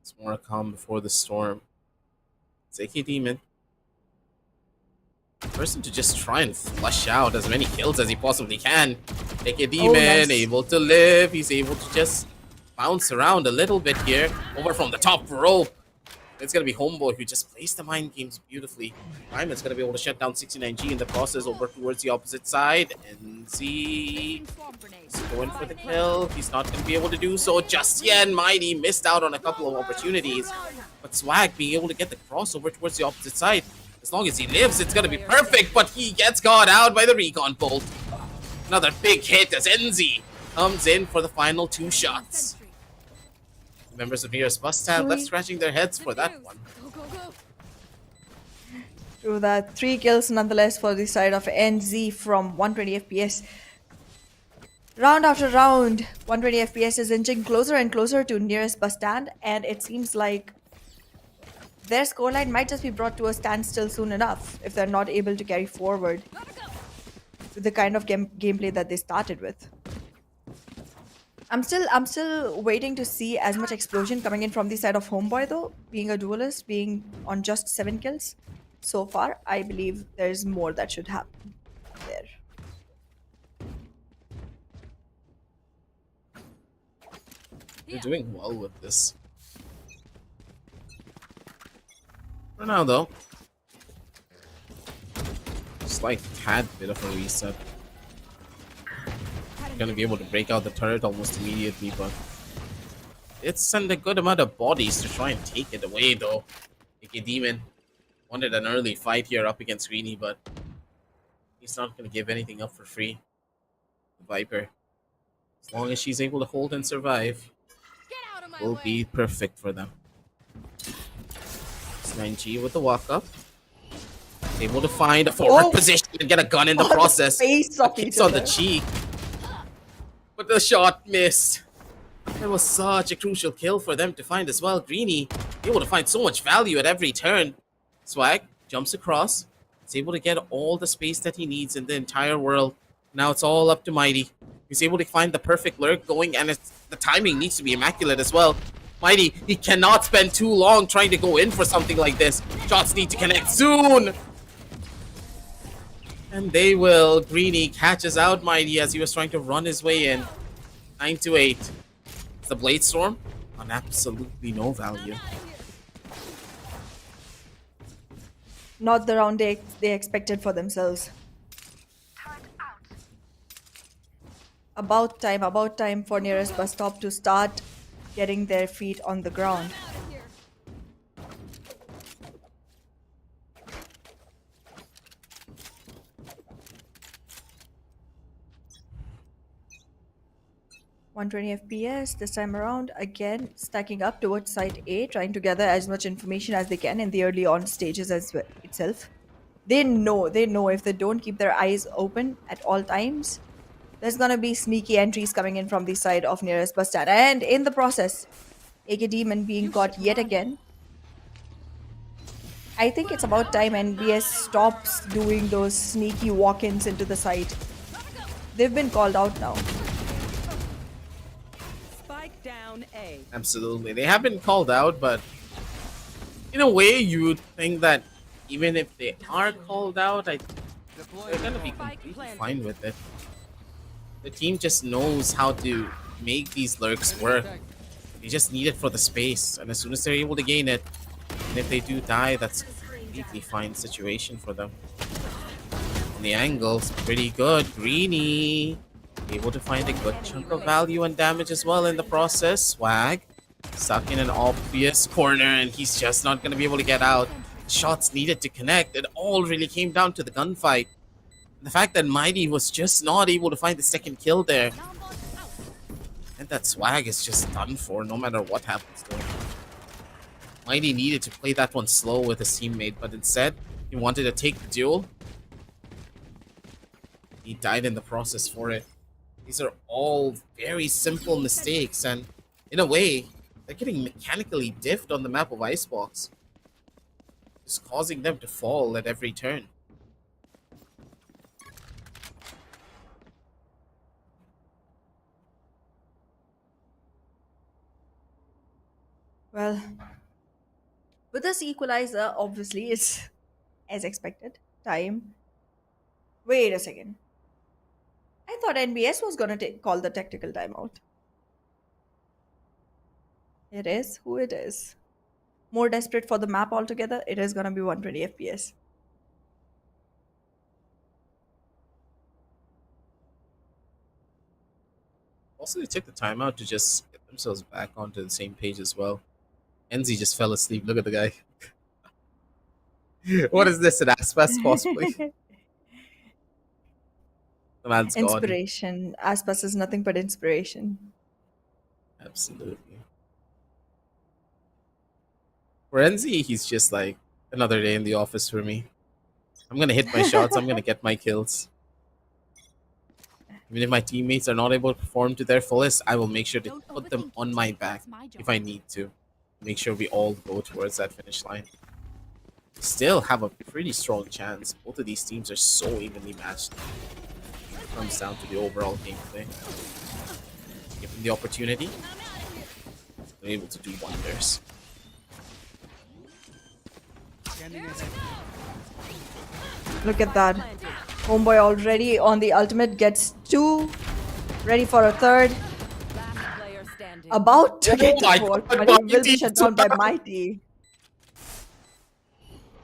It's more calm before the storm. It's AK Demon. Person to just try and flush out as many kills as he possibly can. AK Demon nice. able to live. He's able to just bounce around a little bit here. Over from the top rope. It's going to be Homeboy who just plays the mind games beautifully. Prime is going to be able to shut down 69G in the process over towards the opposite side. NZ is going for the kill. He's not going to be able to do so just yet. Mighty missed out on a couple of opportunities. But Swag being able to get the crossover towards the opposite side. As long as he lives, it's going to be perfect. But he gets caught out by the recon bolt. Another big hit as NZ comes in for the final 2 shots. Members of nearest bus stand left scratching their heads for that one. Through that, 3 kills nonetheless for the side of NZ from 120 FPS. Round after round, 120 FPS is inching closer and closer to nearest bus stand, and it seems like their scoreline might just be brought to a standstill soon enough if they're not able to carry forward with the kind of gameplay that they started with. I'm still waiting to see as much explosion coming in from the side of Homeboy though. Being a duelist, being on just 7 kills so far, I believe there's more that should happen there. You're doing well with this. For now though, just like a tad bit of a reset. Gonna be able to break out the turret almost immediately, but it's sent a good amount of bodies to try and take it away though. AK Demon wanted an early fight here up against Greeny, but He's not going to give anything up for free. Viper. As long as she's able to hold and survive, will be perfect for them. It's 9G with the walk up. Able to find a forward position and get a gun in the process. Face of Kicks each on the other. cheek. But the shot missed. That was such a crucial kill for them to find as well. Greeny able to find so much value at every turn. Swag jumps across. He's able to get all the space that he needs in the entire world. Now it's all up to Mighty. He's able to find the perfect lurk going, and the timing needs to be immaculate as well. Mighty, he cannot spend too long trying to go in for something like this. Shots need to connect soon. And they will. Greeny catches out Mighty as he was trying to run his way in. 9-8. It's the Blade Storm on absolutely no value. Not the round they expected for themselves. About time for nearest bus stop to start getting their feet on the ground. (120 FPS this time around, again stacking up towards site A, trying to gather as much information as they can in the early on stages as well itself. They know if they don't keep their eyes open at all times, there's gonna be sneaky entries coming in from the side of nearest bus stand, and in the process, AK Demon being caught yet again. I think it's about time NBS stops doing those sneaky walk-ins into the site. They've been called out now. Spike down A. Absolutely. They have been called out, but in a way, you would think that even if they are called out, they're going to be completely fine with it. The team just knows how to make these lurks work. They just need it for the space, and as soon as they're able to gain it, and if they do die, that's a completely fine situation for them. And the angle's pretty good. Greeny able to find a good chunk of value and damage as well in the process. Swag stuck in an obvious corner, and he's just not going to be able to get out. Shots needed to connect. It all really came down to the gunfight. The fact that Mighty was just not able to find the second kill there. And that Swag is just done for no matter what happens to him. Mighty needed to play that one slow with his teammate, but instead, he wanted to take the duel. He died in the process for it. These are all very simple mistakes, and in a way, they're getting mechanically diffed on the map of Icebox. It's causing them to fall at every turn. Well, with this equalizer, obviously, it's as expected. Time. Wait a second. I thought NBS was gonna call the tactical timeout. It is who it is. More desperate for the map altogether, it is gonna be 120 FPS. Also, they took the timeout to just get themselves back onto the same page as well. Enzi just fell asleep. Look at the guy. What is this? An Aspas cosplay? The man's gone. Inspiration. Aspas is nothing but inspiration. Absolutely. For Enzi, he's just like another day in the office for me. I'm gonna hit my shots. I'm gonna get my kills. Even if my teammates are not able to perform to their fullest, I will make sure to put them on my back if I need to. Make sure we all go towards that finish line. Still have a pretty strong chance. Both of these teams are so evenly matched. It comes down to the overall gameplay. Given the opportunity, they're able to do wonders. Look at that. Homeboy already on the ultimate, gets 2. Ready for a 3rd. Last player standing. About to get my the 4th, God, but he will be Mighty. shut down by Mighty.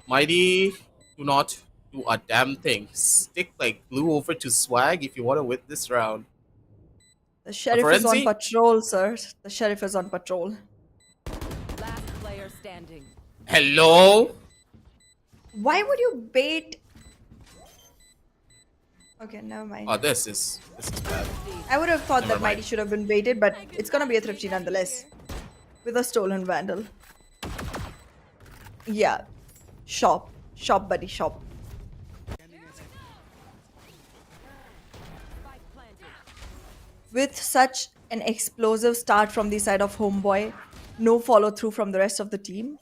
Mighty, do not do a damn thing. Stick like glue over to Swag if you want to win this round. The sheriff is on Forensic? patrol, sir. The sheriff is on patrol. Last player standing. Hello? Why would you bait Okay, never mind. Oh, this is bad. I would have thought Never that mind. Mighty should have been baited, but it's gonna be a thrifty nonetheless. With a stolen vandal. Yeah. Shop. Shop, buddy, shop. With such an explosive start from the side of Homeboy, no follow through from the rest of the team.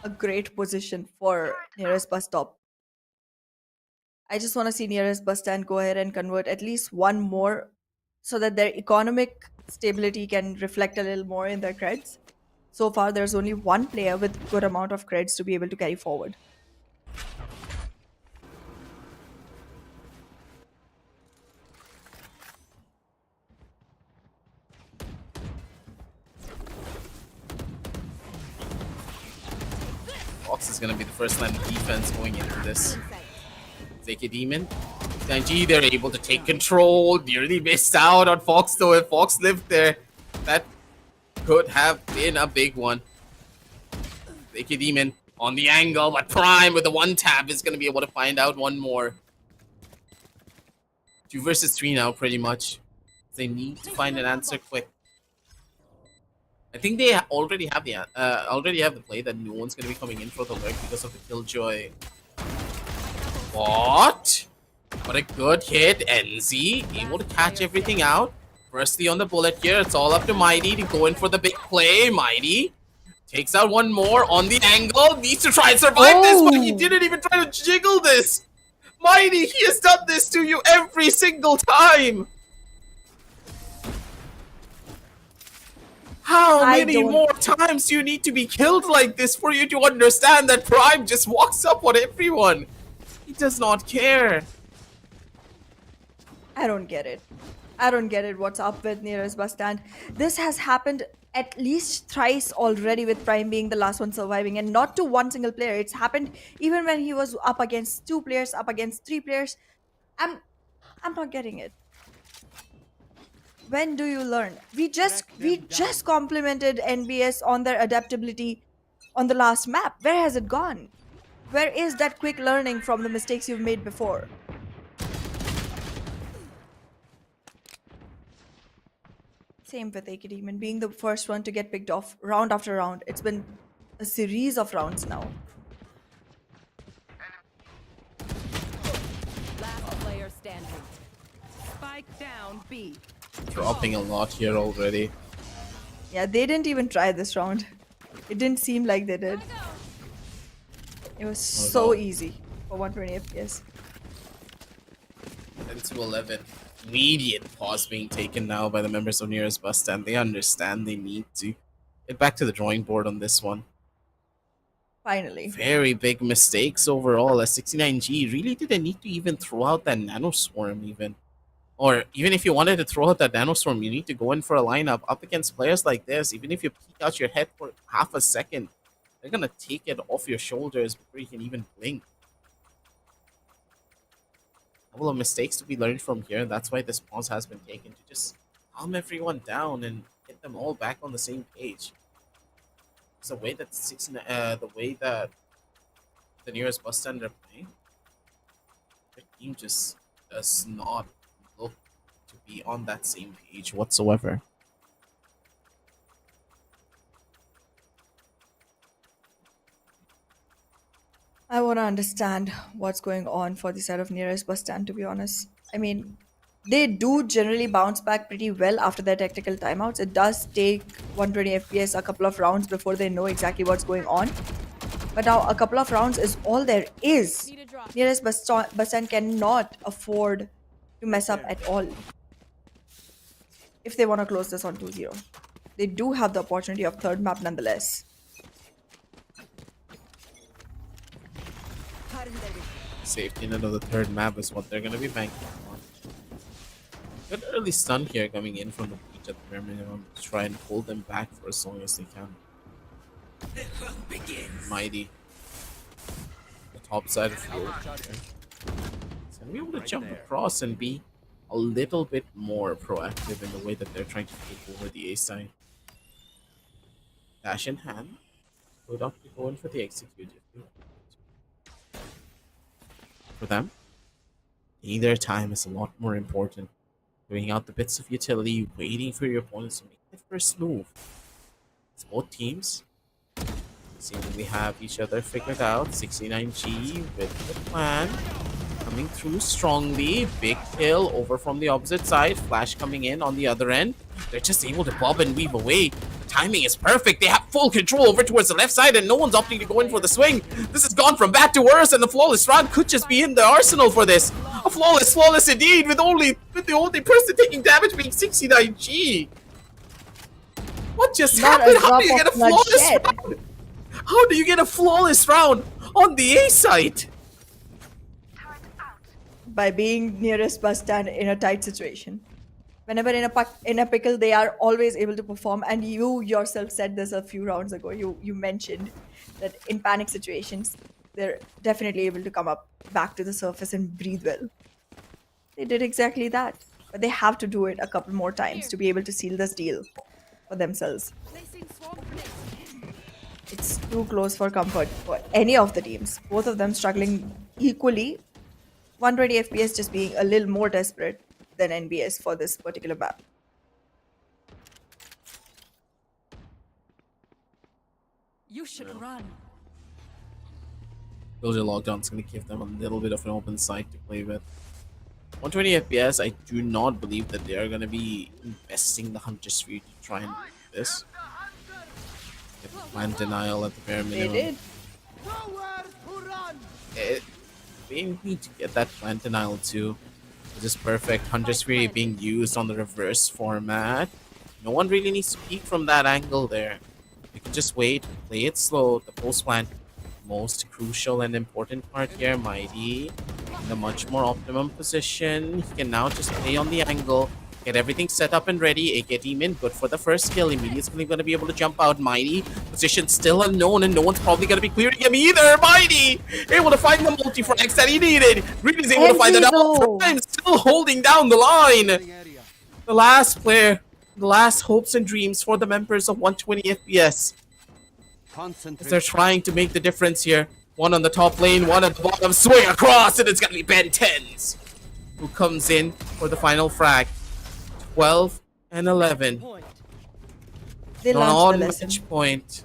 A great position for nearest bus stop. I just want to see nearest bus stand go ahead and convert at least one more so that their economic stability can reflect a little more in their creds. So far, there's only one player with good amount of creds to be able to carry forward. Fox is gonna be the first line of defense going into this. Take a demon. Sanji, they're able to take control. Nearly missed out on Fox though. If Fox lived there, that could have been a big one. Take a demon on the angle, but Prime with the one tap is gonna be able to find out one more. 2 versus 3 now, pretty much. They need to find an answer quick. I think they already have the play that no one's gonna be coming in for the lurk because of the killjoy. What? What a good hit, NZ. Able to catch everything out. Firstly on the bullet here, it's all up to Mighty to go in for the big play. Mighty takes out one more on the angle. Needs to try and survive this, but he didn't even try to jiggle this. Mighty, he has done this to you every single time. How many more times do you need to be killed like this for you to understand that Prime just walks up on everyone? He does not care. I don't get it. I don't get it what's up with nearest bus stand. This has happened at least thrice already with Prime being the last one surviving and not to one single player. It's happened even when he was up against 2 players, up against 3 players. I'm not getting it. When do you learn? We just complimented NBS on their adaptability on the last map. Where has it gone? Where is that quick learning from the mistakes you've made before? Same with AK Demon being the first one to get picked off round after round. It's been a series of rounds now. Last player standing. Spike down B. Dropping a lot here already. Yeah, they didn't even try this round. It didn't seem like they did. It was so easy for 120 FPS. 10 to 11. Immediate pause being taken now by the members of nearest bus stand. They understand they need to get back to the drawing board on this one. Finally. Very big mistakes overall as 69G really didn't need to even throw out that nano swarm even. Or even if you wanted to throw out that nano swarm, you need to go in for a lineup up against players like this. Even if you peek out your head for half a second, they're gonna take it off your shoulders before you can even blink. Couple of mistakes to be learned from here. That's why this pause has been taken to just calm everyone down and get them all back on the same page. It's the way that the nearest bus stand are playing. Their team just does not look to be on that same page whatsoever. I want to understand what's going on for the side of nearest bus stand, to be honest. I mean, they do generally bounce back pretty well after their tactical timeouts. It does take 120 FPS a couple of rounds before they know exactly what's going on. But now a couple of rounds is all there is. Nearest bus stand cannot afford to mess up at all if they want to close this on 2-0. They do have the opportunity of third map nonetheless. Safety net of the third map is what they're going to be banking on. Good early stun here coming in from the beach at the bare minimum to try and hold them back for as long as they can. Mighty. The top side of the road. So be able to jump across and be a little bit more proactive in the way that they're trying to take over the A side. Dash in hand. Good up to go in for the executive. For them, Taking their time is a lot more important. Doing out the bits of utility, waiting for your opponents to make the first move. It's both teams seemingly have each other figured out. 69G with the plan. Coming through strongly. Big kill over from the opposite side. Flash coming in on the other end. They're just able to bob and weave away. Timing is perfect. They have full control over towards the left side, and no one's opting to go in for the swing. This has gone from bad to worse, and the flawless round could just be in the arsenal for this. A flawless indeed, with the only person taking damage being 69G. What just Not a happened? How drop do you of get a flawless bloodshed. round? How do you get a flawless round on the A side? By being nearest bus stand in a tight situation. Whenever in a pickle, they are always able to perform. And you yourself said this a few rounds ago. You mentioned that in panic situations, they're definitely able to come up back to the surface and breathe well. They did exactly that. But they have to do it a couple more times to be able to seal this deal for themselves. Placing swarm grenades. It's too close for comfort for any of the teams. Both of them struggling equally. 120 FPS just being a little more desperate than NBS for this particular map. You should run. Builder lockdown is going to give them a little bit of an open site to play with. 120 FPS, I do not believe that they are going to be investing the Hunter's Fury to try and do this. Get the plan denial at the bare minimum. They did. They need to get that plan denial too. This is perfect. Hunter's Fury being used on the reverse format. No one really needs to peek from that angle there. You can just wait, play it slow. The post plant, most crucial and important part here. Mighty in a much more optimum position. He can now just play on the angle, get everything set up and ready. AK team in, good for the first kill. Immediately going to be able to jump out. Mighty, position still unknown, and no one's probably going to be clearing him either. Mighty, able to find the multi-frags that he needed. Green is able to find the double prime, still holding down the line. The last player, the last hopes and dreams for the members of 120 FPS. As they're trying to make the difference here. One on the top lane, one at the bottom, swing across, and it's going to be Ben 10s who comes in for the final frag. 12 and 11. They On learned the lesson. match point.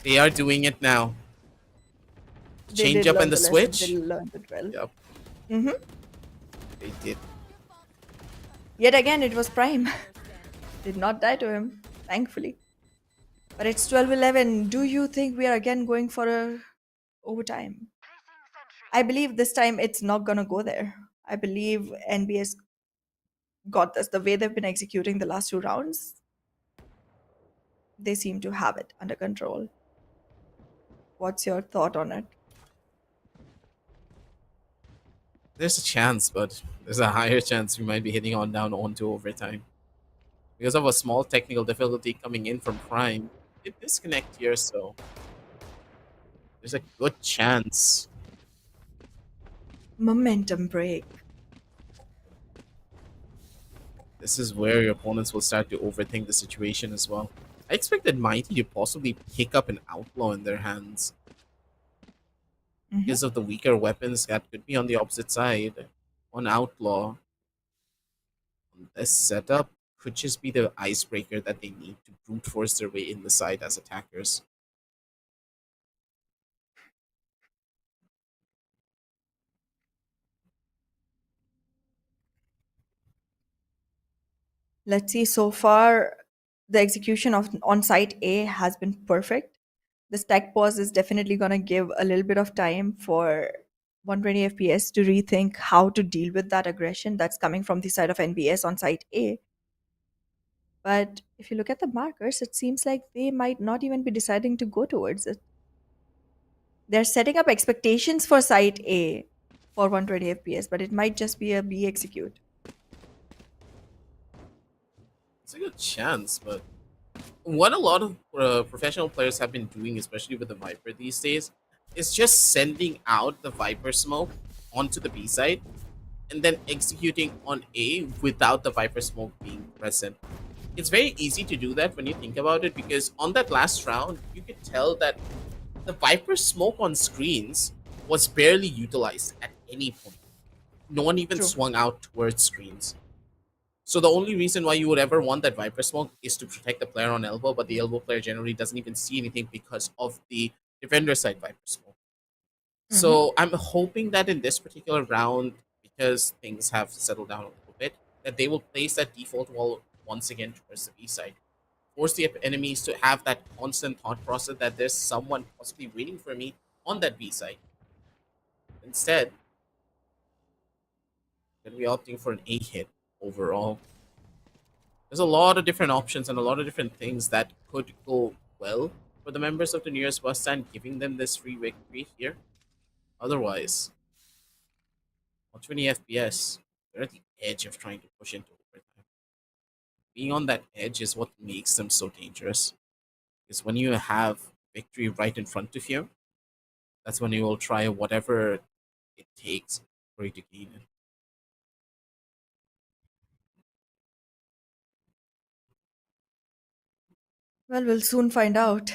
They are doing it now. They Change did up learn and the lesson. switch. They learned it well. Yep, Mm-hmm. they did. Yet again, it was Prime. Did not die to him, thankfully. But it's 12-11. Do you think we are again going for a overtime? I believe this time it's not gonna go there. I believe NBS got this. The way they've been executing the last two rounds, they seem to have it under control. What's your thought on it? There's a chance, but there's a higher chance we might be heading on down onto overtime. Because of a small technical difficulty coming in from Prime, it disconnect here, so there's a good chance. Momentum break. This is where your opponents will start to overthink the situation as well. I expected Mighty to possibly pick up an outlaw in their hands. Mhm. Because of the weaker weapons that could be on the opposite side. One outlaw on this setup could just be the icebreaker that they need to brute force their way in the side as attackers. Let's see. So far, the execution of on site A has been perfect. This tech pause is definitely going to give a little bit of time for 120 FPS to rethink how to deal with that aggression that's coming from the side of NBS on site A. But if you look at the markers, it seems like they might not even be deciding to go towards it. They're setting up expectations for site A for 120 FPS, but it might just be a B execute. It's a good chance, but what a lot of professional players have been doing, especially with the Viper these days, is just sending out the Viper smoke onto the B side and then executing on A without the Viper smoke being present. It's very easy to do that when you think about it, because on that last round, you could tell that the Viper smoke on screens was barely utilized at any point. no one even True. swung out towards screens. So the only reason why you would ever want that Viper smoke is to protect the player on elbow, but the elbow player generally doesn't even see anything because of the defender side Viper smoke. So I'm hoping that in this particular round, because things have settled down a little bit, that they will place that default wall once again towards the B side. Force the enemies to have that constant thought process that there's someone possibly waiting for me on that B side. Instead, going to be opting for an A hit overall. There's a lot of different options and a lot of different things that could go well for the members of the nearest bus stand, giving them this free victory here. Otherwise, 120 FPS, they're at the edge of trying to push into overtime. Being on that edge is what makes them so dangerous. Because when you have victory right in front of you, that's when you will try whatever it takes for you to gain it. Well, we'll soon find out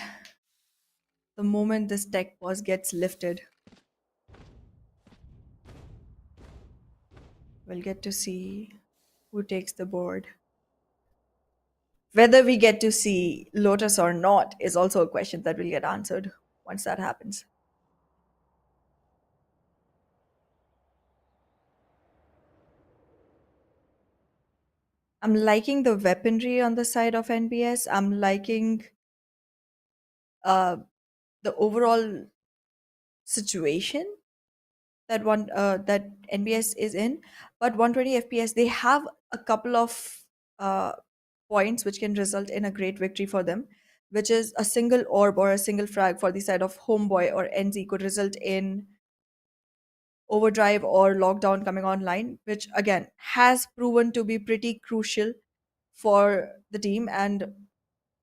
the moment this tech pause gets lifted. We'll get to see who takes the board. Whether we get to see Lotus or not is also a question that will get answered once that happens. I'm liking the weaponry on the side of NBS. I'm liking uh, the overall situation that NBS is in. But 120 FPS, they have a couple of uh, points which can result in a great victory for them, which is a single orb or a single frag for the side of Homeboy or NZ could result in overdrive or lockdown coming online, which again has proven to be pretty crucial for the team. And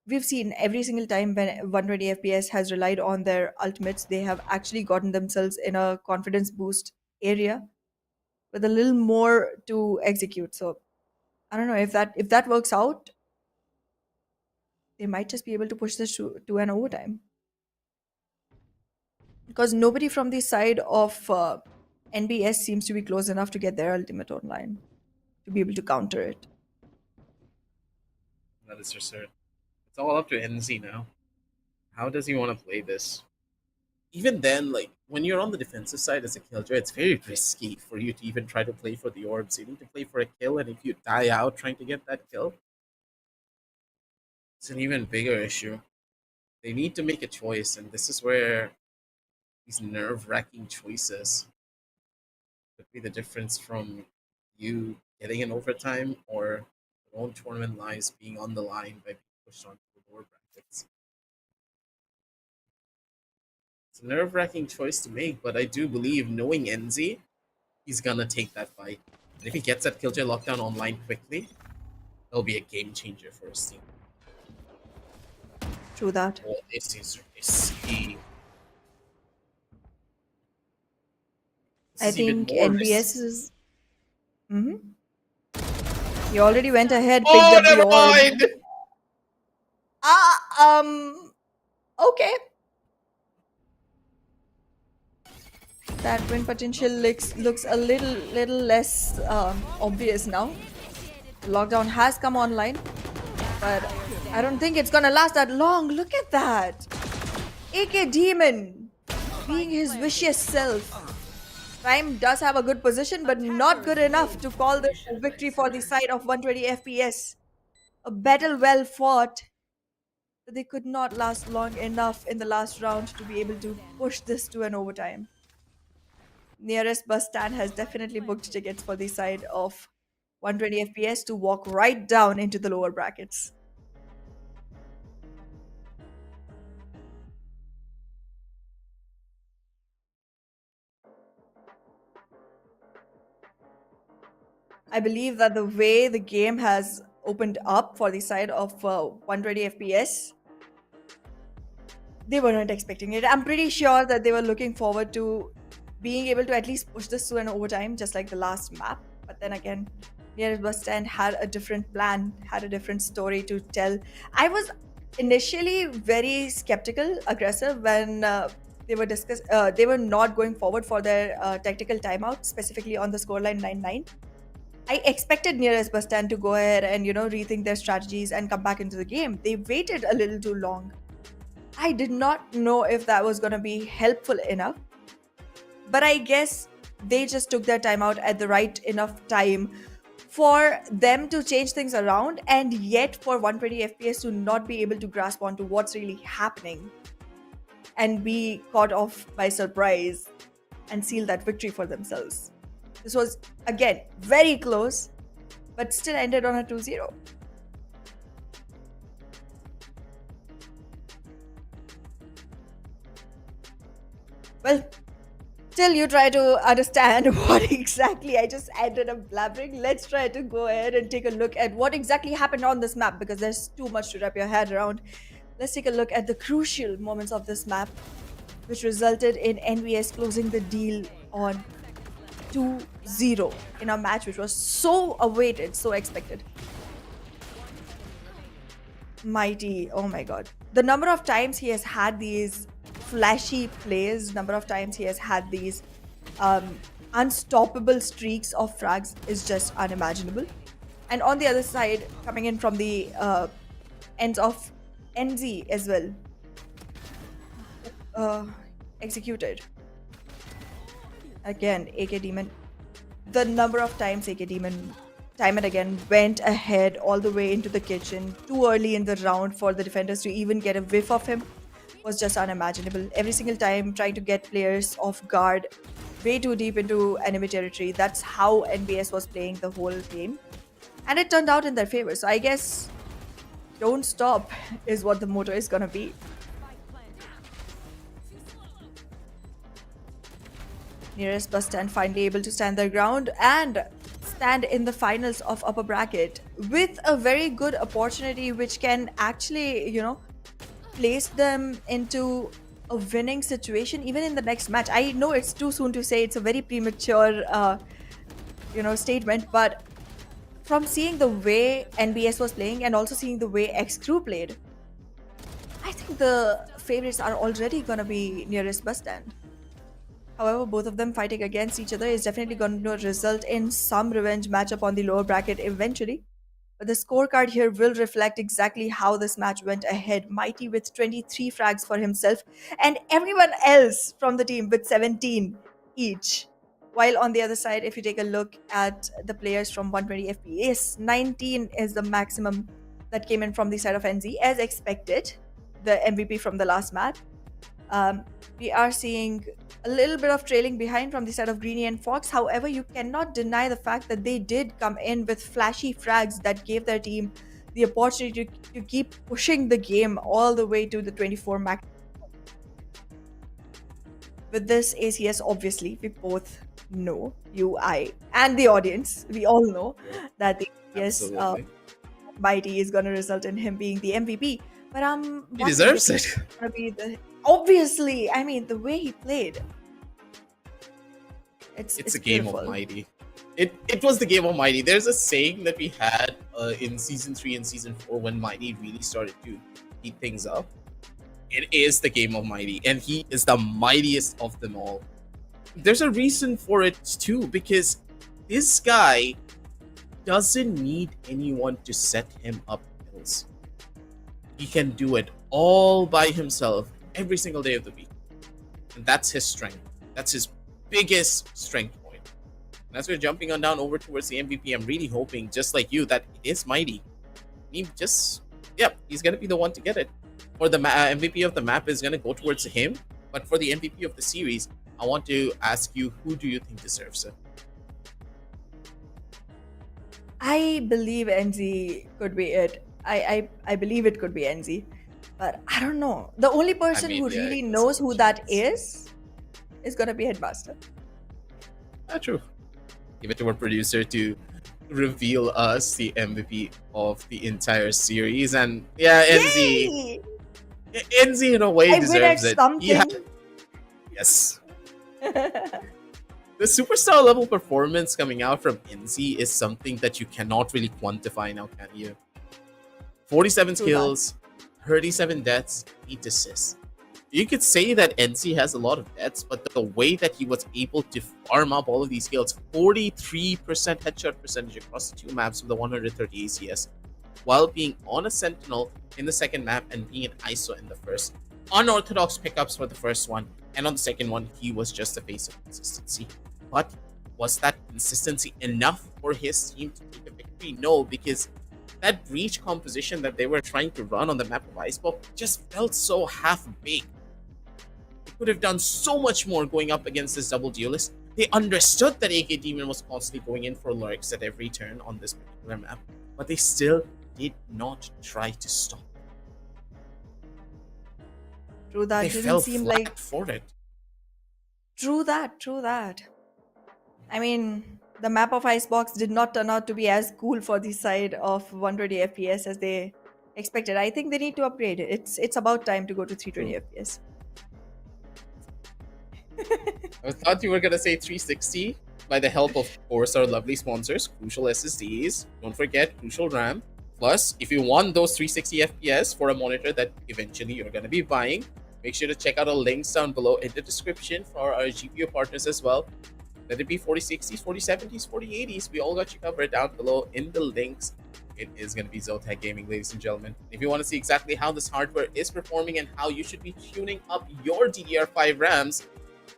we've seen every single time when 120 FPS has relied on their ultimates, they have actually gotten themselves in a confidence boost area with a little more to execute. So I don't know if that works out, they might just be able to push this to an overtime, because nobody from the side of NBS seems to be close enough to get their ultimate online to be able to counter it. That is for certain. It's all up to NZ now. How does he want to play this? Even then, like when you're on the defensive side as a killjoy, it's very risky for you to even try to play for the orbs. You need to play for a kill, and if you die out trying to get that kill, it's an even bigger issue. They need to make a choice, and this is where these nerve-wracking choices could be the difference from you getting an overtime or your own tournament lives being on the line by being pushed onto the lower brackets. It's a nerve-wracking choice to make, but I do believe, knowing NZ, he's gonna take that fight. And if he gets that Killjoy lockdown online quickly, it'll be a game changer for his team. True that. Oh, this is risky. This I is even think more NBS risky. is. He already went ahead, picked Oh, up the never orb. mind! Okay. That win potential looks a little less obvious now. Lockdown has come online, but I don't think it's gonna last that long. Look at that. AK Demon being his vicious self. Prime does have a good position, but not good enough to call this a victory for the side of 120 FPS. A battle well fought, but they could not last long enough in the last round to be able to push this to an overtime. Nearest bus stand has definitely booked tickets for the side of 120 FPS to walk right down into the lower brackets. I believe that the way the game has opened up for the side of 120 FPS, they were not expecting it. I'm pretty sure that they were looking forward to being able to at least push this to an overtime, just like the last map. But then again, Nearest Bus Stand had a different plan, had a different story to tell. I was initially very skeptical, aggressive when they were not going forward for their tactical timeout, specifically on the scoreline 9-9. I expected nearest BUSTAND to go ahead and rethink their strategies and come back into the game. They waited a little too long. I did not know if that was going to be helpful enough, but I guess they just took their timeout at the right enough time for them to change things around, and yet for 120 FPS to not be able to grasp onto what's really happening and be caught off by surprise and seal that victory for themselves. This was, again, very close, but still ended on a 2-0. Well, till you try to understand what exactly I just ended up blabbering, let's try to go ahead and take a look at what exactly happened on this map, because there's too much to wrap your head around. Let's take a look at the crucial moments of this map, which resulted in NVS closing the deal on 2-0 in a match which was so awaited, so expected. Mighty, oh my god. The number of times he has had these flashy plays, number of times he has had these unstoppable streaks of frags is just unimaginable. And on the other side, coming in from the ends of NZ as well, executed. Again, AK Demon. The number of times AK Demon time and again went ahead all the way into the kitchen too early in the round for the defenders to even get a whiff of him was just unimaginable. Every single time trying to get players off guard way too deep into enemy territory. That's how NBS was playing the whole game. And it turned out in their favor. So I guess don't stop is what the motto is gonna be. Nearest BUSTAND finally able to stand their ground and stand in the finals of upper bracket with a very good opportunity which can actually, place them into a winning situation even in the next match. I know it's too soon to say, it's a very premature statement, but from seeing the way NBS was playing and also seeing the way X Crew played, I think the favorites are already gonna be nearest BUSTAND. However, both of them fighting against each other is definitely going to result in some revenge matchup on the lower bracket eventually. But the scorecard here will reflect exactly how this match went ahead. Mighty with 23 frags for himself and everyone else from the team with 17 each. While on the other side, if you take a look at the players from 120 FPS, 19 is the maximum that came in from the side of NZ as expected, the MVP from the last match. We are seeing a little bit of trailing behind from the side of Greeny and Fox. However, you cannot deny the fact that they did come in with flashy frags that gave their team the opportunity to keep pushing the game all the way to the 24 max. With this ACS, obviously, we both know, you, I, and the audience, we all know that the ACS Mighty is going to result in him being the MVP. But he deserves it. Gonna be obviously, I mean, the way he played. It's a game of Mighty. It was the game of Mighty. There's a saying that we had in season 3 and season 4 when Mighty really started to heat things up. It is the game of Mighty, and he is the mightiest of them all. There's a reason for it too, because this guy doesn't need anyone to set him up kills. He can do it all by himself every single day of the week. And that's his strength. That's his biggest strength point. And as we're jumping on down over towards the MVP, I'm really hoping, just like you, that it is Mighty. He's going to be the one to get it. For the MVP of the map is going to go towards him. But for the MVP of the series, I want to ask you, who do you think deserves it? I believe NZ could be it. I believe it could be NZ. But I don't know. The only person who really knows who that is going to be Headmaster. True. Give it to our producer to reveal us the MVP of the entire series. And yeah, NZ. NZ in a way deserves it. Yes. The superstar level performance coming out from NZ is something that you cannot really quantify now, can you? 47 kills, 37 deaths, 8 assists. you could say that NC has a lot of deaths, but the way that he was able to farm up all of these kills, 43% headshot percentage across the two maps with the 130 ACS, while being on a Sentinel in the second map and being an ISO in the first. Unorthodox pickups for the first one, and on the second one, he was just the face of consistency. But was that consistency enough for his team to take a victory? No, because that breach composition that they were trying to run on the map of Icebox just felt so half-baked. They could have done so much more going up against this double duelist. They understood that AK Demon was constantly going in for lurks at every turn on this particular map, but they still did not try to stop. True, that They didn't fell seem flat like. for it. True that, true that. I mean, the map of Icebox did not turn out to be as cool for the side of 120 FPS as they expected. I think they need to upgrade it. It's about time to go to 320 FPS. I thought you were gonna say 360 by the help of course, our lovely sponsors, Crucial SSDs. Don't forget Crucial RAM. Plus, if you want those 360 FPS for a monitor that eventually you're gonna be buying, make sure to check out our links down below in the description for our GPU partners as well. Let it be 4060s, 4070s, 4080s. We all got you covered down below in the links. It is going to be Zotac Gaming, ladies and gentlemen. If you want to see exactly how this hardware is performing and how you should be tuning up your DDR5 RAMs,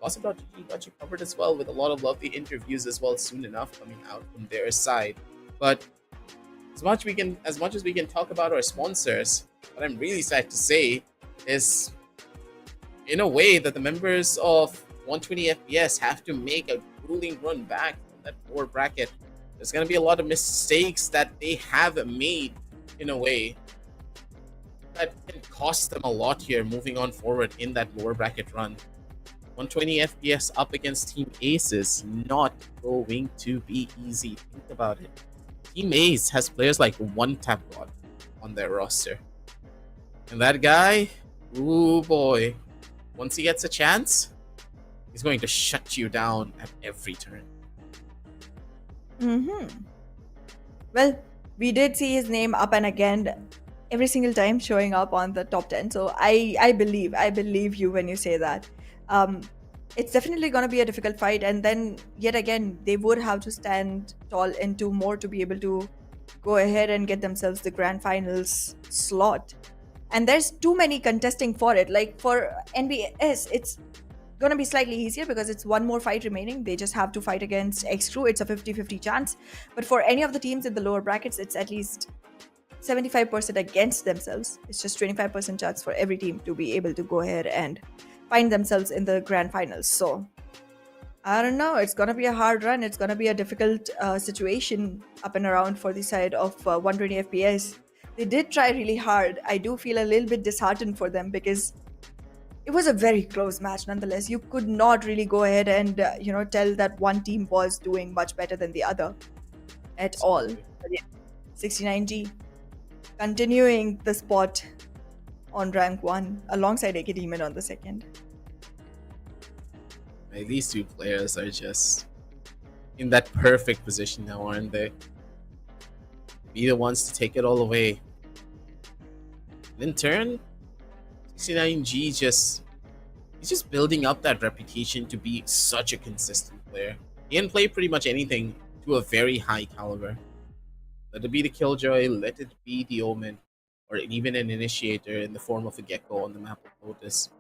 Gossip.gg got you covered as well with a lot of lovely interviews as well soon enough coming out from their side. But as much as we can talk about our sponsors, what I'm really sad to say is, in a way, that the members of 120 FPS have to make a grueling run back from that lower bracket. There's going to be a lot of mistakes that they have made in a way that can cost them a lot here moving on forward in that lower bracket run. 120 FPS up against Team Ace is not going to be easy. Think about it. Team Ace has players like One Tap God on their roster. And that guy, ooh boy, once he gets a chance, he's going to shut you down at every turn. Well, we did see his name up and again every single time showing up on the top 10. So I believe you when you say that. It's definitely going to be a difficult fight. And then yet again, they would have to stand tall in 2 more to be able to go ahead and get themselves the grand finals slot. And there's too many contesting for it. Like for NBS, it's going to be slightly easier because it's 1 more fight remaining. They just have to fight against X-Crew. It's a 50-50 chance. But for any of the teams in the lower brackets, it's at least 75% against themselves. It's just 25% chance for every team to be able to go ahead and find themselves in the grand finals. So I don't know. It's going to be a hard run. It's going to be a difficult situation up and around for the side of 120 FPS. They did try really hard. I do feel a little bit disheartened for them because it was a very close match nonetheless. You could not really go ahead and tell that one team was doing much better than the other at all. But yeah, 69G continuing the spot on rank 1 alongside AK Demon on the second. These two players are just in that perfect position now, aren't they? Be the ones to take it all away. In turn, 69G he's just building up that reputation to be such a consistent player. He can play pretty much anything to a very high caliber. Let it be the Killjoy, let it be the Omen, or even an Initiator in the form of a Gecko on the map of Lotus.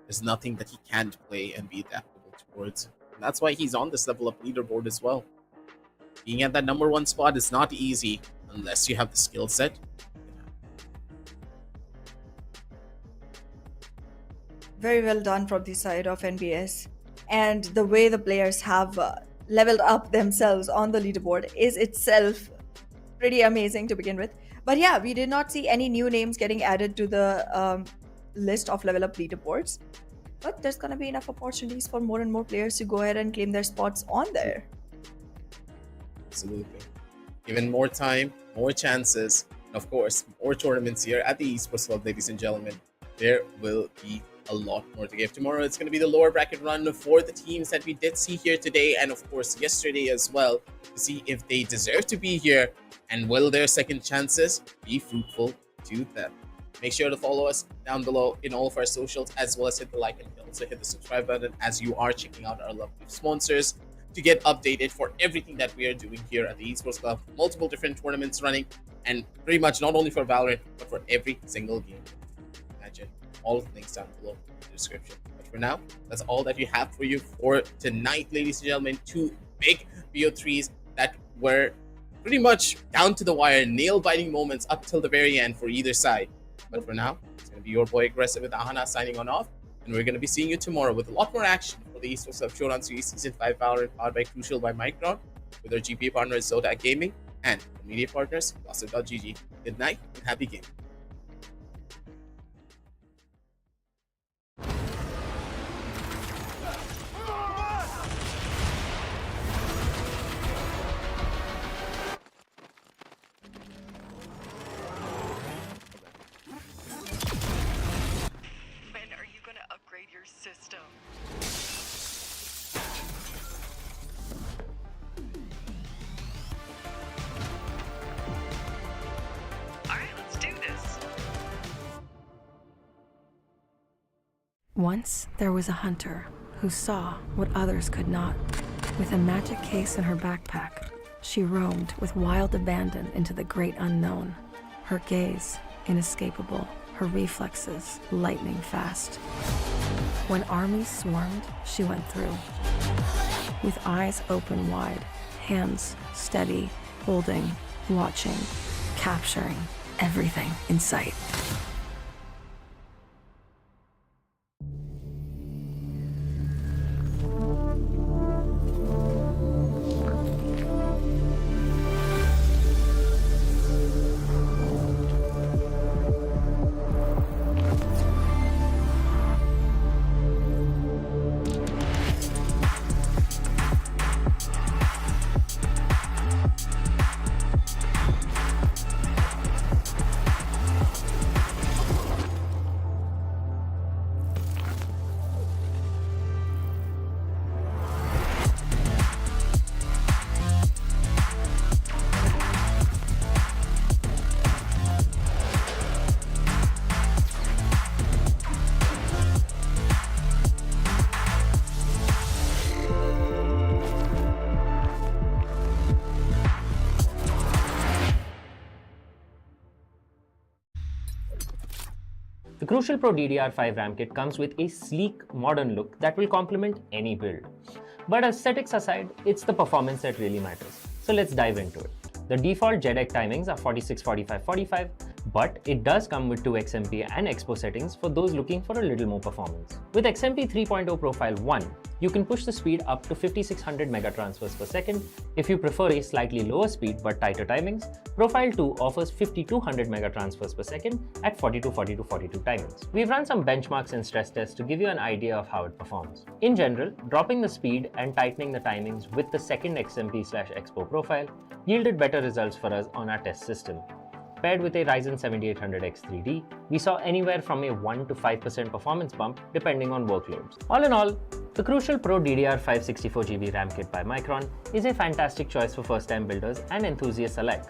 There's nothing that he can't play and be adaptable towards. And that's why he's on this level up leaderboard as well. Being at that number 1 spot is not easy unless you have the skill set. Very well done from the side of NBS. And the way the players have leveled up themselves on the leaderboard is itself pretty amazing to begin with. But yeah, we did not see any new names getting added to the list of level up leaderboards. But there's going to be enough opportunities for more and more players to go ahead and claim their spots on there. Absolutely. Given more time, more chances, and of course, more tournaments here at the Esports Club, ladies and gentlemen, there will be a lot more to give. Tomorrow, it's going to be the lower bracket run for the teams that we did see here today, and of course, yesterday as well, to see if they deserve to be here, and will their second chances be fruitful to them. Make sure to follow us down below in all of our socials, as well as hit the like and also hit the subscribe button as you are checking out our lovely sponsors to get updated for everything that we are doing here at the Esports Club. Multiple different tournaments running, and pretty much not only for Valorant, but for every single game. Imagine all of the links down below in the description. But for now, that's all that we have for you for tonight, ladies and gentlemen. Two big BO3s that were pretty much down to the wire, nail-biting moments up till the very end for either side. But for now, it's going to be your boy Aggressive with Ahana signing on off. And we're going to be seeing you tomorrow with a lot more action for the Esports Club Showdown Series Season 5 Valorant, powered by Crucial by Micron, with our GPA partners Zotac Gaming and the media partners Gossip.gg. Good night and happy gaming. When are you gonna upgrade your system? Alright, let's do this. Once there was a hunter who saw what others could not. With a magic case in her backpack, she roamed with wild abandon into the great unknown. Her gaze inescapable, her reflexes lightning fast. When armies swarmed, she went through. With eyes open wide, hands steady, holding, watching, capturing everything in sight. The Crucial Pro DDR5 RAM kit comes with a sleek, modern look that will complement any build. But aesthetics aside, it's the performance that really matters. So let's dive into it. The default JEDEC timings are 46, 45, 45, but it does come with 2 XMP and Expo settings for those looking for a little more performance. With XMP 3.0 Profile 1, you can push the speed up to 5600 megatransfers per second. If you prefer a slightly lower speed but tighter timings, Profile 2 offers 5200 megatransfers per second at 42, 42, 42 timings. We've run some benchmarks and stress tests to give you an idea of how it performs. In general, dropping the speed and tightening the timings with the second XMP/Expo profile yielded better results for us on our test system. Paired with a Ryzen 7800X 3D, we saw anywhere from a 1 to 5% performance bump depending on workloads. All in all, the Crucial Pro DDR5 64GB RAM kit by Micron is a fantastic choice for first-time builders and enthusiasts alike.